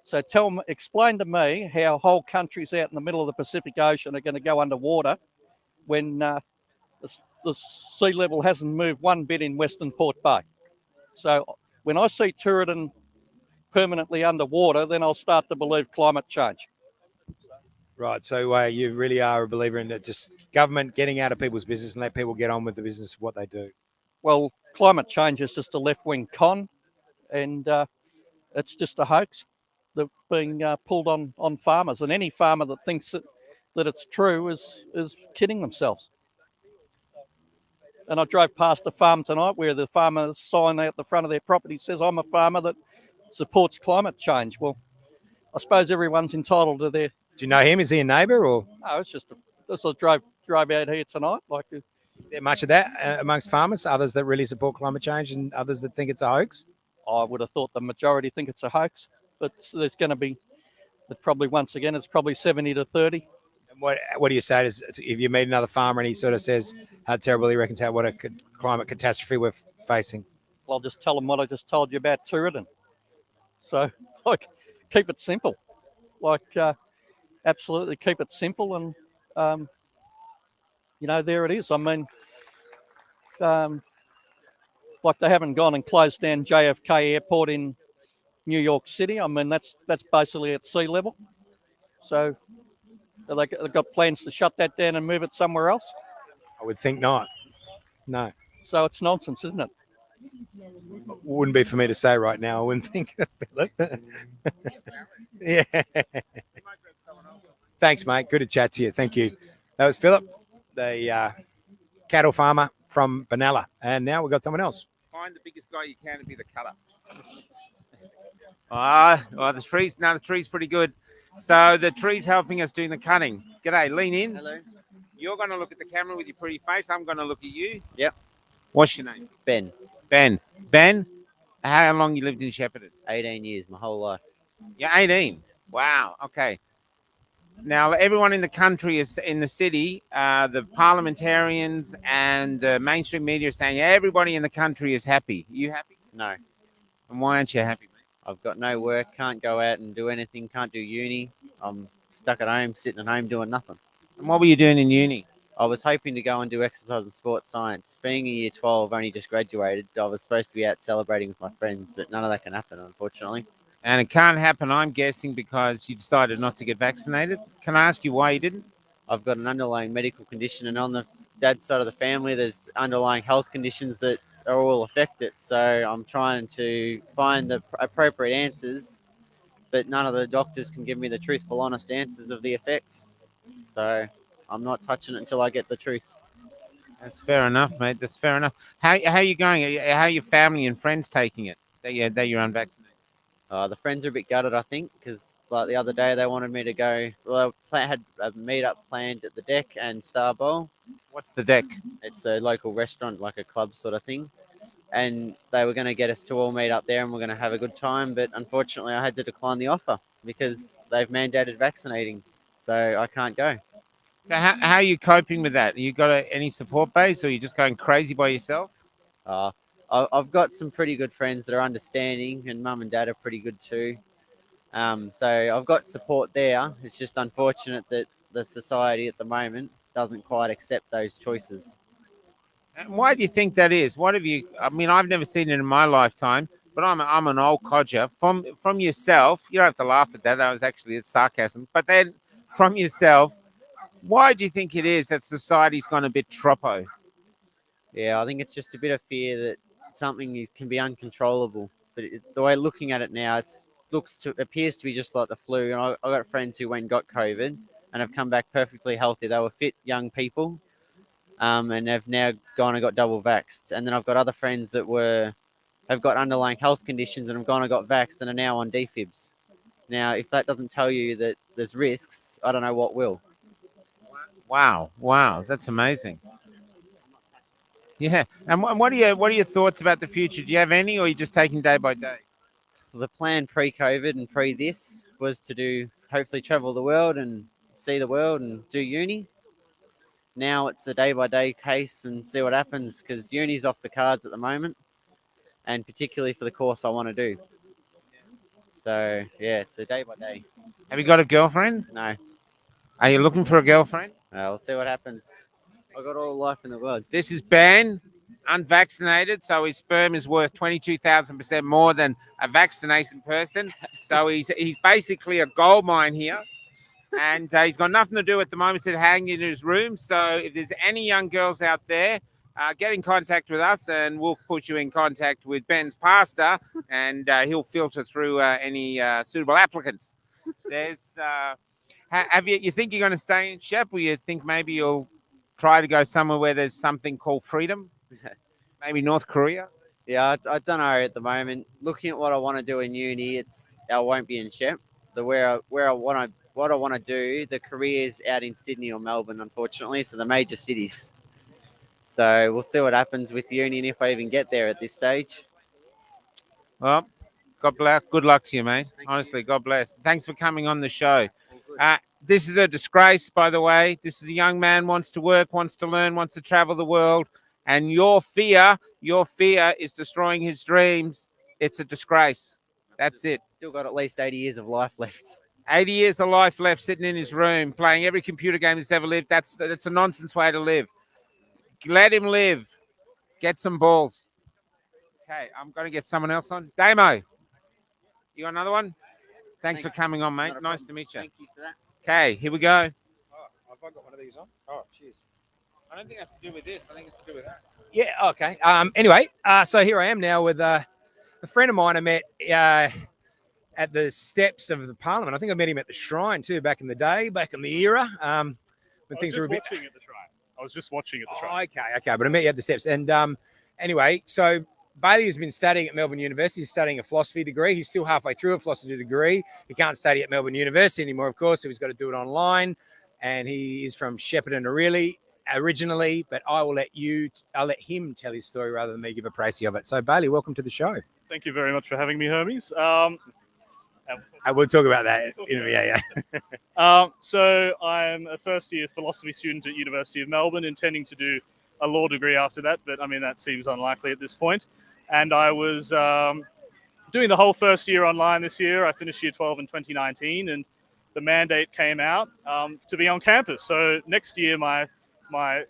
So explain to me how whole countries out in the middle of the Pacific Ocean are going to go underwater when the sea level hasn't moved one bit in Western Port Bay. So when I see Tooradin permanently underwater, then I'll start to believe climate change. Right, so you really are a believer in that, just government getting out of people's business and let people get on with the business of what they do. Well, climate change is just a left-wing con, and it's just a hoax that's being pulled on farmers, and any farmer that thinks that it's true is kidding themselves. And I drove past a farm tonight where the farmer's sign out the front of their property says, "I'm a farmer that supports climate change." Well, I suppose everyone's entitled to their... Do you know him? Is he a neighbour or? No, it's just I drove out here tonight. Is there much of that amongst farmers? Others that really support climate change and others that think it's a hoax? I would have thought the majority think it's a hoax, but there's going to be, probably once again, it's probably 70 to 30. And what do you say if you meet another farmer and he sort of says how terrible he reckons what a climate catastrophe we're facing? Well, I'll just tell them what I just told you about Tooradin. So, keep it simple. Absolutely keep it simple, and there it is. I mean, they haven't gone and closed down JFK Airport in New York City. I mean, that's basically at sea level. So they've got plans to shut that down and move it somewhere else. I would think not. No. So it's nonsense, isn't it? Wouldn't be for me to say right now. I wouldn't think. Yeah. Thanks, mate. Good to chat to you. Thank you. That was Philip, the cattle farmer from Benalla. And now we've got someone else. Find the biggest guy you can and be the cutter. The trees. No, the tree's pretty good. So the tree's helping us doing the cutting. G'day, lean in. Hello. You're going to look at the camera with your pretty face. I'm going to look at you. Yep. What's your name? Ben. Ben, how long you lived in Shepparton? 18 years, my whole life. You're 18. Wow. Okay. Now, everyone in the country is in the city. The parliamentarians and mainstream media are saying everybody in the country is happy. Are you happy? No. And why aren't you happy, mate? I've got no work, can't go out and do anything, can't do uni. I'm stuck at home, sitting at home doing nothing. And what were you doing in uni? I was hoping to go and do exercise and sports science. Being in year 12, only just graduated, I was supposed to be out celebrating with my friends, but none of that can happen, unfortunately. And it can't happen, I'm guessing, because you decided not to get vaccinated. Can I ask you why you didn't? I've got an underlying medical condition, and on the dad's side of the family, there's underlying health conditions that are all affected. So I'm trying to find the appropriate answers, but none of the doctors can give me the truthful, honest answers of the effects. So I'm not touching it until I get the truth. That's fair enough, mate. That's fair enough. How are you going? How are your family and friends taking it that you're unvaccinated? The friends are a bit gutted, I think, because like the other day they wanted me to go. Well, they had a meet-up planned at the Deck and Star Bowl. What's the Deck? It's a local restaurant, like a club sort of thing. And they were going to get us to all meet up there and we're going to have a good time. But unfortunately, I had to decline the offer because they've mandated vaccinating. So I can't go. So how are you coping with that? You got any support base or are you just going crazy by yourself? I've got some pretty good friends that are understanding, and mum and dad are pretty good too. So I've got support there. It's just unfortunate that the society at the moment doesn't quite accept those choices. And why do you think that is? What have you? I mean, I've never seen it in my lifetime, but I'm an old codger. From yourself, you don't have to laugh at that. That was actually it's sarcasm. But then from yourself, why do you think it is that society's gone a bit troppo? Yeah, I think it's just a bit of fear that something can be uncontrollable. But the way looking at it now, it appears to be just like the flu. And I got friends who went and got COVID and have come back perfectly healthy. They were fit young people, and have now gone and got double vaxxed. And then I've got other friends that have got underlying health conditions and have gone and got vaxxed and are now on defibs. Now, if that doesn't tell you that there's risks, I don't know what will. Wow, that's amazing. Yeah, and what are your thoughts about the future? Do you have any, or are you just taking day by day? The plan pre-COVID and pre-this was to hopefully travel the world and see the world and do uni. Now it's a day-by-day case and see what happens, because uni's off the cards at the moment, and particularly for the course I want to do. So, yeah, it's a day-by-day. Have you got a girlfriend? No. Are you looking for a girlfriend? We'll see what happens. I've got all the life in the world. This is Ben, unvaccinated, so his sperm is worth 22,000% more than a vaccinated person. So he's basically a gold mine here. And he's got nothing to do at the moment. He's hanging in his room. So if there's any young girls out there, get in contact with us and we'll put you in contact with Ben's pastor and he'll filter through any suitable applicants. There's... you think you're going to stay in Shep, or you think maybe you'll try to go somewhere where there's something called freedom? Maybe North Korea? Yeah, I don't know at the moment. Looking at what I want to do in uni, I won't be in Shep. What I want to do, the career's out in Sydney or Melbourne, unfortunately, so the major cities. So we'll see what happens with uni and if I even get there at this stage. Well, God bless. Good luck to you, mate. Honestly, God bless. Thanks for coming on the show. This is a disgrace, by the way. This is a young man wants to work, wants to learn, wants to travel the world. And your fear is destroying his dreams. It's a disgrace. That's it. Still got at least 80 years of life left. 80 years of life left sitting in his room, playing every computer game he's ever lived. That's a nonsense way to live. Let him live. Get some balls. Okay, I'm going to get someone else on. Damo, You want another one? Thanks for coming on, mate. Nice to meet you. Thank you for that. Okay, here we go. Oh, have I got one of these on? Oh, cheers. I don't think it has to do with this. I think it's to do with that. Yeah, okay. Anyway, so here I am now with a friend of mine I met at the steps of the Parliament. I think I met him at the Shrine too, back in the day, back in the era. When things were a bit. Watching at the Shrine. I was just watching at the Shrine. Okay. But I met you at the steps. And anyway, so Bailey has been studying at Melbourne University. He's studying a philosophy degree. He's still halfway through a philosophy degree. He can't study at Melbourne University anymore, of course, so he's got to do it online. And he is from Shepparton originally, but I'll let him tell his story rather than me give a précis of it. So Bailey, welcome to the show. Thank you very much for having me, Hermes. We'll talk about that. So I'm a first-year philosophy student at University of Melbourne, intending to do a law degree after that, but I mean, that seems unlikely at this point. And I was doing the whole first year online this year. I finished year 12 in 2019, and the mandate came out to be on campus. So next year, my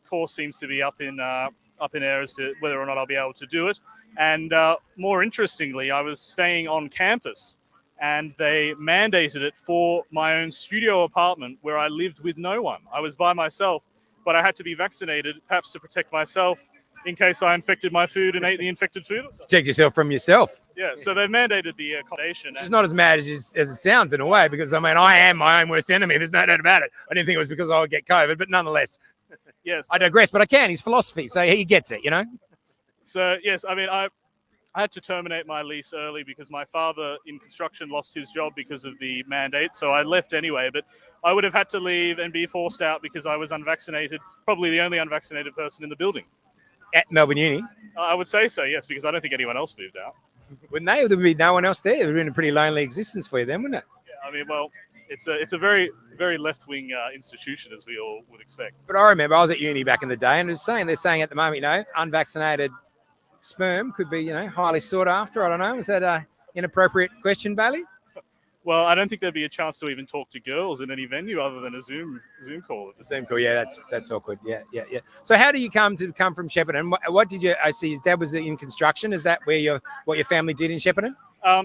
course seems to be up in air as to whether or not I'll be able to do it. And more interestingly, I was staying on campus, and they mandated it for my own studio apartment where I lived with no one. I was by myself, but I had to be vaccinated, perhaps to protect myself in case I infected my food and ate the infected food or something. Protect yourself from yourself. Yeah, so they've mandated the accommodation. It's not as mad as it sounds in a way, because I mean, I am my own worst enemy. There's no doubt about it. I didn't think it was because I would get COVID, but nonetheless. Yes. I digress, but I can. He's philosophy, so he gets it, you know? So, yes, I mean, I had to terminate my lease early because my father in construction lost his job because of the mandate. So I left anyway, but I would have had to leave and be forced out because I was unvaccinated, probably the only unvaccinated person in the building. At Melbourne Uni? I would say so, yes, because I don't think anyone else moved out. Wouldn't they? There'd be no one else there. It would have been a pretty lonely existence for you then, wouldn't it? Yeah, I mean, well, it's a very, very left-wing institution, as we all would expect. But I remember I was at uni back in the day, and they're saying at the moment, unvaccinated sperm could be, highly sought after. I don't know. Is that an inappropriate question, Bailey? Well, I don't think there'd be a chance to even talk to girls in any venue other than a Zoom call. The Zoom call, yeah, that's awkward. Yeah. So how do you come from Shepparton? What did you? I see his dad was in construction. Is that what your family did in Shepparton?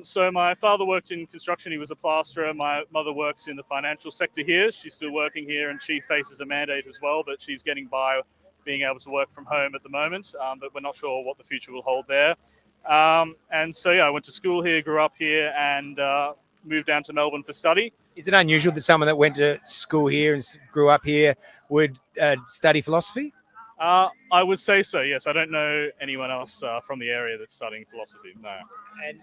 So my father worked in construction. He was a plasterer. My mother works in the financial sector here. She's still working here, and she faces a mandate as well, but she's getting by being able to work from home at the moment, but we're not sure what the future will hold there. And so, I went to school here, grew up here, and moved down to Melbourne for study. Is it unusual that someone that went to school here and grew up here would study philosophy? I would say so, yes. I don't know anyone else from the area that's studying philosophy, no.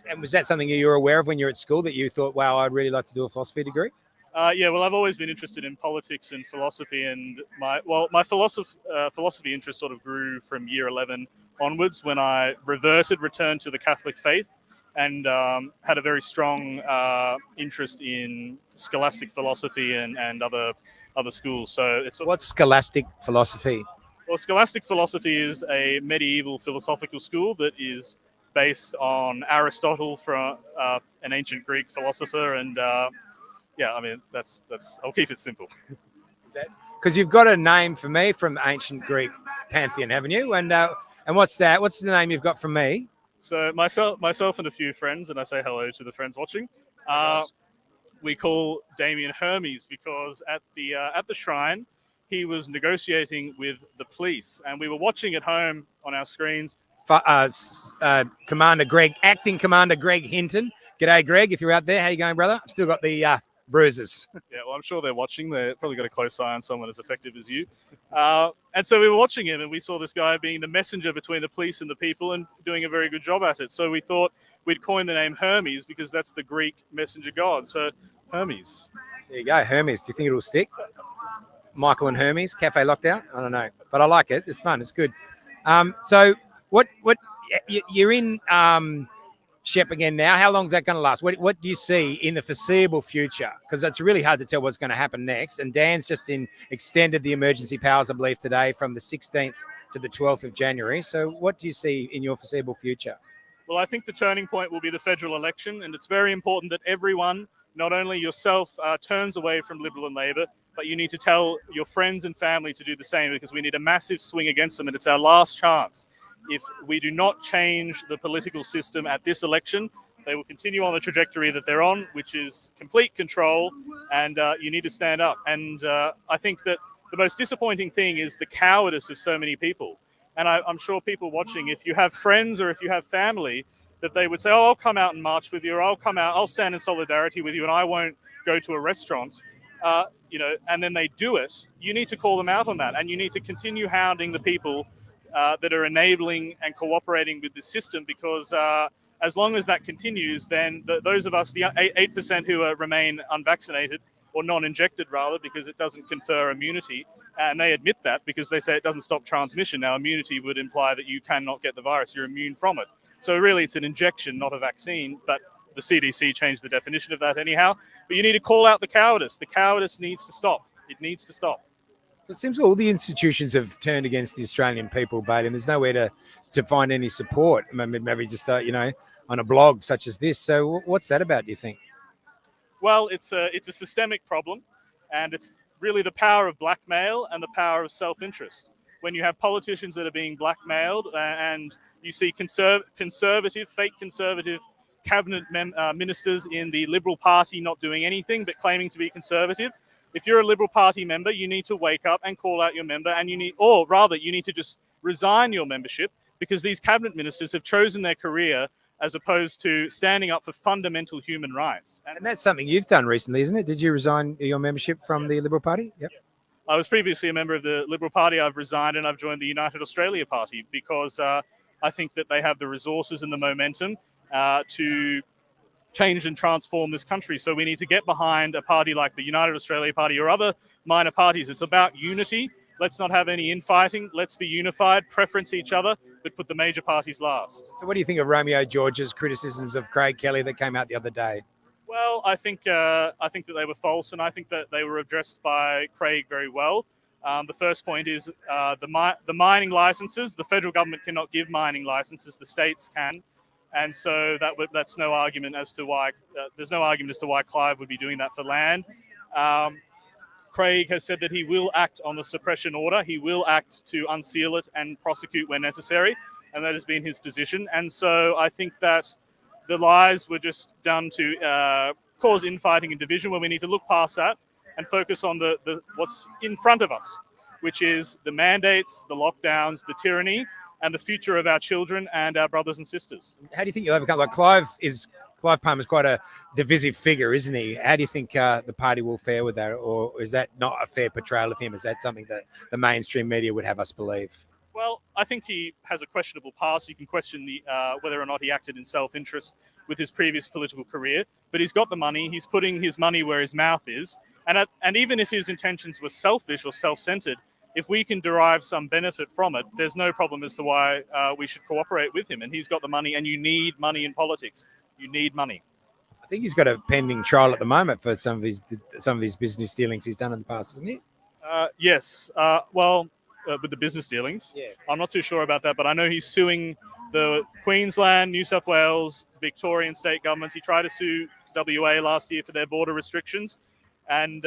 And was that something you were aware of when you were at school, that you thought, wow, I'd really like to do a philosophy degree? Well, I've always been interested in politics and philosophy, and my philosophy interest sort of grew from year 11 onwards when I returned to the Catholic faith, and had a very strong interest in Scholastic philosophy and other schools. So what's Scholastic philosophy? Well, Scholastic philosophy is a medieval philosophical school that is based on Aristotle, from an ancient Greek philosopher, and that's. I'll keep it simple. Because you've got a name for me from ancient Greek pantheon, haven't you? And what's that? What's the name you've got from me? So myself and a few friends, and I say hello to the friends watching. We call Damien Hermes because at the shrine he was negotiating with the police, and we were watching at home on our screens. Commander Greg, acting Commander Greg Hinton. G'day, Greg. If you're out there, how you going, brother? Still got the bruises. Yeah, well, I'm sure they're watching. They've probably got a close eye on someone as effective as you. And so we were watching him, and we saw this guy being the messenger between the police and the people and doing a very good job at it. So we thought we'd coin the name Hermes because that's the Greek messenger god. So Hermes. There you go, Hermes. Do you think it'll stick? Michael and Hermes, Cafe Lockdown? I don't know. But I like it. It's fun. It's good. So what you're in Shep again now. How long is that going to last? What do you see in the foreseeable future? Because it's really hard to tell what's going to happen next. And Dan's just extended the emergency powers, I believe, today from the 16th to the 12th of January. So what do you see in your foreseeable future? Well, I think the turning point will be the federal election, and it's very important that everyone, not only yourself, turns away from Liberal and Labor, but you need to tell your friends and family to do the same, because we need a massive swing against them, and it's our last chance. If we do not change the political system at this election, They will continue on the trajectory that they're on, which is complete control, and you need to stand up. And I think that the most disappointing thing is the cowardice of so many people. And I'm sure people watching, if you have friends or if you have family, that they would say, oh, I'll come out and march with you, or I'll stand in solidarity with you, and I won't go to a restaurant, and then they do it. You need to call them out on that, and you need to continue hounding the people that are enabling and cooperating with this system, because as long as that continues, then those of us, the 8% who remain unvaccinated, or non-injected rather, because it doesn't confer immunity, and they admit that because they say it doesn't stop transmission. Now, immunity would imply that you cannot get the virus, you're immune from it. So really it's an injection, not a vaccine, but the CDC changed the definition of that anyhow. But you need to call out the cowardice. The cowardice needs to stop. It needs to stop. So it seems all the institutions have turned against the Australian people, Bailey, and there's nowhere to find any support. Maybe just, on a blog such as this. So what's that about, do you think? Well, it's a systemic problem, and it's really the power of blackmail and the power of self-interest. When you have politicians that are being blackmailed and you see conservative, fake conservative cabinet ministers in the Liberal Party not doing anything but claiming to be conservative. If you're a Liberal Party member, you need to wake up and call out your member, and you need to just resign your membership, because these cabinet ministers have chosen their career as opposed to standing up for fundamental human rights. And that's something you've done recently, isn't it? Did you resign your membership from the Liberal Party? Yep. I was previously a member of the Liberal Party. I've resigned and I've joined the United Australia Party, because I think that they have the resources and the momentum to change and transform this country. So we need to get behind a party like the United Australia Party or other minor parties. It's about unity. Let's not have any infighting. Let's be unified, preference each other, but put the major parties last. So what do you think of Romeo George's criticisms of Craig Kelly that came out the other day? Well, I think that they were false, and I think that they were addressed by Craig very well. The first point is the mining licenses. The federal government cannot give mining licenses; the states can, and so that's no argument as to why there's no argument as to why Clive would be doing that for land. Craig has said that he will act on the suppression order. He will act to unseal it and prosecute where necessary, and that has been his position. And so I think that the lies were just done to cause infighting and division, when we need to look past that and focus on the what's in front of us, which is the mandates, the lockdowns, the tyranny, and the future of our children and our brothers and sisters. How do you think you'll overcome? Like Clive Palmer's quite a divisive figure, isn't he? How do you think the party will fare with that, or is that not a fair portrayal of him? Is that something that the mainstream media would have us believe? Well, I think he has a questionable past. You can question whether or not he acted in self-interest with his previous political career, but he's got the money. He's putting his money where his mouth is. And even if his intentions were selfish or self-centered, if we can derive some benefit from it, there's no problem as to why we should cooperate with him. And he's got the money, and you need money in politics. You need money. I think he's got a pending trial at the moment for some of his business dealings he's done in the past, isn't he? Yes. With the business dealings. Yeah. I'm not too sure about that, but I know he's suing the Queensland, New South Wales, Victorian state governments. He tried to sue WA last year for their border restrictions, and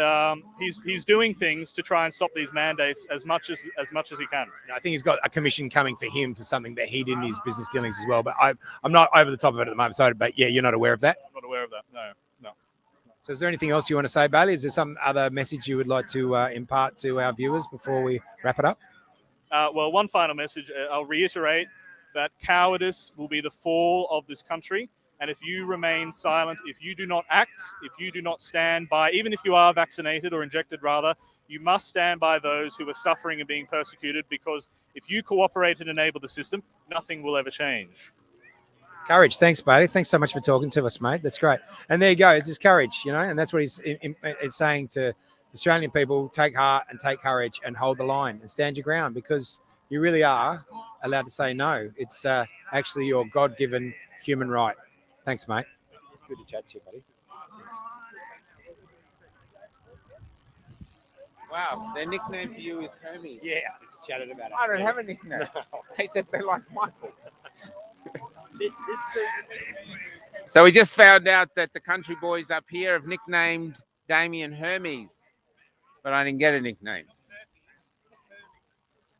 he's doing things to try and stop these mandates as much as he can. I think he's got a commission coming for him for something that he did in his business dealings as well. But I'm not over the top of it at the moment. Sorry, but yeah, you're not aware of that? I'm not aware of that. No. So is there anything else you want to say, Bailey? Is there some other message you would like to impart to our viewers before we wrap it up? Well, one final message. I'll reiterate that cowardice will be the fall of this country. And if you remain silent, if you do not act, if you do not stand by, even if you are vaccinated or injected rather, you must stand by those who are suffering and being persecuted, because if you cooperate and enable the system, nothing will ever change. Courage. Thanks, Bailey. Thanks so much for talking to us, mate. That's great. And there you go. It's just courage, and that's what he's saying to Australian people: take heart and take courage and hold the line and stand your ground, because you really are allowed to say no. It's actually your God-given human right. Thanks, mate. Good to chat to you, buddy. Thanks. Wow, their nickname for you is Hermes. Yeah, we just chatted about it. I don't have a nickname. No. They said they like Michael. So we just found out that the country boys up here have nicknamed Damien Hermes, but I didn't get a nickname.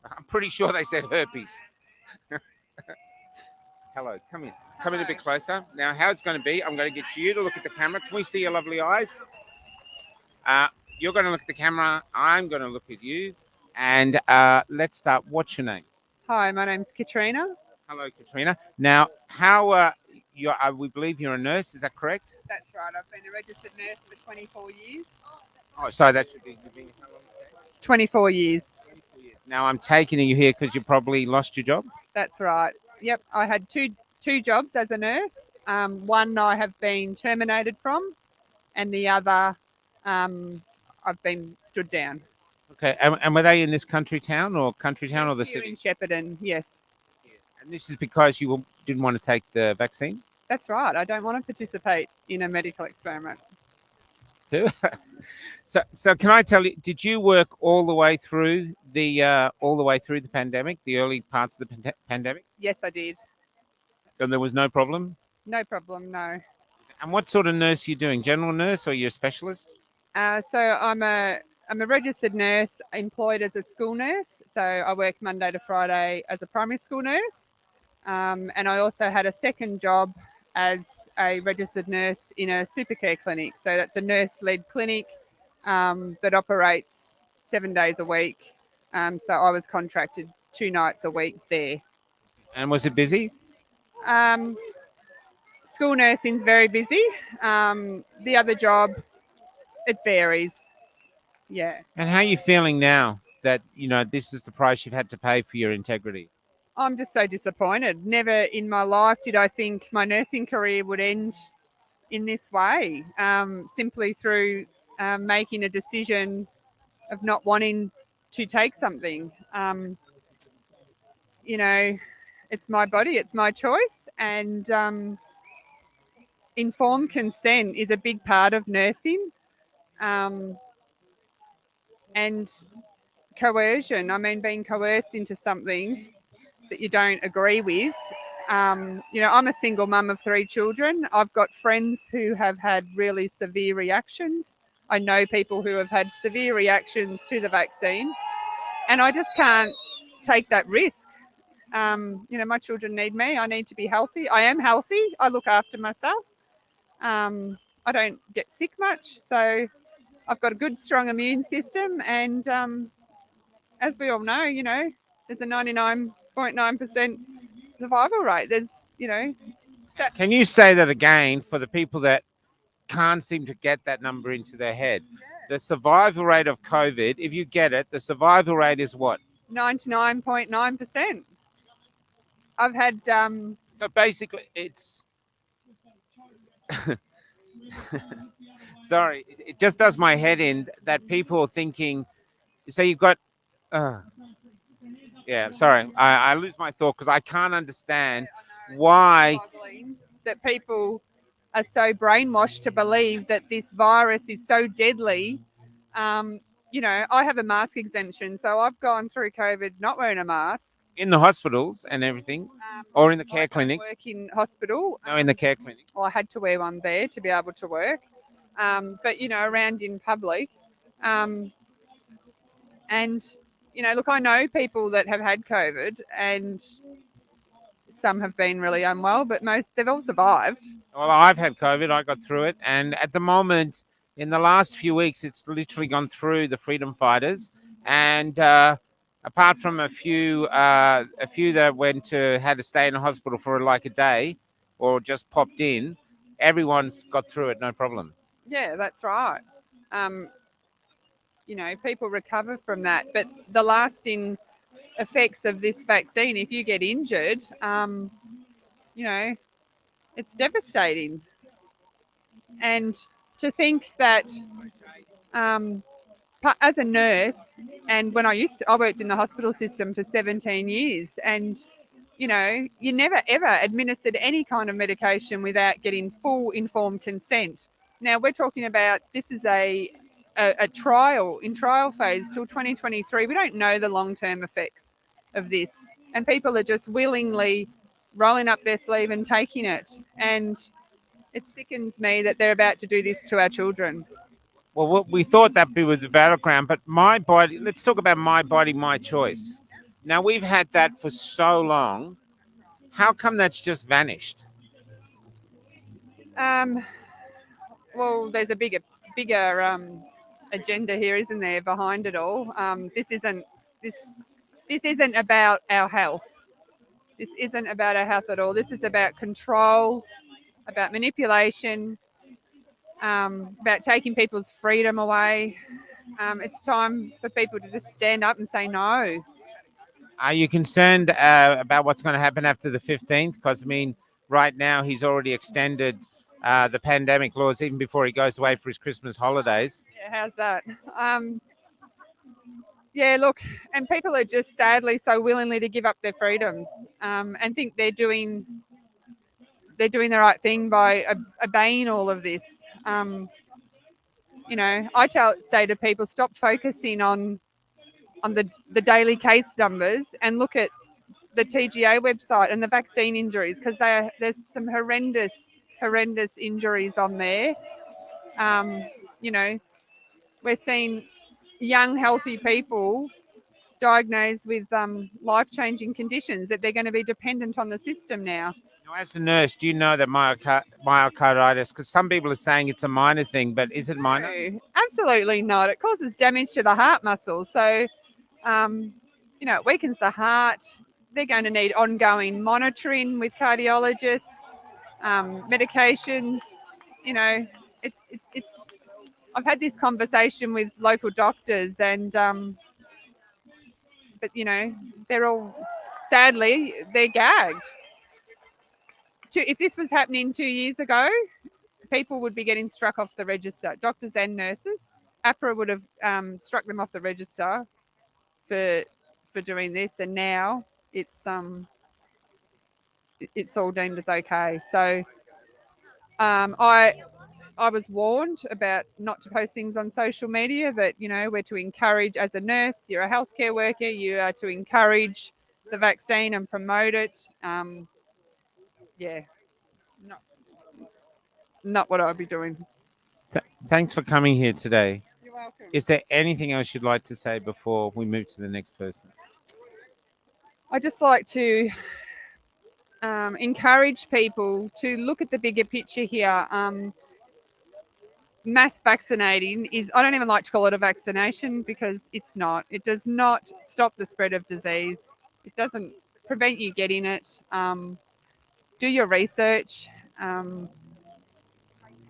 I'm pretty sure they said herpes. Hello, come in. come in a bit closer. Now, how it's going to be, I'm going to get you to look at the camera. Can we see your lovely eyes? You're going to look at the camera. I'm going to look at you. And let's start. What's your name? Hi, my name's Katrina. Hello, Katrina. Now, how we believe you're a nurse. Is that correct? That's right. I've been a registered nurse for 24 years. Oh, sorry, that should be. 24 years. Now, I'm taking you here because you probably lost your job. That's right. Yep, I had two jobs as a nurse. One I have been terminated from, and the other I've been stood down. Okay, and were they in this country town or the Here city? in Shepparton, yes. And this is because you didn't want to take the vaccine? That's right. I don't want to participate in a medical experiment. So can I tell you? Did you work all the way through the pandemic, the early parts of the pandemic? Yes, I did. And there was no problem. No problem. No. And what sort of nurse are you doing? General nurse or you're a specialist? So I'm a registered nurse employed as a school nurse. So I work Monday to Friday as a primary school nurse. And I also had a second job as a registered nurse in a supercare clinic. So that's a nurse-led clinic that operates 7 days a week. So I was contracted 2 nights a week there. And was it busy? School nursing's very busy. The other job, it varies. Yeah. And how are you feeling now that, this is the price you've had to pay for your integrity? I'm just so disappointed. Never in my life did I think my nursing career would end in this way, simply through making a decision of not wanting to take something. It's my body, it's my choice, and informed consent is a big part of nursing. And coercion, being coerced into something that you don't agree with. I'm a single mum of 3 children. I've got friends who have had really severe reactions. I know people who have had severe reactions to the vaccine, and I just can't take that risk. My children need me. I need to be healthy. I am healthy. I look after myself. I don't get sick much, so I've got a good, strong immune system. And as we all know, there's a 99.9% survival rate. Can you say that again for the people that can't seem to get that number into their head? The survival rate of COVID, if you get it, the survival rate is what? 99.9%. I've had... So basically it's... Sorry, it just does my head in that people are thinking, so you've got... Yeah, sorry, I lose my thought because I can't understand why... That people are so brainwashed to believe that this virus is so deadly. I have a mask exemption, so I've gone through COVID not wearing a mask. In the hospitals and everything, or in the care clinics? I work in hospital. No, in the care clinic. Well, I had to wear one there to be able to work. But, around in public. And, look, I know people that have had COVID, and some have been really unwell, but they've all survived. Well, I've had COVID. I got through it. And at the moment, in the last few weeks, it's literally gone through the freedom fighters. And apart from a few that had to stay in a hospital for like a day or just popped in, everyone's got through it, no problem. Yeah, that's right. People recover from that. But the lasting effects of this vaccine, if you get injured, it's devastating. And to think that as a nurse, and when I worked in the hospital system for 17 years, and you never ever administered any kind of medication without getting full informed consent. Now we're talking about this is a trial phase till 2023. We don't know the long-term effects of this, and people are just willingly rolling up their sleeve and taking it. And it sickens me that they're about to do this to our children. Well, we thought that'd be with the battleground, but my body. Let's talk about my body, my choice. Now we've had that for so long. How come that's just vanished? Well, there's a bigger agenda here, isn't there, behind it all? This isn't about our health. This isn't about our health at all. This is about control, about manipulation, about taking people's freedom away. It's time for people to just stand up and say no. Are you concerned about what's going to happen after the 15th? Because, I mean, right now he's already extended the pandemic laws even before he goes away for his Christmas holidays. Yeah, how's that? Yeah, look, and people are just sadly so willingly to give up their freedoms and think they're doing the right thing by obeying all of this. You know, I say to people, stop focusing on the daily case numbers and look at the TGA website and the vaccine injuries, because there's some horrendous injuries on there. You know, we're seeing young, healthy people diagnosed with life-changing conditions that they're going to be dependent on the system now. Now, as a nurse, do you know that myocarditis, because some people are saying it's a minor thing, but is it minor? No, absolutely not. It causes damage to the heart muscle. So, you know, it weakens the heart. They're going to need ongoing monitoring with cardiologists, medications. You know, it's. I've had this conversation with local doctors, and but you know, they're all sadly they're gagged. If this was happening 2 years ago, people would be getting struck off the register. Doctors and nurses. APRA would have struck them off the register for doing this, and now it's all deemed as okay. So I was warned about not to post things on social media, that, you know, we're to encourage, as a nurse, you're a healthcare worker, you are to encourage the vaccine and promote it. Yeah, not what I'd be doing. Thanks for coming here today. You're welcome. Is there anything else you'd like to say before we move to the next person? I just like to encourage people to look at the bigger picture here. Mass vaccinating is, I don't even like to call it a vaccination, because it's not. It does not stop the spread of disease. It doesn't prevent you getting it. Do your research. And,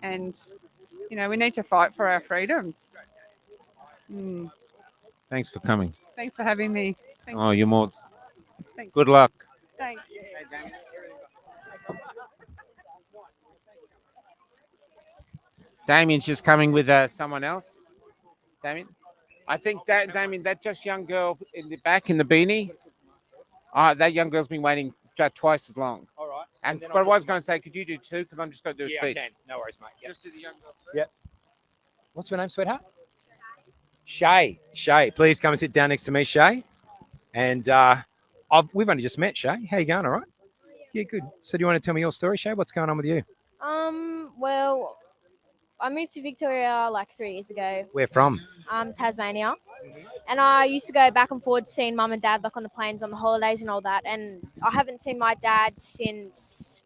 you know, we need to fight for our freedoms. Thanks for coming. Thanks for having me. Oh, you're more. Thanks. Good luck. Thanks. Damien's just coming with someone else. Damien? I think that, Damien, that just young girl in the back in the beanie, that young girl's been waiting twice as long. All right. But I was going to say, could you do two? Because I'm just going to do a Yeah, speech. I can. No worries, mate. Yep. Just do the young girl. Yep. What's your name, sweetheart? Shay. Shay, please come and sit down next to me, Shay. And we've only just met, Shay. How you going? All right? Yeah, good. So do you want to tell me your story, Shay? What's going on with you? Well, I moved to Victoria like 3 years ago. Where from? Tasmania. And I used to go back and forward seeing mum and dad like on the planes on the holidays and all that. And I haven't seen my dad since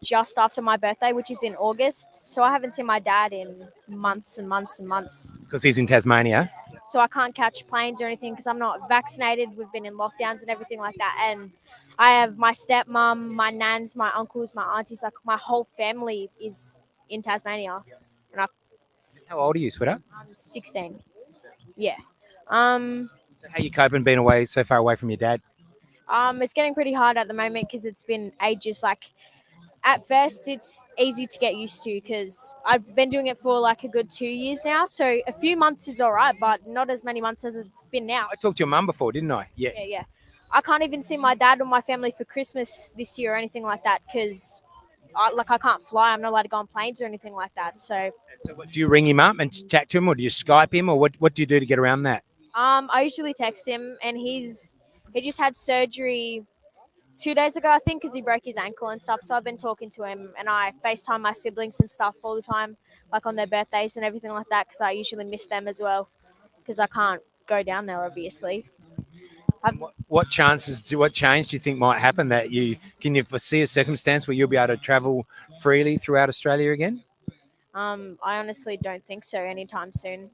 just after my birthday, which is in August. So I haven't seen my dad in months and months and months. Because he's in Tasmania. So I can't catch planes or anything because I'm not vaccinated. We've been in lockdowns and everything like that. And I have my stepmom, my nans, my uncles, my aunties, like my whole family is in Tasmania. And How old are you, sweetheart? I'm 16. Yeah. So how you coping being away so far away from your dad? It's getting pretty hard at the moment because it's been ages. Like at first it's easy to get used to because I've been doing it for like a good 2 years now. So a few months is all right, but not as many months as it's been now. I talked to your mum before, didn't I? Yeah. Yeah. I can't even see my dad or my family for Christmas this year or anything like that because I can't fly. I'm not allowed to go on planes or anything like that. So Do you ring him up and chat to him, or do you Skype him, or what do you do to get around that? I usually text him, and he just had surgery 2 days ago, I think, because he broke his ankle and stuff. So I've been talking to him, and I FaceTime my siblings and stuff all the time, like on their birthdays and everything like that, because I usually miss them as well, because I can't go down there, obviously. What chances, what change do you think might happen that can you foresee a circumstance where you'll be able to travel freely throughout Australia again? I honestly don't think so anytime soon.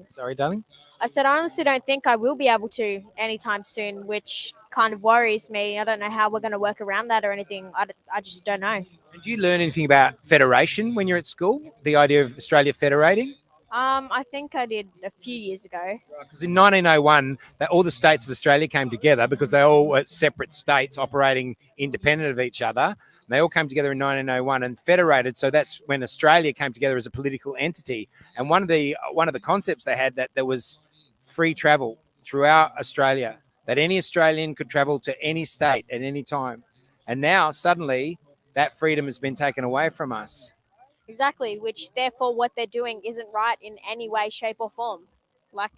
Sorry, darling. I said I honestly don't think I will be able to anytime soon, which kind of worries me. I don't know how we're going to work around that or anything. I just don't know. Did you learn anything about federation when you're at school? The idea of Australia federating? I think I did a few years ago. Because in 1901, all the states of Australia came together because they all were separate states operating independent of each other. And they all came together in 1901 and federated. So that's when Australia came together as a political entity. And one of the concepts they had that there was free travel throughout Australia, that any Australian could travel to any state at any time. And now suddenly that freedom has been taken away from us. Exactly, which therefore what they're doing isn't right in any way, shape, or form. Like,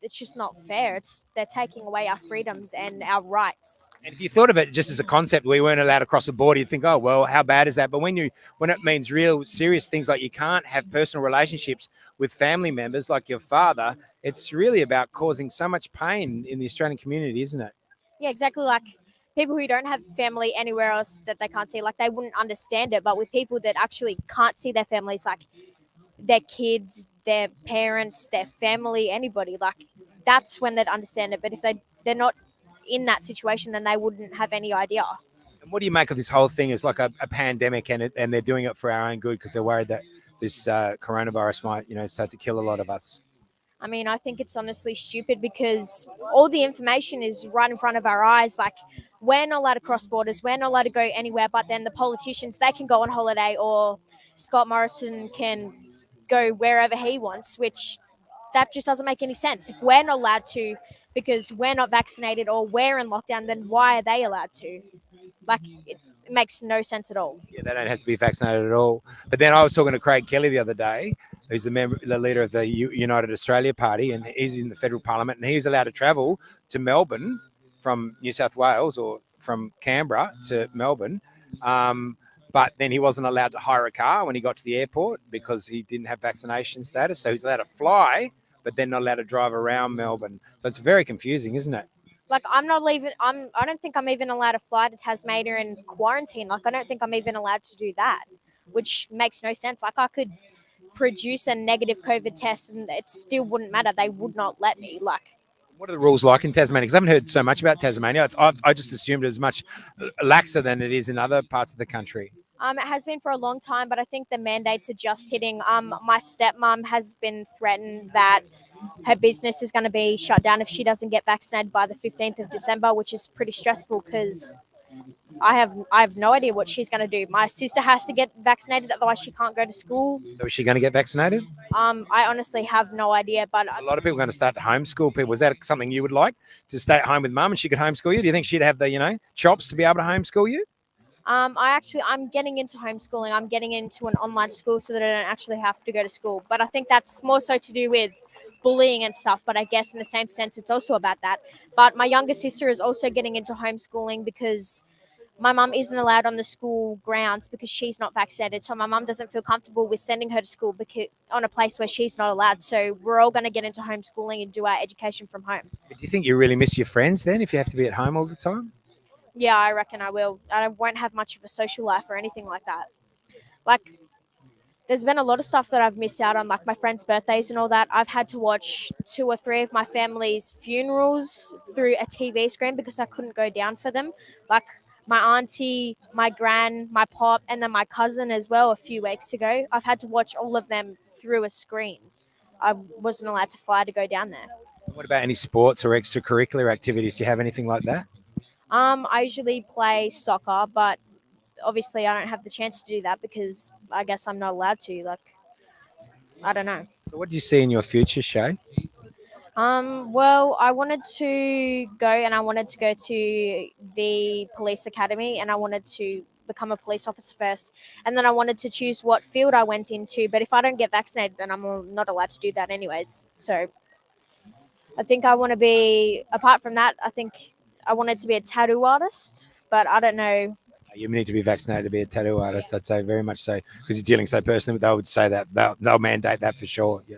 it's just not fair. They're taking away our freedoms and our rights. And if you thought of it just as a concept, we weren't allowed to cross the border, you'd think, oh, well, how bad is that? But when it means real serious things like you can't have personal relationships with family members like your father, it's really about causing so much pain in the Australian community, isn't it? Yeah, exactly. Like people who don't have family anywhere else that they can't see, like they wouldn't understand it. But with people that actually can't see their families, like their kids, their parents, their family, anybody, like that's when they'd understand it. But if they're not in that situation, then they wouldn't have any idea. And what do you make of this whole thing? It's like a pandemic, and they're doing it for our own good because they're worried that this coronavirus might, start to kill a lot of us. I mean, I think it's honestly stupid because all the information is right in front of our eyes. Like, we're not allowed to cross borders. We're not allowed to go anywhere. But then the politicians, they can go on holiday, or Scott Morrison can go wherever he wants, which that just doesn't make any sense. If we're not allowed to because we're not vaccinated or we're in lockdown, then why are they allowed to? Like, it makes no sense at all. Yeah, they don't have to be vaccinated at all. But then I was talking to Craig Kelly the other day, who's the leader of the United Australia Party, and he's in the federal parliament, and he's allowed to travel to Melbourne from New South Wales or from Canberra to Melbourne. But then he wasn't allowed to hire a car when he got to the airport because he didn't have vaccination status. So he's allowed to fly, but then not allowed to drive around Melbourne. So it's very confusing, isn't it? Like, I don't think I'm even allowed to fly to Tasmania in quarantine. Like, I don't think I'm even allowed to do that, which makes no sense. Like, I could produce a negative COVID test and it still wouldn't matter. They would not let me. Like, what are the rules like in Tasmania? Because I haven't heard so much about Tasmania. I just assumed it was much laxer than it is in other parts of the country. It has been for a long time, but I think the mandates are just hitting. My stepmom has been threatened that her business is going to be shut down if she doesn't get vaccinated by the 15th of December, which is pretty stressful because I have no idea what she's going to do. My sister has to get vaccinated, otherwise she can't go to school. So is she going to get vaccinated? I honestly have no idea, but a lot of people are going to start to homeschool people. Is that something you would like, to stay at home with mum and she could homeschool you? Do you think she'd have the chops to be able to homeschool you? I'm getting into homeschooling. I'm getting into an online school so that I don't actually have to go to school. But I think that's more so to do with bullying and stuff. But I guess in the same sense, it's also about that. But my younger sister is also getting into homeschooling because my mum isn't allowed on the school grounds because she's not vaccinated. So my mum doesn't feel comfortable with sending her to school because on a place where she's not allowed. So we're all going to get into homeschooling and do our education from home. But do you think you really miss your friends then if you have to be at home all the time? Yeah, I reckon I will. I won't have much of a social life or anything like that. Like, there's been a lot of stuff that I've missed out on, like my friends' birthdays and all that. I've had to watch 2 or 3 of my family's funerals through a TV screen because I couldn't go down for them. Like my auntie, my gran, my pop, and then my cousin as well a few weeks ago. I've had to watch all of them through a screen. I wasn't allowed to fly to go down there. What about any sports or extracurricular activities? Do you have anything like that? I usually play soccer, but obviously I don't have the chance to do that because I guess I'm not allowed to. Like, I don't know. So what do you see in your future, Shay? Well, I wanted to go to the police academy and I wanted to become a police officer first. And then I wanted to choose what field I went into. But if I don't get vaccinated, then I'm not allowed to do that anyways. So I think I want to be, apart from that, I think I wanted to be a tattoo artist, but I don't know. You need to be vaccinated to be a tattoo artist. I'd say very much so because you're dealing so personally. They would say that they'll mandate that for sure. Yeah,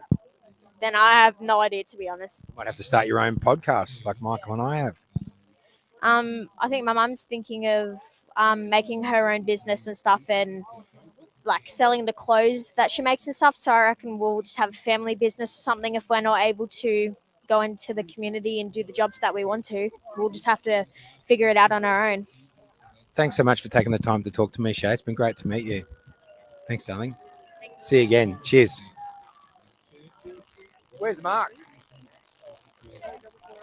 then I have no idea, to be honest. Might have to start your own podcast like Michael and I have. I think my mum's thinking of making her own business and stuff, and like selling the clothes that she makes and stuff. So I reckon we'll just have a family business or something if we're not able to go into the community and do the jobs that we want to. We'll just have to figure it out on our own. Thanks so much for taking the time to talk to me, Shay. It's been great to meet you. Thanks, darling. See you again. Cheers. Where's Mark?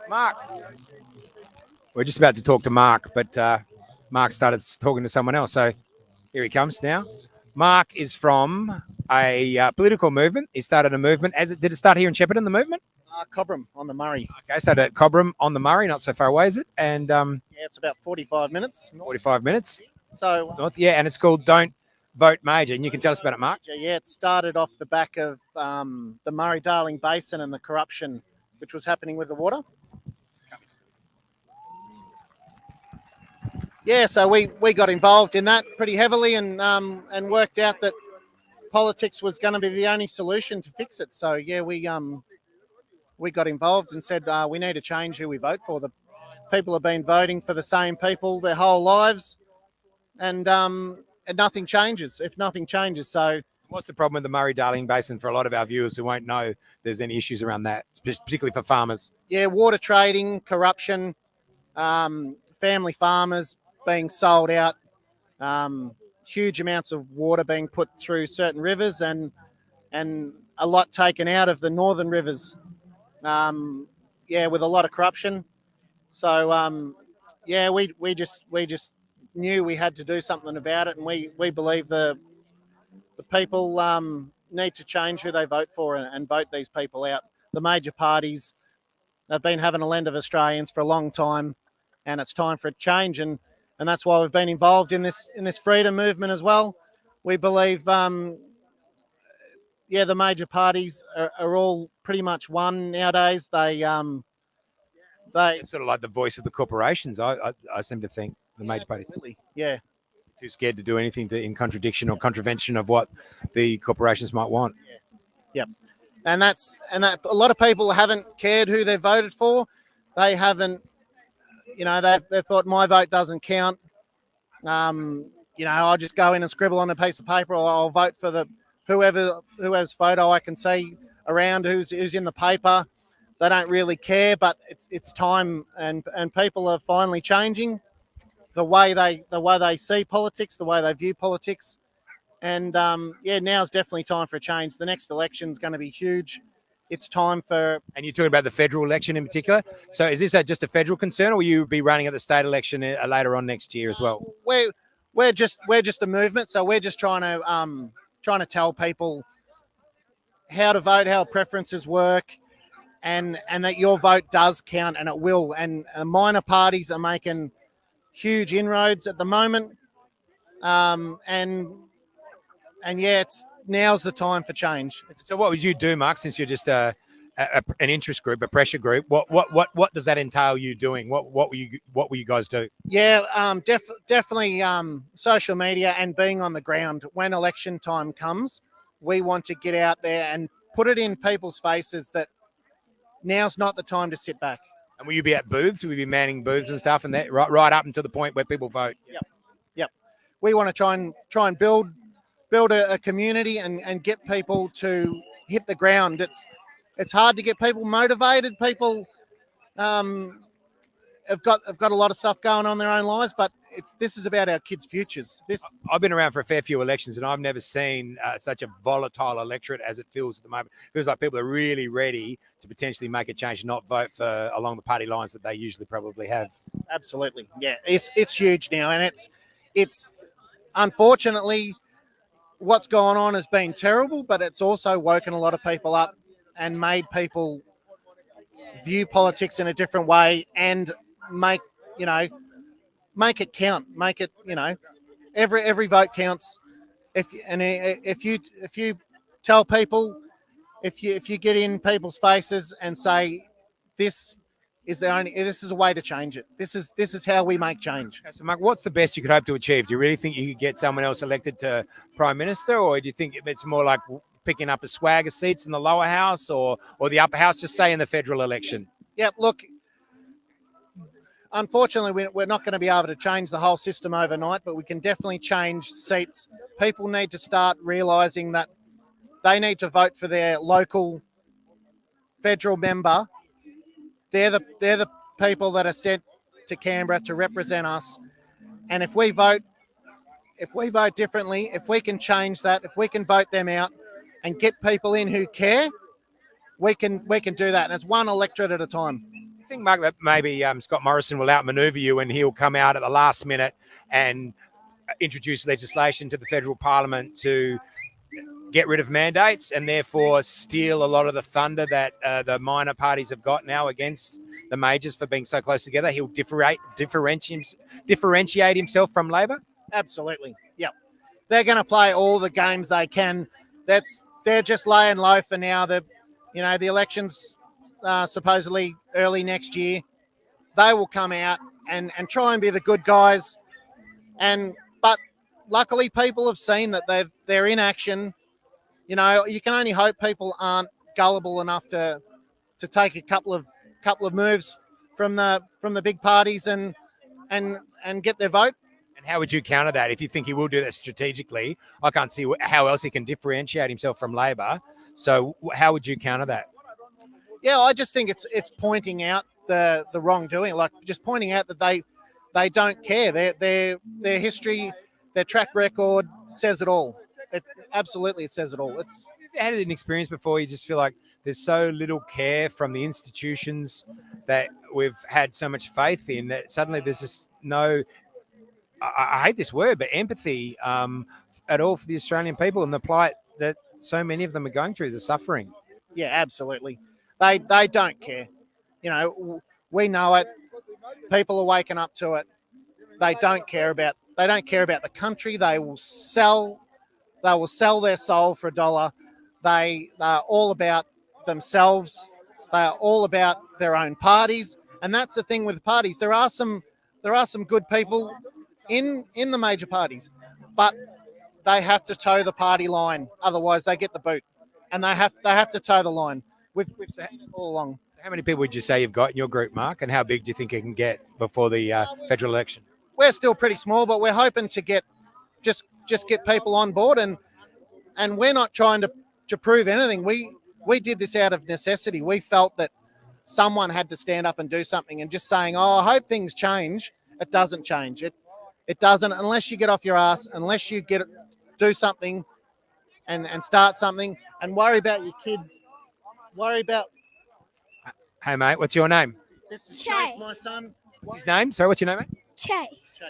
Mark. We're just about to talk to Mark, but Mark started talking to someone else. So here he comes now. Mark is from a political movement. He started a movement. Did it start here in Shepparton, the movement? Cobram on the Murray. Okay, started at Cobram on the Murray, not so far away, is it? And Yeah, it's about 45 minutes. 45 minutes. So North, yeah, and it's called Don't Vote Major. And you can tell us about it, Mark. yeah, it started off the back of the Murray-Darling Basin and the corruption which was happening with the water. Yeah, so we got involved in that pretty heavily and worked out that politics was going to be the only solution to fix it. So yeah, we got involved and said we need to change who we vote for. The people have been voting for the same people their whole lives, and nothing changes. If nothing changes, so what's the problem with the Murray-Darling Basin for a lot of our viewers who won't know there's any issues around that, particularly for farmers? Yeah, water trading, corruption, family farmers being sold out, huge amounts of water being put through certain rivers and a lot taken out of the northern rivers, with a lot of corruption. So, we just knew we had to do something about it, and we believe the people need to change who they vote for and vote these people out. The major parties have been having a lend of Australians for a long time, and it's time for a change. And that's why we've been involved in this freedom movement as well. We believe, the major parties are all pretty much one nowadays. It's sort of like the voice of the corporations. I seem to think the major parties. Absolutely. Yeah. Too scared to do anything in contradiction or contravention of what the corporations might want. Yep. And that a lot of people haven't cared who they voted for. They haven't, they've thought my vote doesn't count. I'll just go in and scribble on a piece of paper, or I'll vote for whoever's photo I can see around, who's in the paper. They don't really care, but it's time, and people are finally changing the way they see politics, the way they view politics. And now's definitely time for a change. The next election's going to be huge. It's time for. And you're talking about the federal election in particular. So is this just a federal concern, or will you be running at the state election later on next year as well? We're just a movement, so we're just trying to tell people how to vote, how preferences work, and that your vote does count, and it will. And minor parties are making huge inroads at the moment, now's the time for change. So what would you do, Mark, since you're just an interest group, a pressure group? What does that entail you doing? What will you guys do? Yeah, definitely social media and being on the ground. When election time comes, we want to get out there and put it in people's faces that now's not the time to sit back. And will you be at booths? Will you be manning booths and stuff, and that right up until the point where people vote? Yep. We want to try and build a community and get people to hit the ground. It's hard to get people motivated. People have got a lot of stuff going on in their own lives, but this is about our kids' futures. I've been around for a fair few elections, and I've never seen such a volatile electorate as it feels at the moment. It feels like people are really ready to potentially make a change, not vote for along the party lines that they usually probably have. Absolutely, yeah. It's huge now, and it's unfortunately what's going on has been terrible, but it's also woken a lot of people up and made people view politics in a different way and make it count. Make it, every vote counts. If you tell people, if you get in people's faces and say this is a way to change it. This is how we make change. So, Mark, what's the best you could hope to achieve? Do you really think you could get someone else elected to Prime Minister, or do you think it's more like picking up a swag of seats in the lower house or the upper house, just say in the federal election? Yep, look, unfortunately, we're not going to be able to change the whole system overnight, but we can definitely change seats. People need to start realising that they need to vote for their local federal member. They're the people that are sent to Canberra to represent us. And if we vote differently, if we can change that, if we can vote them out and get people in who care, we can do that. And it's one electorate at a time. You think, Mark, that maybe Scott Morrison will outmaneuver you and he'll come out at the last minute and introduce legislation to the federal parliament to get rid of mandates and therefore steal a lot of the thunder that the minor parties have got now against the majors for being so close together? He'll differentiate himself from Labor? Absolutely. Yep. They're going to play all the games they can. They're just laying low for now. The election's supposedly early next year. They will come out and try and be the good guys. But luckily, people have seen that they're in action. You can only hope people aren't gullible enough to take a couple of moves from the big parties and get their vote. And how would you counter that? If you think he will do that strategically, I can't see how else he can differentiate himself from Labor. So how would you counter that? Yeah, I just think it's pointing out the wrongdoing, like just pointing out that they don't care. Their history, their track record says it all. It says it all. It's had an experience before. You just feel like there's so little care from the institutions that we've had so much faith in that suddenly there's just no. I hate this word, but empathy at all for the Australian people and the plight that so many of them are going through, the suffering. Yeah, absolutely. They don't care. We know it. People are waking up to it. They don't care about the country. They will sell their soul for $1. They are all about themselves. They are all about their own parties. And that's the thing with parties. There are some good people in the major parties, but they have to toe the party line. Otherwise they get the boot. And they have to toe the line. We've seen it all along. How many people would you say you've got in your group, Mark? And how big do you think it can get before the federal election? We're still pretty small, but we're hoping to get just get people on board, and we're not trying to prove anything. We did this out of necessity. We felt that someone had to stand up and do something, and just saying, "Oh, I hope things change." It doesn't change. It doesn't unless you get off your ass, unless you do something and start something and worry about your kids. Worry about. Hey, mate, what's your name? This is Chase, my son. What's his name? Sorry, what's your name, mate? Chase.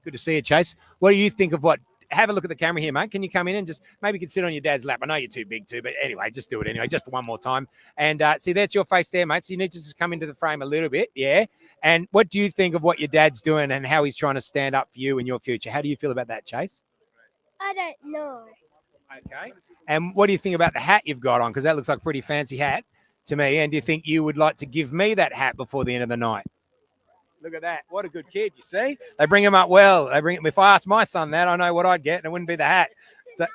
Good to see you, Chase. What do you think of what? Have a look at the camera here, mate. Can you come in and just maybe you can sit on your dad's lap? I know you're too big to, but anyway, just do it anyway, just for one more time. And see, that's your face there, mate. So you need to just come into the frame a little bit, yeah. And what do you think of what your dad's doing and how he's trying to stand up for you in your future? How do you feel about that, Chase? I don't know. Okay. And what do you think about the hat you've got on? Because that looks like a pretty fancy hat to me. And do you think you would like to give me that hat before the end of the night? Look at that. What a good kid, you see? They bring him up well. If I asked my son that, I know what I'd get, and it wouldn't be the hat. So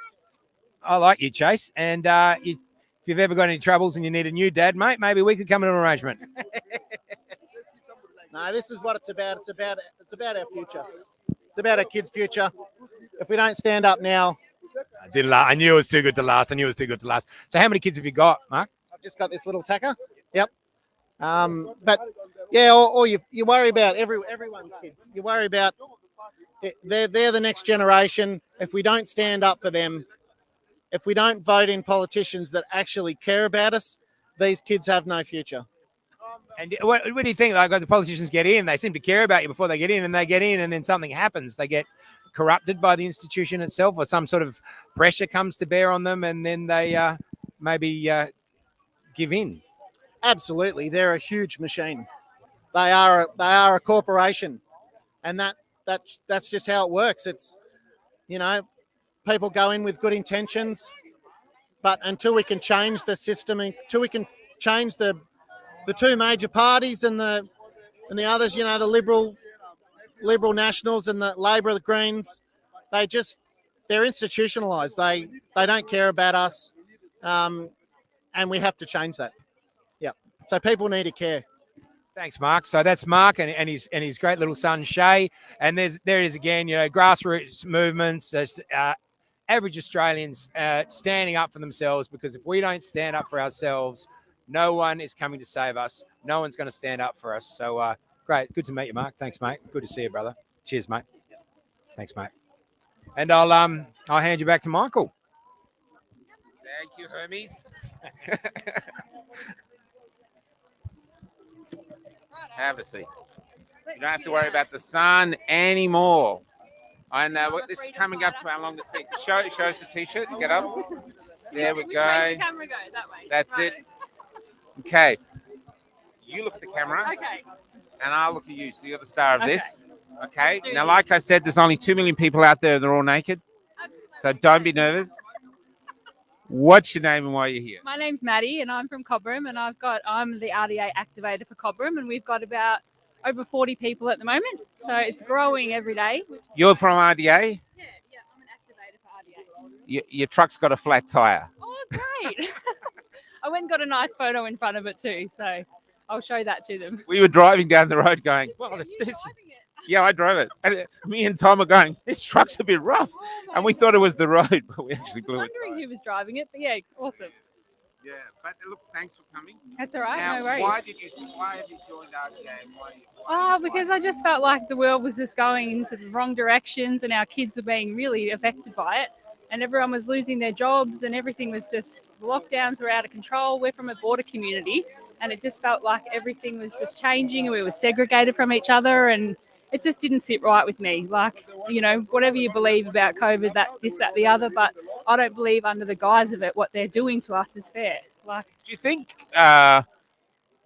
I like you, Chase. And if you've ever got any troubles and you need a new dad, mate, maybe we could come to an arrangement. No, this is what it's about. It's about our future. It's about our kids' future. If we don't stand up now. I knew it was too good to last. So how many kids have you got, Mark? I've just got this little tacker. Yep. But yeah, or you worry about everyone's kids. You worry about they're the next generation. If we don't stand up for them, if we don't vote in politicians that actually care about us, these kids have no future. And what do you think? Like, the politicians get in, they seem to care about you before they get in, and then something happens. They get corrupted by the institution itself, or some sort of pressure comes to bear on them, and then they maybe give in. Absolutely, they're a huge machine. They are a corporation, and that's just how it works. It's people go in with good intentions, but until we can change the system, until we can change the two major parties and the others, the Liberal Nationals and the Labor, the Greens, they're institutionalised. They don't care about us. and we have to change that. Yeah. So people need to care. Thanks, Mark. So that's Mark and his great little son Shay. And there is again, grassroots movements, average Australians standing up for themselves, because if we don't stand up for ourselves, no one is coming to save us. No one's going to stand up for us. So great. Good to meet you, Mark. Thanks, mate. Good to see you, brother. Cheers, mate. Thanks, mate. And I'll hand you back to Michael. Thank you, Hermes. Have a seat. You don't have to worry about the sun anymore. I know what this is coming up to how long the seat. Show us the t-shirt. Get up. There we go. Which way does the camera go? That way. That's it. Okay. You look at the camera. Okay. And I'll look at you. So you're the star of this. Okay. Let's do Now, this. like I said, there's only 2 million people out there. They're all naked. So don't be nervous. What's your name and why you're here? My name's Maddie, and I'm from Cobram, and I'm the RDA activator for Cobram, and we've got about over 40 people at the moment. So it's growing every day. You're from RDA? Yeah, I'm an activator for RDA. Your truck's got a flat tire. Oh, great! I went and got a nice photo in front of it too, so I'll show that to them. We were driving down the road going, well, yeah, I drove it. And me and Tom are going, this truck's a bit rough. And we thought it was the road, but we actually blew it. Wondering who was driving it, but yeah, awesome. Yeah, but look, thanks for coming. That's all right, Now, no worries. why have you joined RDA? And why Oh, because I just felt like the world was just going into the wrong directions, and our kids were being really affected by it. And everyone was losing their jobs, and everything was just, the lockdowns were out of control. We're from a border community, and it just felt like everything was just changing, and we were segregated from each other, and it just didn't sit right with me. Like, whatever you believe about COVID, this, that, the other, but I don't believe under the guise of it, what they're doing to us is fair. Like, do you think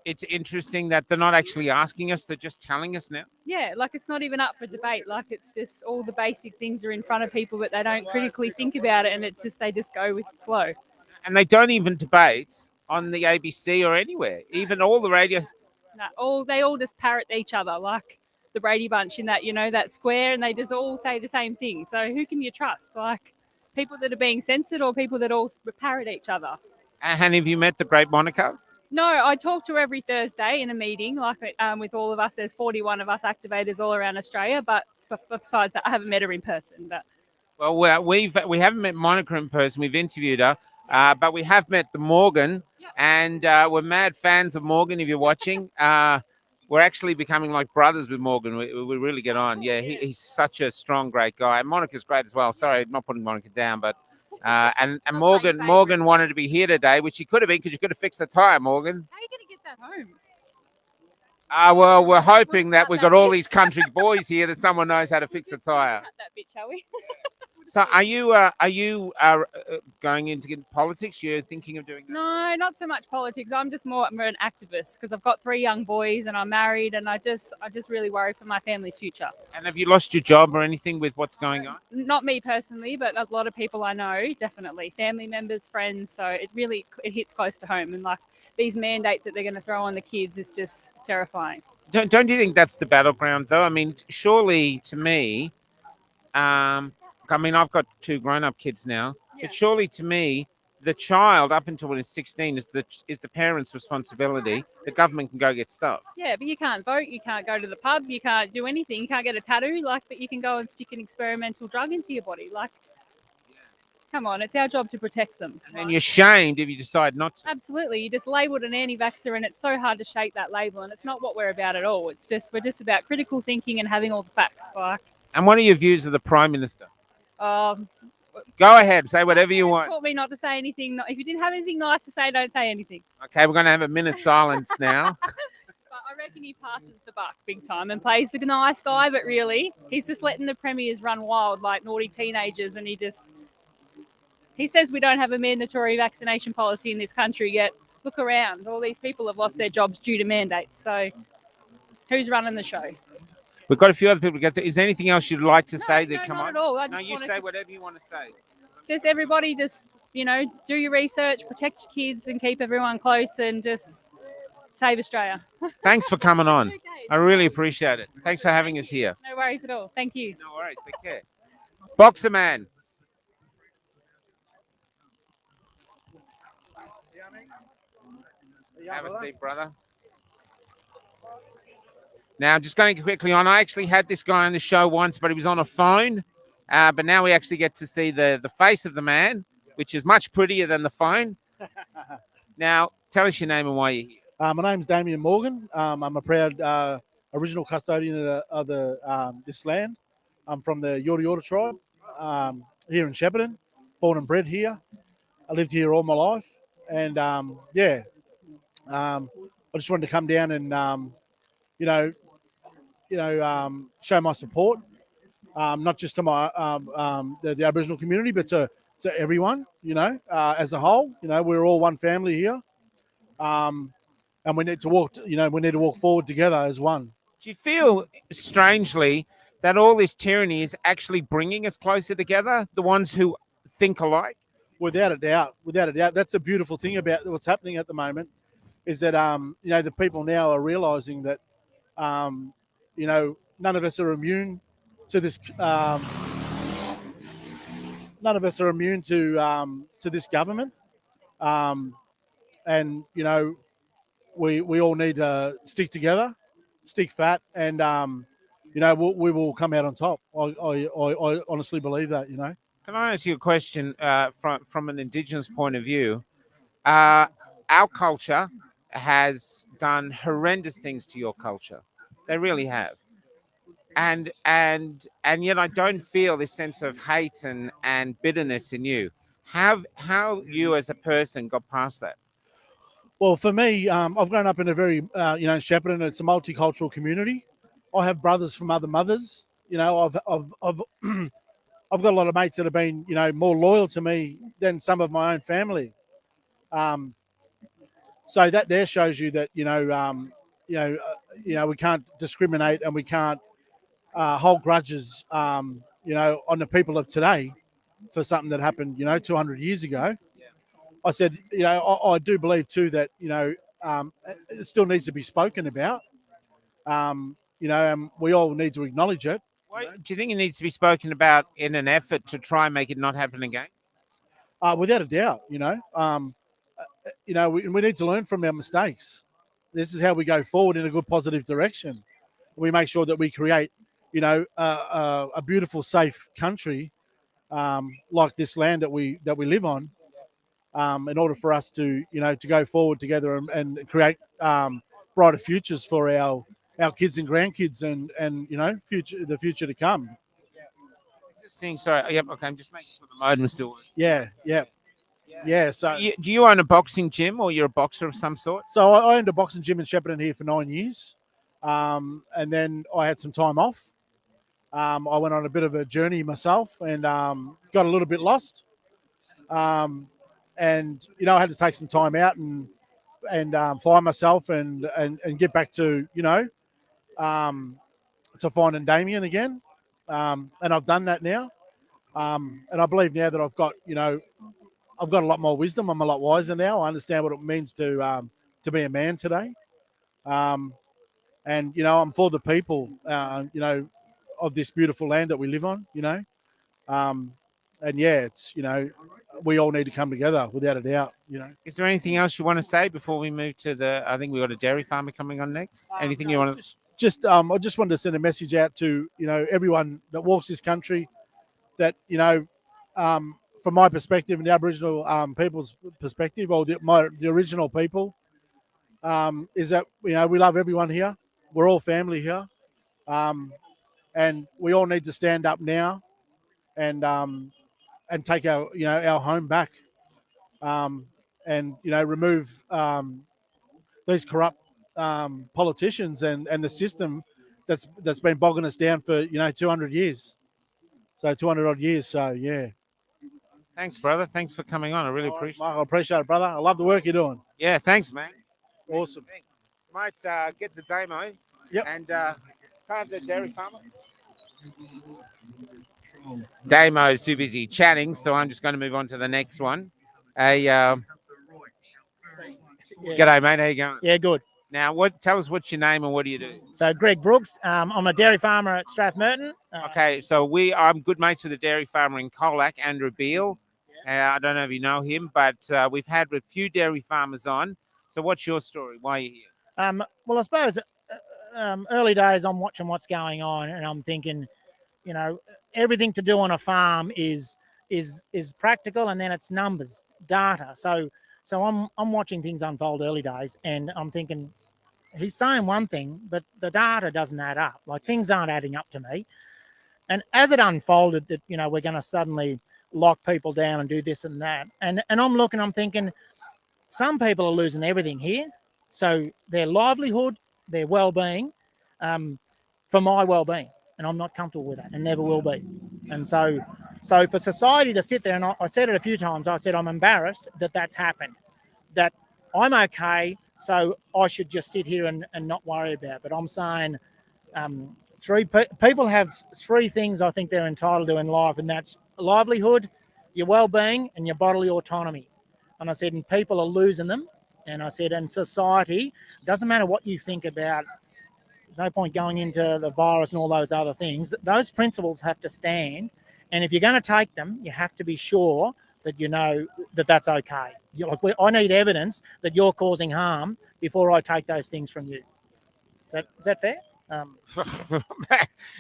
it's interesting that they're not actually asking us, they're just telling us now? yeah, like it's not even up for debate. Like it's just all the basic things are in front of people, but they don't critically think about it, and it's just they just go with the flow. And they don't even debate on the ABC or anywhere, even all the radios. No, they all just parrot each other, like the Brady Bunch in that, that square, and they just all say the same thing. So who can you trust? Like people that are being censored or people that all parrot each other? And have you met the great Monica? No, I talk to her every Thursday in a meeting, like with all of us. There's 41 of us activators all around Australia, but besides that, I haven't met her in person. But Well, we haven't met Monica in person. We've interviewed her, but we have met the Morgan, and we're mad fans of Morgan. If you're watching, we're actually becoming like brothers with Morgan. We really get on. Yeah, he's such a strong, great guy. And Monica's great as well. Sorry, I'm not putting Monica down, but and Morgan wanted to be here today, which she could have been because you could have fixed the tire, Morgan. how are you going to get that home? Well, we're hoping that we've got all these country boys here that someone knows how to fix a tire. Cut that bit, shall we? So, are you going into politics? You're thinking of doing that? No, not so much politics. I'm an activist because I've got 3 young boys and I'm married, and I just really worry for my family's future. And have you lost your job or anything with what's going on? Not me personally, but a lot of people I know, definitely family members, friends. So it hits close to home, and like these mandates that they're going to throw on the kids is just terrifying. Don't you think that's the battleground, though? I mean, surely to me, I mean, I've got 2 grown-up kids now, but surely to me, the child up until when it's 16 is the parent's responsibility. The government can go get stuff. Yeah, but you can't vote, you can't go to the pub, you can't do anything, you can't get a tattoo, but you can go and stick an experimental drug into your body. Like, come on, it's our job to protect them. And you're shamed if you decide not to. Absolutely, you just labelled an anti-vaxxer, and it's so hard to shake that label, and it's not what we're about at all. We're just about critical thinking and having all the facts. And what are your views of the Prime Minister? Um, Go ahead, say whatever you want. taught me not to say anything. If you didn't have anything nice to say, don't say anything. Okay, we're going to have a minute silence now. But I reckon he passes the buck big time and plays the nice guy, but really, he's just letting the premiers run wild like naughty teenagers, and he says we don't have a mandatory vaccination policy in this country yet. Look around. All these people have lost their jobs due to mandates. So who's running the show? We've got a few other people to get through. Is there anything else you'd like to say that come not on? at all. I No, just you wanted say to- whatever you want to say. Just everybody do your research, protect your kids and keep everyone close, and just save Australia. Thanks for coming on. I really appreciate it. Thanks for having us here. No worries at all. Thank you. No worries. Take care. Boxer Man. Have a seat, brother. Now, just going quickly on, I actually had this guy on the show once, but he was on a phone. But now we actually get to see the face of the man, which is much prettier than the phone. Now, tell us your name and why you're here. My name's Damien Morgan. I'm a proud original custodian of this land. I'm from the Yorta Yorta tribe here in Shepparton, born and bred here. I lived here all my life, and I just wanted to come down and show my support, not just to my the Aboriginal community, but to everyone. As a whole. We're all one family here, and we need to walk. We need to walk forward together as one. Do you feel strangely that all this tyranny is actually bringing us closer together, the ones who think alike? Without a doubt, that's a beautiful thing about what's happening at the moment, is that the people now are realising that none of us are immune to this. None of us are immune to this government, and we all need to stick together, stick fat, and we will come out on top. I honestly believe that. Can I ask you a question from an Indigenous point of view? Our culture has done horrendous things to your culture. They really have. And yet I don't feel this sense of hate and bitterness in you. How you as a person got past that? Well, for me, I've grown up in a very, Shepparton. It's a multicultural community. I have brothers from other mothers. I've I've got a lot of mates that have been, more loyal to me than some of my own family. So that there shows you that we can't discriminate, and we can't hold grudges, on the people of today for something that happened, 200 years ago. I said, I do believe too that it still needs to be spoken about. And we all need to acknowledge it. Do you think it needs to be spoken about in an effort to try and make it not happen again? Without a doubt, we need to learn from our mistakes. This is how we go forward in a good, positive direction. We make sure that we create, a beautiful, safe country like this land that we live on, in order for us to, to go forward together and create brighter futures for our kids and grandkids and the future to come. Sorry, yep, okay, I'm just making sure the modem is still working. Yeah. So, do you own a boxing gym, or you're a boxer of some sort? So I owned a boxing gym in Shepparton here for 9 years, and then I had some time off. I went on a bit of a journey myself and got a little bit lost, and I had to take some time out and find myself and get back to to finding Damien again, and I've done that now, and I believe now that I've got I've got a lot more wisdom. I'm a lot wiser now. I understand what it means to be a man today, and I'm for the people of this beautiful land that we live on. And yeah, it's we all need to come together without a doubt. Is there anything else you want to say before we move to I think we got a dairy farmer coming on next? Anything you want to? I just wanted to send a message out to everyone that walks this country, that from my perspective and the Aboriginal people's perspective, or the original people, is that we love everyone here. We're all family here, and we all need to stand up now and take our home back, and remove these corrupt politicians and the system that's been bogging us down for 200 years. So 200 odd years. So yeah. Thanks, brother. Thanks for coming on. I really appreciate it. I appreciate it, brother. I love the work you're doing. Yeah, thanks, man. Awesome. Might get the demo. Yep. And can I have the dairy farmer? Damo is too busy chatting, so I'm just going to move on to the next one. G'day, mate. How you going? Yeah, good. Now, tell us what's your name and what do you do? So, Greg Brooks. I'm a dairy farmer at Strathmerton. Okay, so I'm good mates with a dairy farmer in Colac, Andrew Beale, I don't know if you know him, but we've had a few dairy farmers on. So what's your story? Why are you here? Well, I suppose early days I'm watching what's going on, and I'm thinking, you know, everything to do on a farm is practical, and then it's numbers, data. So I'm watching things unfold early days, and I'm thinking, he's saying one thing, but the data doesn't add up. Like, things aren't adding up to me. And as it unfolded that, you know, we're going to suddenly lock people down and do this and that. And I'm looking, I'm thinking, some people are losing everything here. So their livelihood, their well-being, for my well-being. And I'm not comfortable with that and never will be. And so for society to sit there, and I said it a few times, I said, I'm embarrassed that that's happened, that I'm okay, so I should just sit here and not worry about it. But I'm saying people have three things I think they're entitled to in life, and that's livelihood, your well-being, and your bodily autonomy. And I said, and people are losing them. And I said, and society, doesn't matter what you think about, there's no point going into the virus and all those other things. Those principles have to stand. And if you're going to take them, you have to be sure that you know that that's okay. I need evidence that you're causing harm before I take those things from you. Is that fair?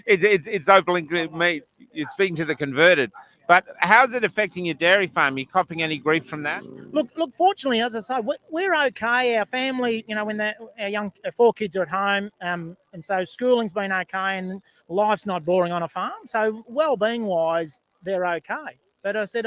It's opening me. You're speaking to the converted. But how's it affecting your dairy farm? Are you copping any grief from that? Look. Fortunately, as I say, we're okay. Our family, you know, when our 4 kids are at home, and so schooling's been okay, and life's not boring on a farm. So well-being wise, they're okay. But I said,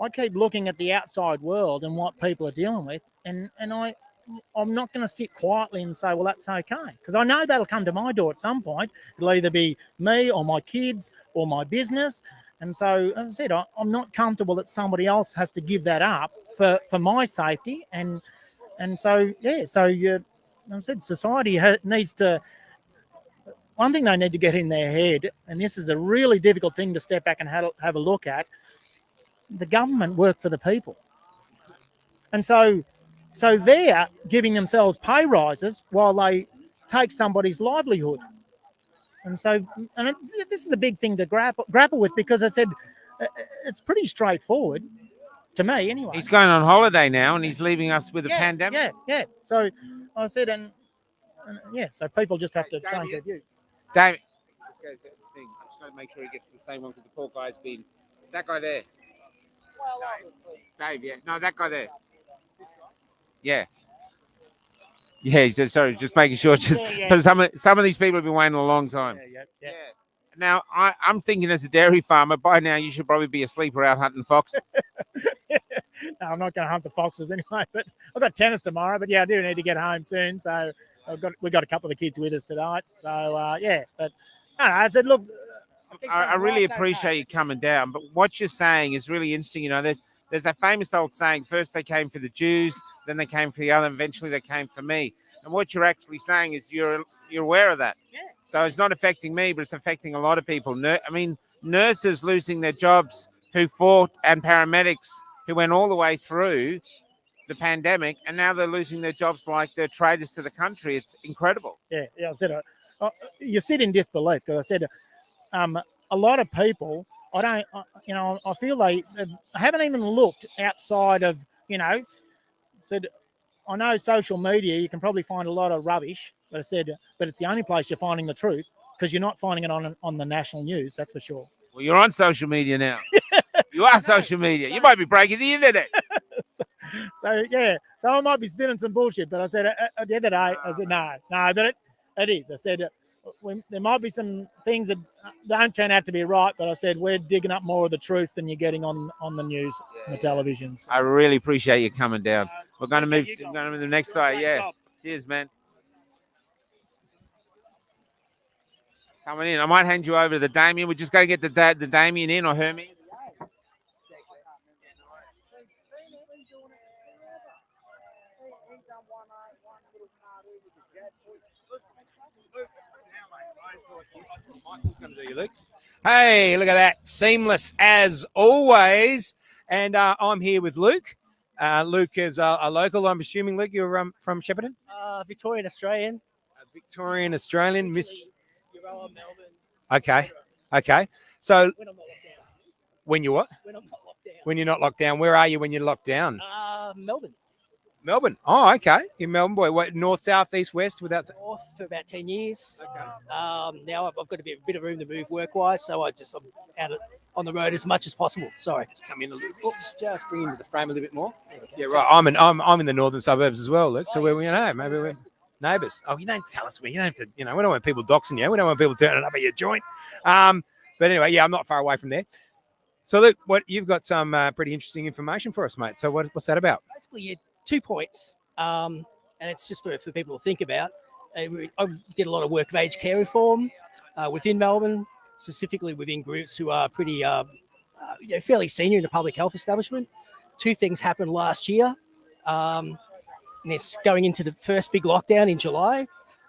I keep looking at the outside world and what people are dealing with, and I'm not going to sit quietly and say, well, that's okay, because I know that'll come to my door at some point. It'll either be me or my kids or my business. And so, as I said, I'm not comfortable that somebody else has to give that up for my safety. And so, yeah, so as I said, society needs to, one thing they need to get in their head, and this is a really difficult thing to step back and have a look at, the government work for the people. And so they're giving themselves pay rises while they take somebody's livelihood. And so, this is a big thing to grapple with, because I said it's pretty straightforward to me anyway. He's going on holiday now, and he's leaving us with a pandemic. Yeah. So I said, and so people just have to change their view. David, let's go to the thing. I'm just going to make sure he gets the same one, because the poor guy's been. That guy there. Well, Dave, yeah. No, that guy there. Yeah. Yeah, he said, sorry, just making sure. Because some of these people have been waiting a long time. Yeah. Now, I'm thinking, as a dairy farmer, by now you should probably be asleep or out hunting foxes. No, I'm not going to hunt the foxes anyway. But I've got tennis tomorrow. But yeah, I do need to get home soon. So we've got a couple of the kids with us tonight. So yeah, but I said, look, I really appreciate you coming down. But what you're saying is really interesting. You know, there's a famous old saying: first they came for the Jews, then they came for the other, and eventually they came for me. And what you're actually saying is you're aware of that. Yeah. So it's not affecting me, but it's affecting a lot of people. I mean, nurses losing their jobs who fought, and paramedics who went all the way through the pandemic, and now they're losing their jobs like they're traitors to the country. It's incredible. Yeah. I said, you sit in disbelief, because I said, a lot of people, I feel they haven't even looked outside of, said, I know social media, you can probably find a lot of rubbish, but I said, but it's the only place you're finding the truth, because you're not finding it on the national news, that's for sure. Well, you're on social media now. You are social media. You might be breaking the internet. So I might be spinning some bullshit, but I said at the end of the day, I said, no, but it is. I said, there might be some things that don't turn out to be right, but I said, we're digging up more of the truth than you're getting on the news, on the televisions. I really appreciate you coming down. We're going to move to the next guy. Yeah. Cheers, man. Coming in. I might hand you over to the Damien. We're just going to get the Damien in, or Hermes. Hey, look at that. Seamless as always. And I'm here with Luke. Luke is a local. I'm assuming, Luke, you're from Shepparton? Victorian Australian. Victorian Australian. Melbourne. Okay. So when I'm not locked down. When you what? When I'm not locked down. when you're not locked down? Where are you when you're locked down? Melbourne. Melbourne. Oh, okay. You're Melbourne boy. What, north, south, east, west? Without North for about 10 years. Now I've got a bit of room to move work-wise, so I'm out on the road as much as possible. Sorry, just come in a little. Oops, just bring into the frame a little bit more. Yeah, right. I'm in the northern suburbs as well, Luke. So maybe we're neighbours. Oh, you don't tell us where. You don't have to. We don't want people doxing you. We don't want people turning up at your joint. But anyway, yeah, I'm not far away from there. So Luke, you've got some pretty interesting information for us, mate. So what's that about? Basically, 2 points, and it's just for people to think about. I did a lot of work of aged care reform within Melbourne, specifically within groups who are pretty fairly senior in the public health establishment. 2 things happened last year. And it's going into the first big lockdown in July.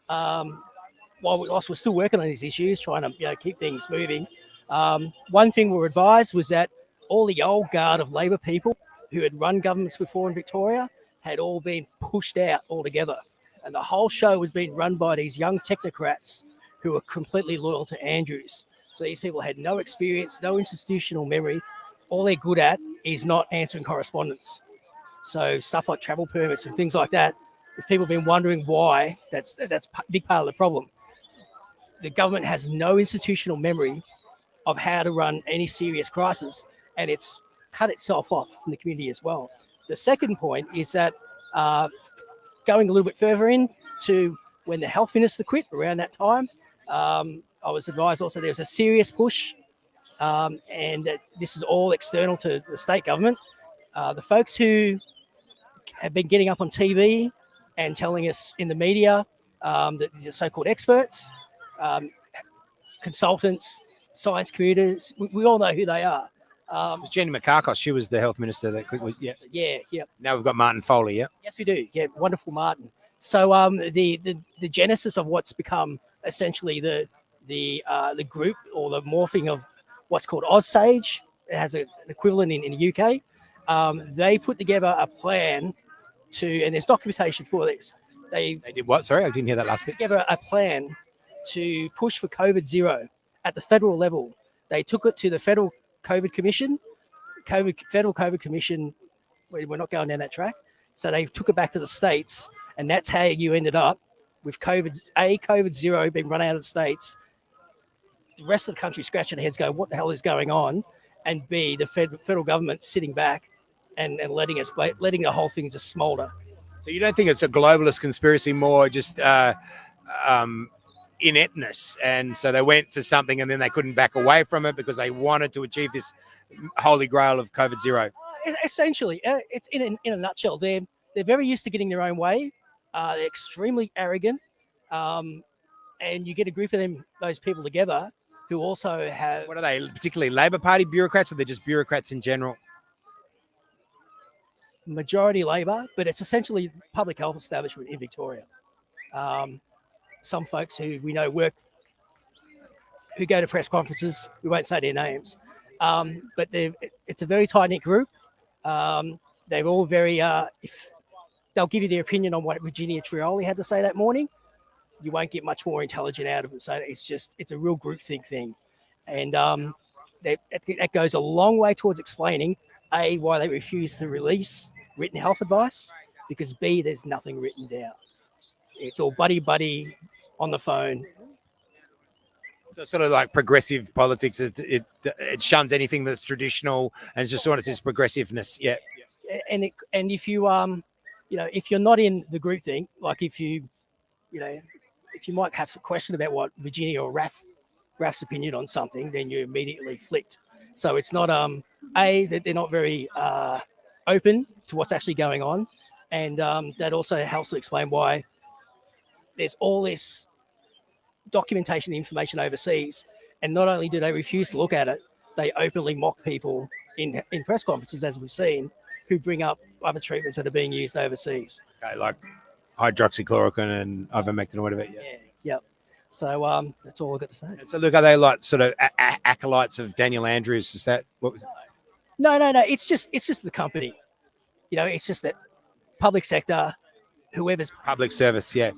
Whilst we're still working on these issues, trying to keep things moving. One thing we were advised was that all the old guard of Labor people who had run governments before in Victoria had all been pushed out altogether. And the whole show was being run by these young technocrats who were completely loyal to Andrews. So these people had no experience, no institutional memory. All they're good at is not answering correspondence. So stuff like travel permits and things like that, if people have been wondering why, that's a big part of the problem. The government has no institutional memory of how to run any serious crisis, and it's cut itself off from the community as well. The second point is that going a little bit further in to when the health minister quit around that time, I was advised also there was a serious push, and this is all external to the state government. The folks who have been getting up on TV and telling us in the media that the so-called experts, consultants, science commuters, we all know who they are. Jenny McCarkos, she was the health minister that quickly. Yeah. Yeah. Now we've got Martin Foley. Yeah. Yes, we do. Yeah, wonderful Martin. So the genesis of what's become essentially the group or the morphing of what's called Aussage, it has an equivalent in the UK. They put together a plan and there's documentation for this. They did what? Sorry, I didn't hear that last bit. Together a plan to push for COVID zero at the federal level. They took it to the Federal COVID Commission. Federal COVID Commission, we're not going down that track. So they took it back to the states, and that's how you ended up with COVID zero being run out of the states. The rest of the country scratching their heads going, what the hell is going on? And B, the federal government sitting back and letting the whole thing just smolder. So you don't think it's a globalist conspiracy, more just ineptness, and so they went for something and then they couldn't back away from it because they wanted to achieve this holy grail of COVID zero? Essentially, it's in a nutshell. They're very used to getting their own way. They're extremely arrogant, and you get a group of those people together who also have. What are they? Particularly Labor Party bureaucrats, or they're just bureaucrats in general? Majority Labor, but it's essentially public health establishment in Victoria. Some folks who we know who go to press conferences, we won't say their names, but it's a very tight-knit group. They're all very, if they'll give you their opinion on what Virginia Trioli had to say that morning, you won't get much more intelligent out of it. So it's a real groupthink thing. And that goes a long way towards explaining, A, why they refuse to release written health advice, because B, there's nothing written down. It's all buddy on the phone. So sort of like progressive politics. It shuns anything that's traditional, and it's just sort of this progressiveness. Yeah. And if you if you're not in the group thing, like if you might have a question about what Virginia or Raf's opinion on something, then you're immediately flicked. So it's not that they're not very open to what's actually going on, and that also helps to explain why there's all this documentation and information overseas, and not only do they refuse to look at it, they openly mock people in press conferences, as we've seen, who bring up other treatments that are being used overseas. Okay, like hydroxychloroquine and ivermectin or whatever. Yeah. So that's all I've got to say. So look, are they like sort of acolytes of Daniel Andrews? Is that what was it? No. It's just the company. It's just that public sector, whoever's public service. Yeah.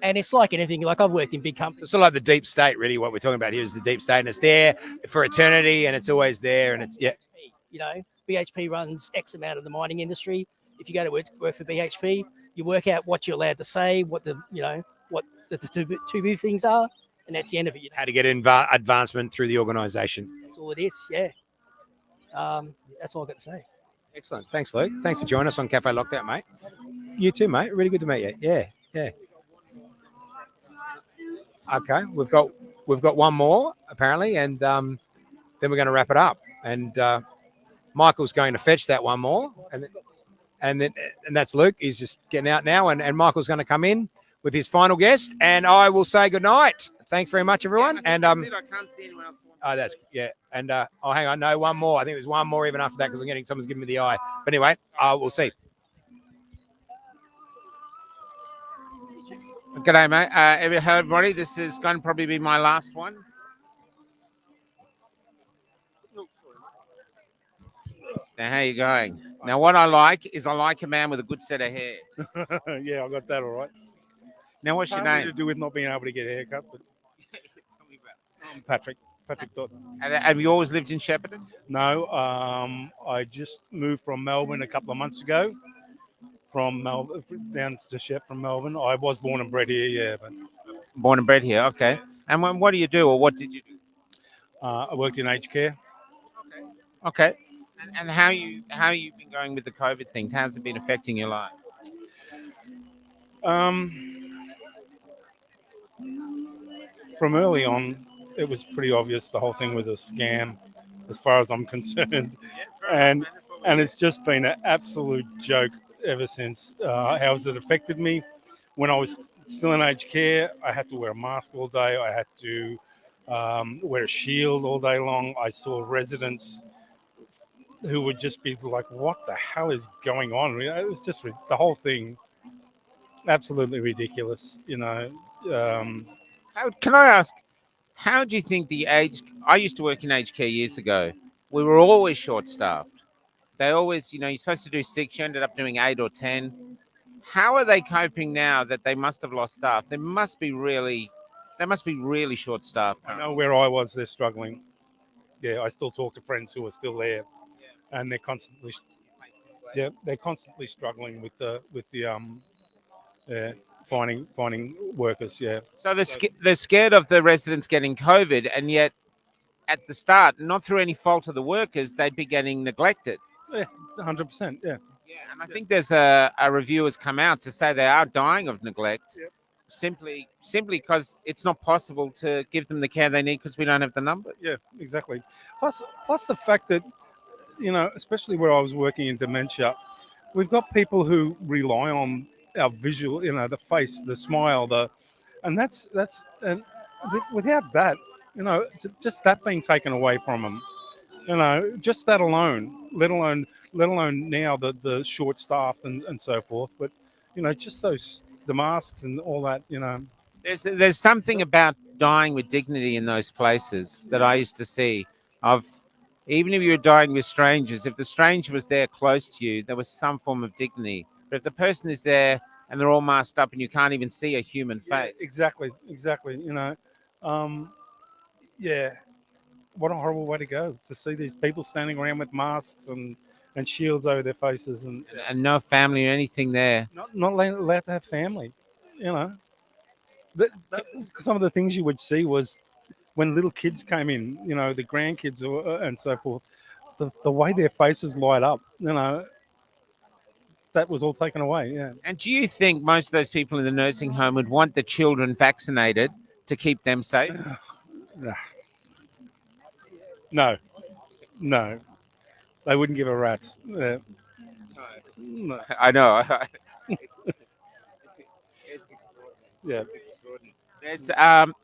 And it's like anything. Like I've worked in big companies. It's sort of like the deep state, really. What we're talking about here is the deep state, and it's there for eternity, and it's always there, and it's BHP runs X amount of the mining industry. If you go to work for BHP, you work out what you're allowed to say, what the taboo things are, and that's the end of it. How to get advancement through the organisation. That's all it is. Yeah. That's all I've got to say. Excellent. Thanks, Luke. Thanks for joining us on Cafe Lockdown, mate. You too, mate. Really good to meet you. Yeah. Okay, we've got one more apparently, and then we're going to wrap it up. And Michael's going to fetch that one more, and that's Luke. He's just getting out now, and Michael's going to come in with his final guest, and I will say good night. Thanks very much, everyone. I can't see anyone else. Oh, that's yeah. And hang on, no, one more. I think there's one more even after that because someone's giving me the eye. But anyway, we'll see. G'day, mate. Hello, everybody. This is going to probably be my last one. Now, how you going? Now, what I like is a man with a good set of hair. Yeah, I got that all right. Now, what's your Partly name? to do with not being able to get a haircut, but I'm Patrick Dutton. And have you always lived in Shepparton? No, I just moved from Melbourne a couple of months ago. From Melbourne down to Shep from Melbourne. I was born and bred here, yeah. But Born and bred here, okay. And what do you do, or what did you do? I worked in aged care. Okay. And how you been going with the COVID things? How's it been affecting your life? From early on, it was pretty obvious the whole thing was a scam, as far as I'm concerned, and it's just been an absolute joke ever since. How has it affected me? When I was still in aged care, I had to wear a mask all day. I had to wear a shield all day long. I saw residents who would just be like, what the hell is going on? It was just the whole thing, absolutely ridiculous, you know. Can I ask, how do you think I used to work in aged care years ago. We were always short-staffed. They always, you're supposed to do 6, you ended up doing 8 or 10. How are they coping now that they must have lost staff? They must be really short-staffed. I know where I was, they're struggling. Yeah, I still talk to friends who are still there, and they're constantly struggling with the finding workers. Yeah. So they're scared of the residents getting COVID, and yet at the start, not through any fault of the workers, they'd be getting neglected. Yeah, 100%. Yeah. Yeah, and I think there's a review has come out to say they are dying of neglect, simply because it's not possible to give them the care they need because we don't have the numbers. Yeah, exactly. Plus the fact that, especially where I was working in dementia, we've got people who rely on our visual, the face, the smile, and without that, just that being taken away from them, just that alone, let alone now the short staffed and so forth, but just the masks and all that, There's something about dying with dignity in those places that I used to see. Even if you were dying with strangers, if the stranger was there close to you, there was some form of dignity. But if the person is there and they're all masked up and you can't even see a human face. Exactly. Yeah. What a horrible way to go, to see these people standing around with masks and shields over their faces and no family or anything there. Not allowed to have family, Some of the things you would see was when little kids came in, the grandkids and so forth, the way their faces light up, that was all taken away. Yeah. And do you think most of those people in the nursing home would want the children vaccinated to keep them safe? No, they wouldn't give a rat's. No. I know. Yeah. There's I'm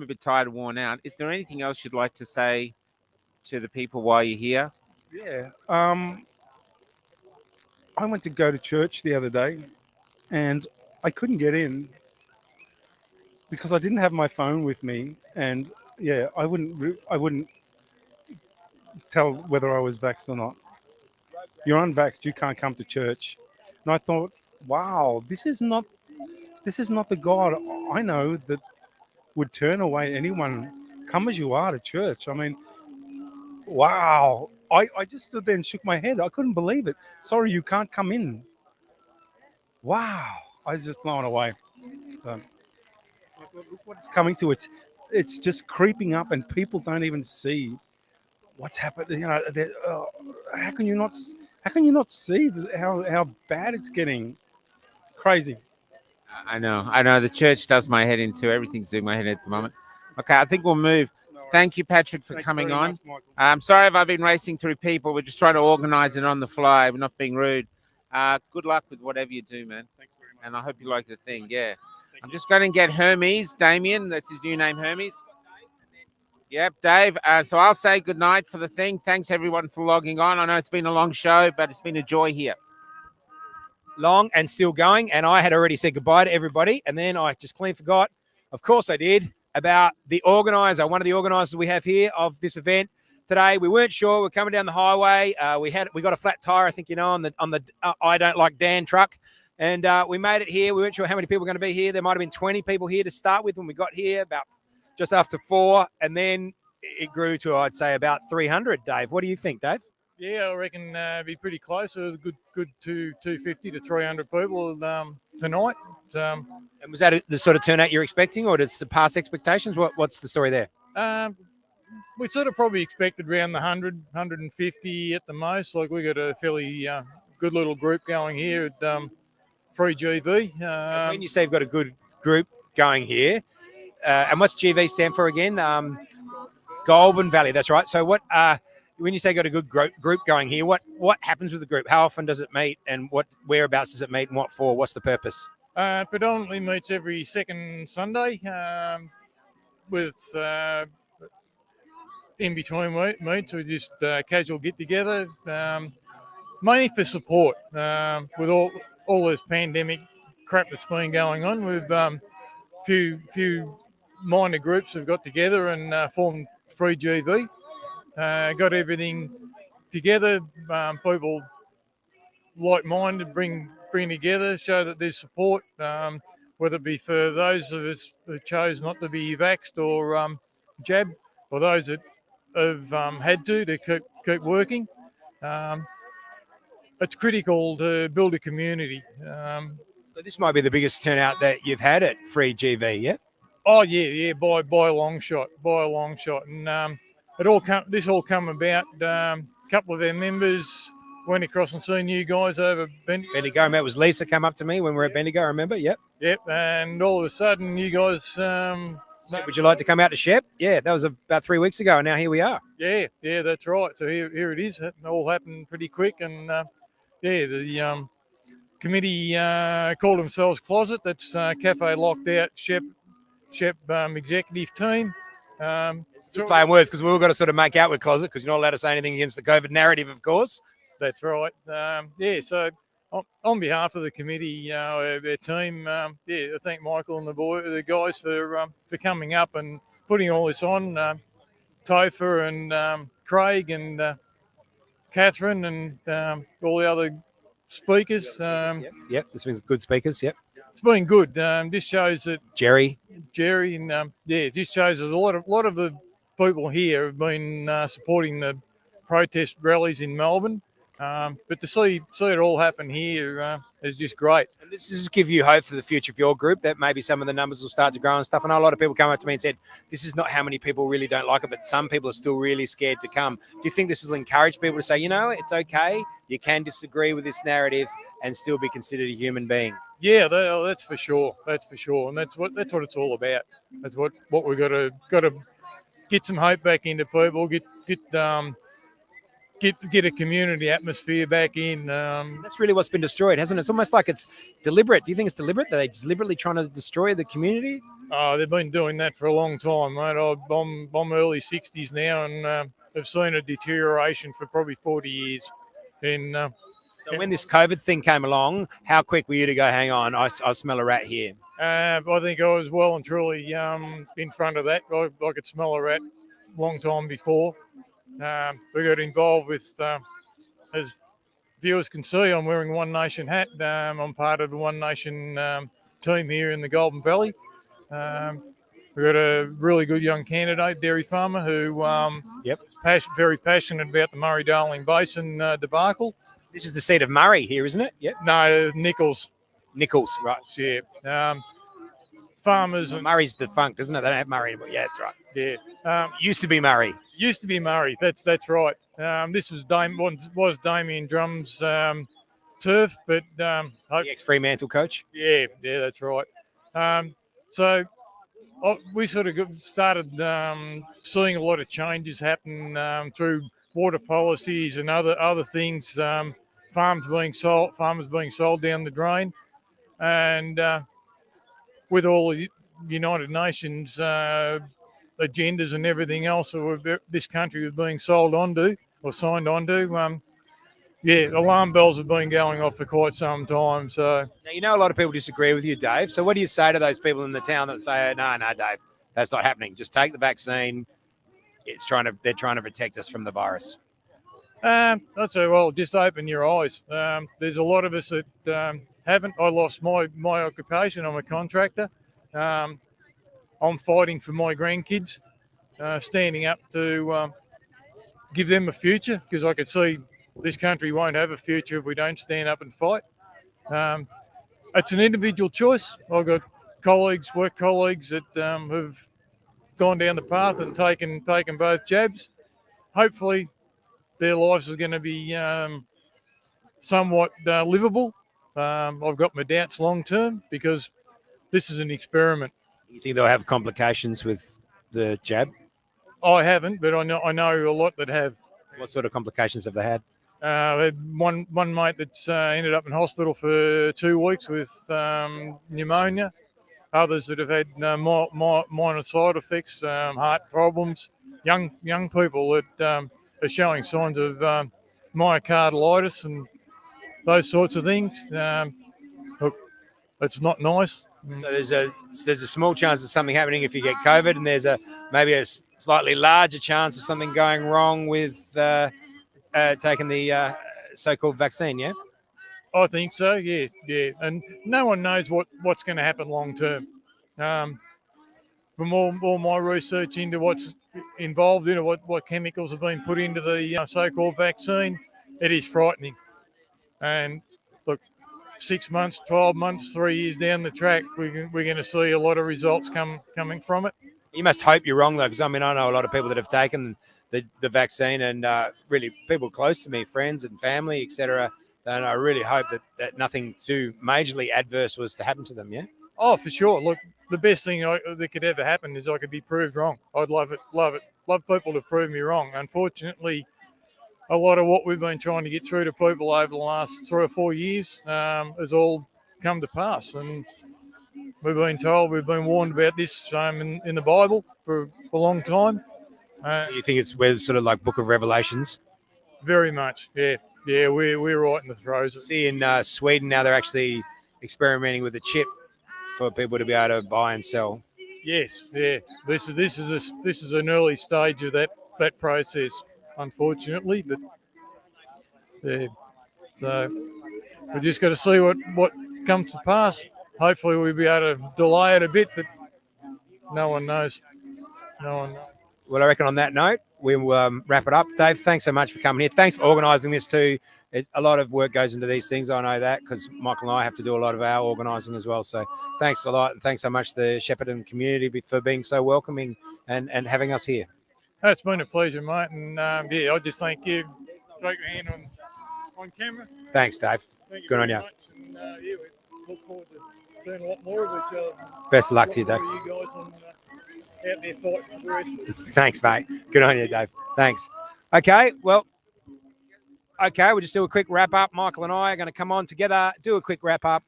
a bit tired and worn out. Is there anything else you'd like to say to the people while you're here? Yeah. I went to go to church the other day, and I couldn't get in because I didn't have my phone with me, and I wouldn't tell whether I was vaxxed or not. You're unvaxxed, you can't come to church. And I thought, wow, this is not the God I know that would turn away anyone, come as you are, to church. I mean, wow. I just stood there and shook my head. I couldn't believe it. Sorry, you can't come in. Wow. I was just blown away. Look what it's coming to. It's just creeping up, and people don't even see what's happening. How can you not? How can you not see how bad it's getting? Crazy. I know. The church does my head in too. Everything's doing my head in at the moment. Okay, I think we'll move. Thank you, Patrick, for coming on. I'm sorry if I've been racing through people. We're just trying to organise it on the fly. We're not being rude. Good luck with whatever you do, man. Thanks very much. And I hope you like the thing. Yeah. I'm just going to get Hermes, Damien. That's his new name, Hermes. Yep, Dave. So I'll say good night for the thing. Thanks, everyone, for logging on. I know it's been a long show, but it's been a joy here. Long and still going. And I had already said goodbye to everybody. And then I just clean forgot. Of course I did. About the organizer, one of the organisers we have here of this event today. We weren't sure. We're coming down the highway. We got a flat tire, I think you know, on the I Don't Like Dan truck, and we made it here. We weren't sure how many people were going to be here. There might have been 20 people here to start with when we got here, about just after 4, and then it grew to, I'd say, about 300. Dave, what do you think, Dave? Yeah, I reckon be pretty close. It was good 250 to 300 people tonight. And was that the sort of turnout you're expecting, or does it surpass expectations? What's the story there? We sort of probably expected around the 100, 150 at the most. Like we got a fairly good little group going here at Free GV. When you say you've got a good group going here, and what's GV stand for again? Goulburn Valley, that's right. So what? When you say got a good group going here, what happens with the group? How often does it meet, and what whereabouts does it meet, and what for? What's the purpose? Predominantly meets every second Sunday with in between meets. We just casual get together, mainly for support with all this pandemic crap that's been going on. We've few minor groups have got together and formed Free GV. Got everything together. People like-minded bring together, show that there's support, whether it be for those of us who chose not to be vaxxed or jabbed, or those that have had to keep working. It's critical to build a community. So this might be the biggest turnout that you've had at Free GV, yeah? Oh yeah, by a long shot, and this all come about. A couple of our members went across and seen you guys over Bendigo. And that was Lisa come up to me when we were at Bendigo, I remember, yep. Yep, and all of a sudden you guys said, would you like to come out to Shep? Yeah, that was about 3 weeks ago, and now here we are. Yeah, that's right. So here it is. It all happened pretty quick, and the committee called themselves Closet. That's Cafe Locked Out Shep executive team. Playing words, because we all got to sort of make out with Closet, because you're not allowed to say anything against the COVID narrative, of course. That's right. So on behalf of the committee, our team, I thank Michael and the guys for coming up and putting all this on. Topher and Craig and Catherine and all the other speakers. Yep, this means good speakers, yep. It's been good. This shows that Jerry, and this shows that a lot of the people here have been supporting the protest rallies in Melbourne. But to see it all happen here is just great. And this does give you hope for the future of your group, that maybe some of the numbers will start to grow and stuff. I know a lot of people come up to me and said, this is not how many people really don't like it, but some people are still really scared to come. Do you think this will encourage people to say, it's okay, you can disagree with this narrative and still be considered a human being? Yeah, that's for sure. That's for sure, and that's what it's all about. That's what we've got to get some hope back into people. Get a community atmosphere back in. That's really what's been destroyed, hasn't it? It's almost like it's deliberate. Do you think it's deliberate? Are they deliberately trying to destroy the community? Oh, they've been doing that for a long time, mate. I'm early 60s now, and have seen a deterioration for probably 40 years. And so when this COVID thing came along, how quick were you to go, hang on, I smell a rat here? I think I was well and truly in front of that. I could smell a rat a long time before. We got involved with, as viewers can see, I'm wearing One Nation hat. I'm part of the One Nation team here in the Goulburn Valley. We've got a really good young candidate, dairy farmer, who is very passionate about the Murray-Darling Basin debacle. This is the seat of Murray here, isn't it? Yep. No, Nichols. Nichols, right. Yeah. Farmers. Well, Murray's defunct, isn't it? They don't have Murray anymore. Yeah, that's right. Yeah. Used to be Murray. Used to be Murray. That's right. This was Damien Drum's turf, but the ex-Fremantle coach. Yeah, that's right. So we sort of started seeing a lot of changes happen through water policies and other things. Farmers being sold down the drain, and with all the United Nations agendas and everything else that this country was being sold onto or signed onto. Alarm bells have been going off for quite some time. So now, a lot of people disagree with you, Dave. So what do you say to those people in the town that say, no, Dave, that's not happening. Just take the vaccine. They're trying to protect us from the virus. I'd say, well, just open your eyes. There's a lot of us that haven't. I lost my occupation. I'm a contractor. I'm fighting for my grandkids, standing up to give them a future, because I could see this country won't have a future if we don't stand up and fight. It's an individual choice. I've got work colleagues that have gone down the path and taken both jabs. Hopefully their lives are going to be somewhat livable. I've got my doubts long term, because this is an experiment. You think they'll have complications with the jab? I haven't, but I know a lot that have. What sort of complications have they had? One mate that's ended up in hospital for 2 weeks with pneumonia. Others that have had minor side effects, heart problems. Young people that are showing signs of myocarditis and those sorts of things. Look, it's not nice. So there's a small chance of something happening if you get COVID, and there's maybe a slightly larger chance of something going wrong with taking the so-called vaccine. Yeah, I think so. Yeah, and no one knows what's going to happen long term. From all my research into what's involved in it, what chemicals have been put into the so-called vaccine, it is frightening. And look, 6 months, 12 months, 3 years down the track, we're going to see a lot of results coming from it. You must hope you're wrong, though, because I know a lot of people that have taken the vaccine, and really people close to me, friends and family, etc. And I really hope that nothing too majorly adverse was to happen to them. Yeah. Oh, for sure. Look, the best thing that could ever happen is I could be proved wrong. I'd love it. Love people to prove me wrong. Unfortunately, a lot of what we've been trying to get through to people over the last 3 or 4 years has all come to pass. And we've been warned about this in the Bible for a long time. You think we're sort of like Book of Revelations? Very much, yeah. Yeah, we're right in the throes of it. See, in Sweden now they're actually experimenting with a chip for people to be able to buy and sell. Yes, yeah. This is an early stage of that process, unfortunately, but yeah. So we just got to see what comes to pass. Hopefully we'll be able to delay it a bit, but no one knows. No one knows. Well, I reckon on that note, we'll wrap it up. Dave, thanks so much for coming here. Thanks for organising this too. A lot of work goes into these things. I know that, because Michael and I have to do a lot of our organising as well. So thanks a lot. And thanks so much to the Shepparton community for being so welcoming and having us here. It's been a pleasure, mate. And I just thank you. Shake your hand on camera. Thanks, Dave. Thank you Good on very you. much. And we look forward to seeing a lot more of each other. Best of luck to you, Dave. You guys and, out there fighting for the rest of us. Thanks, mate. Good on you, Dave. Thanks. Okay, we'll just do a quick wrap up. Michael and I are going to come on together, do a quick wrap up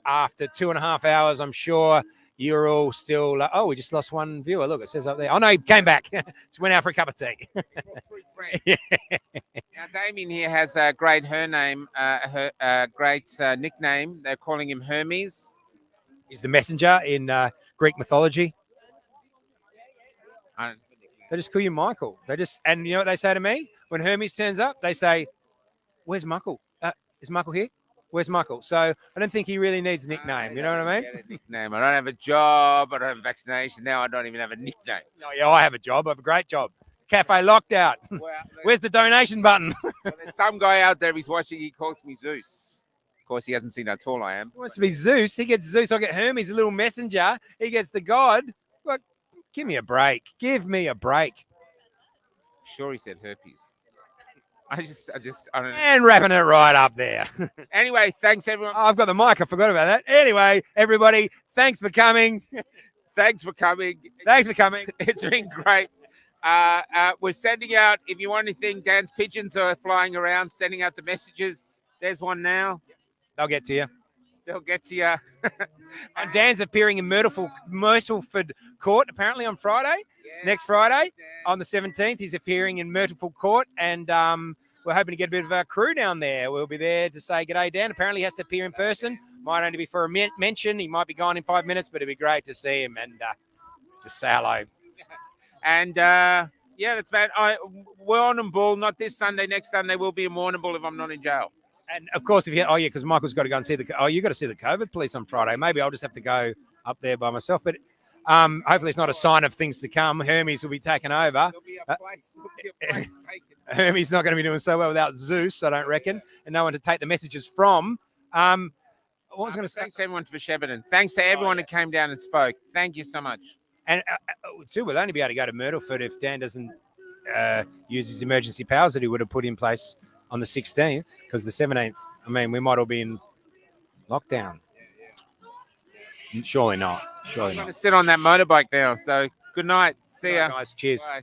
after 2.5 hours. I'm sure you're all still, we just lost one viewer. Look, it says up there. Oh, no, he came back. Just went out for a cup of tea. Yeah. Now, Damien here has a great nickname. They're calling him Hermes. He's the messenger in Greek mythology. They just call you Michael. And you know what they say to me? When Hermes turns up, they say, "Where's Michael? Is Michael here?" Where's Michael? So I don't think he really needs a nickname. You know what I mean? Get a nickname. I don't have a job. I don't have a vaccination. Now I don't even have a nickname. No, yeah, I have a job. I have a great job. Cafe locked out. Where's the donation button? Well, there's some guy out there. He's watching. He calls me Zeus. Of course, he hasn't seen how tall I am. He wants to be Zeus. He gets Zeus. I get Hermes, a little messenger. He gets the god. Look, give me a break. Give me a break. Sure, he said herpes. I don't know. And wrapping it right up there. Anyway, thanks everyone. Oh, I've got the mic. I forgot about that. Anyway, everybody, thanks for coming. Thanks for coming. Thanks for coming. It's been great. We're sending out, if you want anything, Dan's pigeons are flying around, sending out the messages. There's one now. They'll get to you. They'll get to you. And Dan's appearing in Myrtleford Court apparently on Friday. Next Friday on the 17th, he's appearing in Myrtleford Court, and we're hoping to get a bit of a crew down there. We'll be there to say g'day, Dan. Apparently, he has to appear in person. Might only be for a mention. He might be gone in 5 minutes, but it'd be great to see him and just say hello. And yeah, that's about. We're on ball. Not this Sunday. Next Sunday we'll be in Warrnambool if I'm not in jail. And of course, if you because Michael's got to go and see you got to see the COVID police on Friday. Maybe I'll just have to go up there by myself. But hopefully, it's not a sign of things to come. Hermes will be taken over. Hermes not going to be doing so well without Zeus, I don't reckon, and no one to take the messages from. What was I going to say? Thanks everyone for Shepparton. Thanks to everyone who came down and spoke. Thank you so much. And too, we'll only be able to go to Myrtleford if Dan doesn't use his emergency powers that he would have put in place on the 16th, because the 17th, I mean, we might all be in lockdown. Surely not. Surely I'm not. going to sit on that motorbike now. So good night. See ya. Guys, cheers. Bye.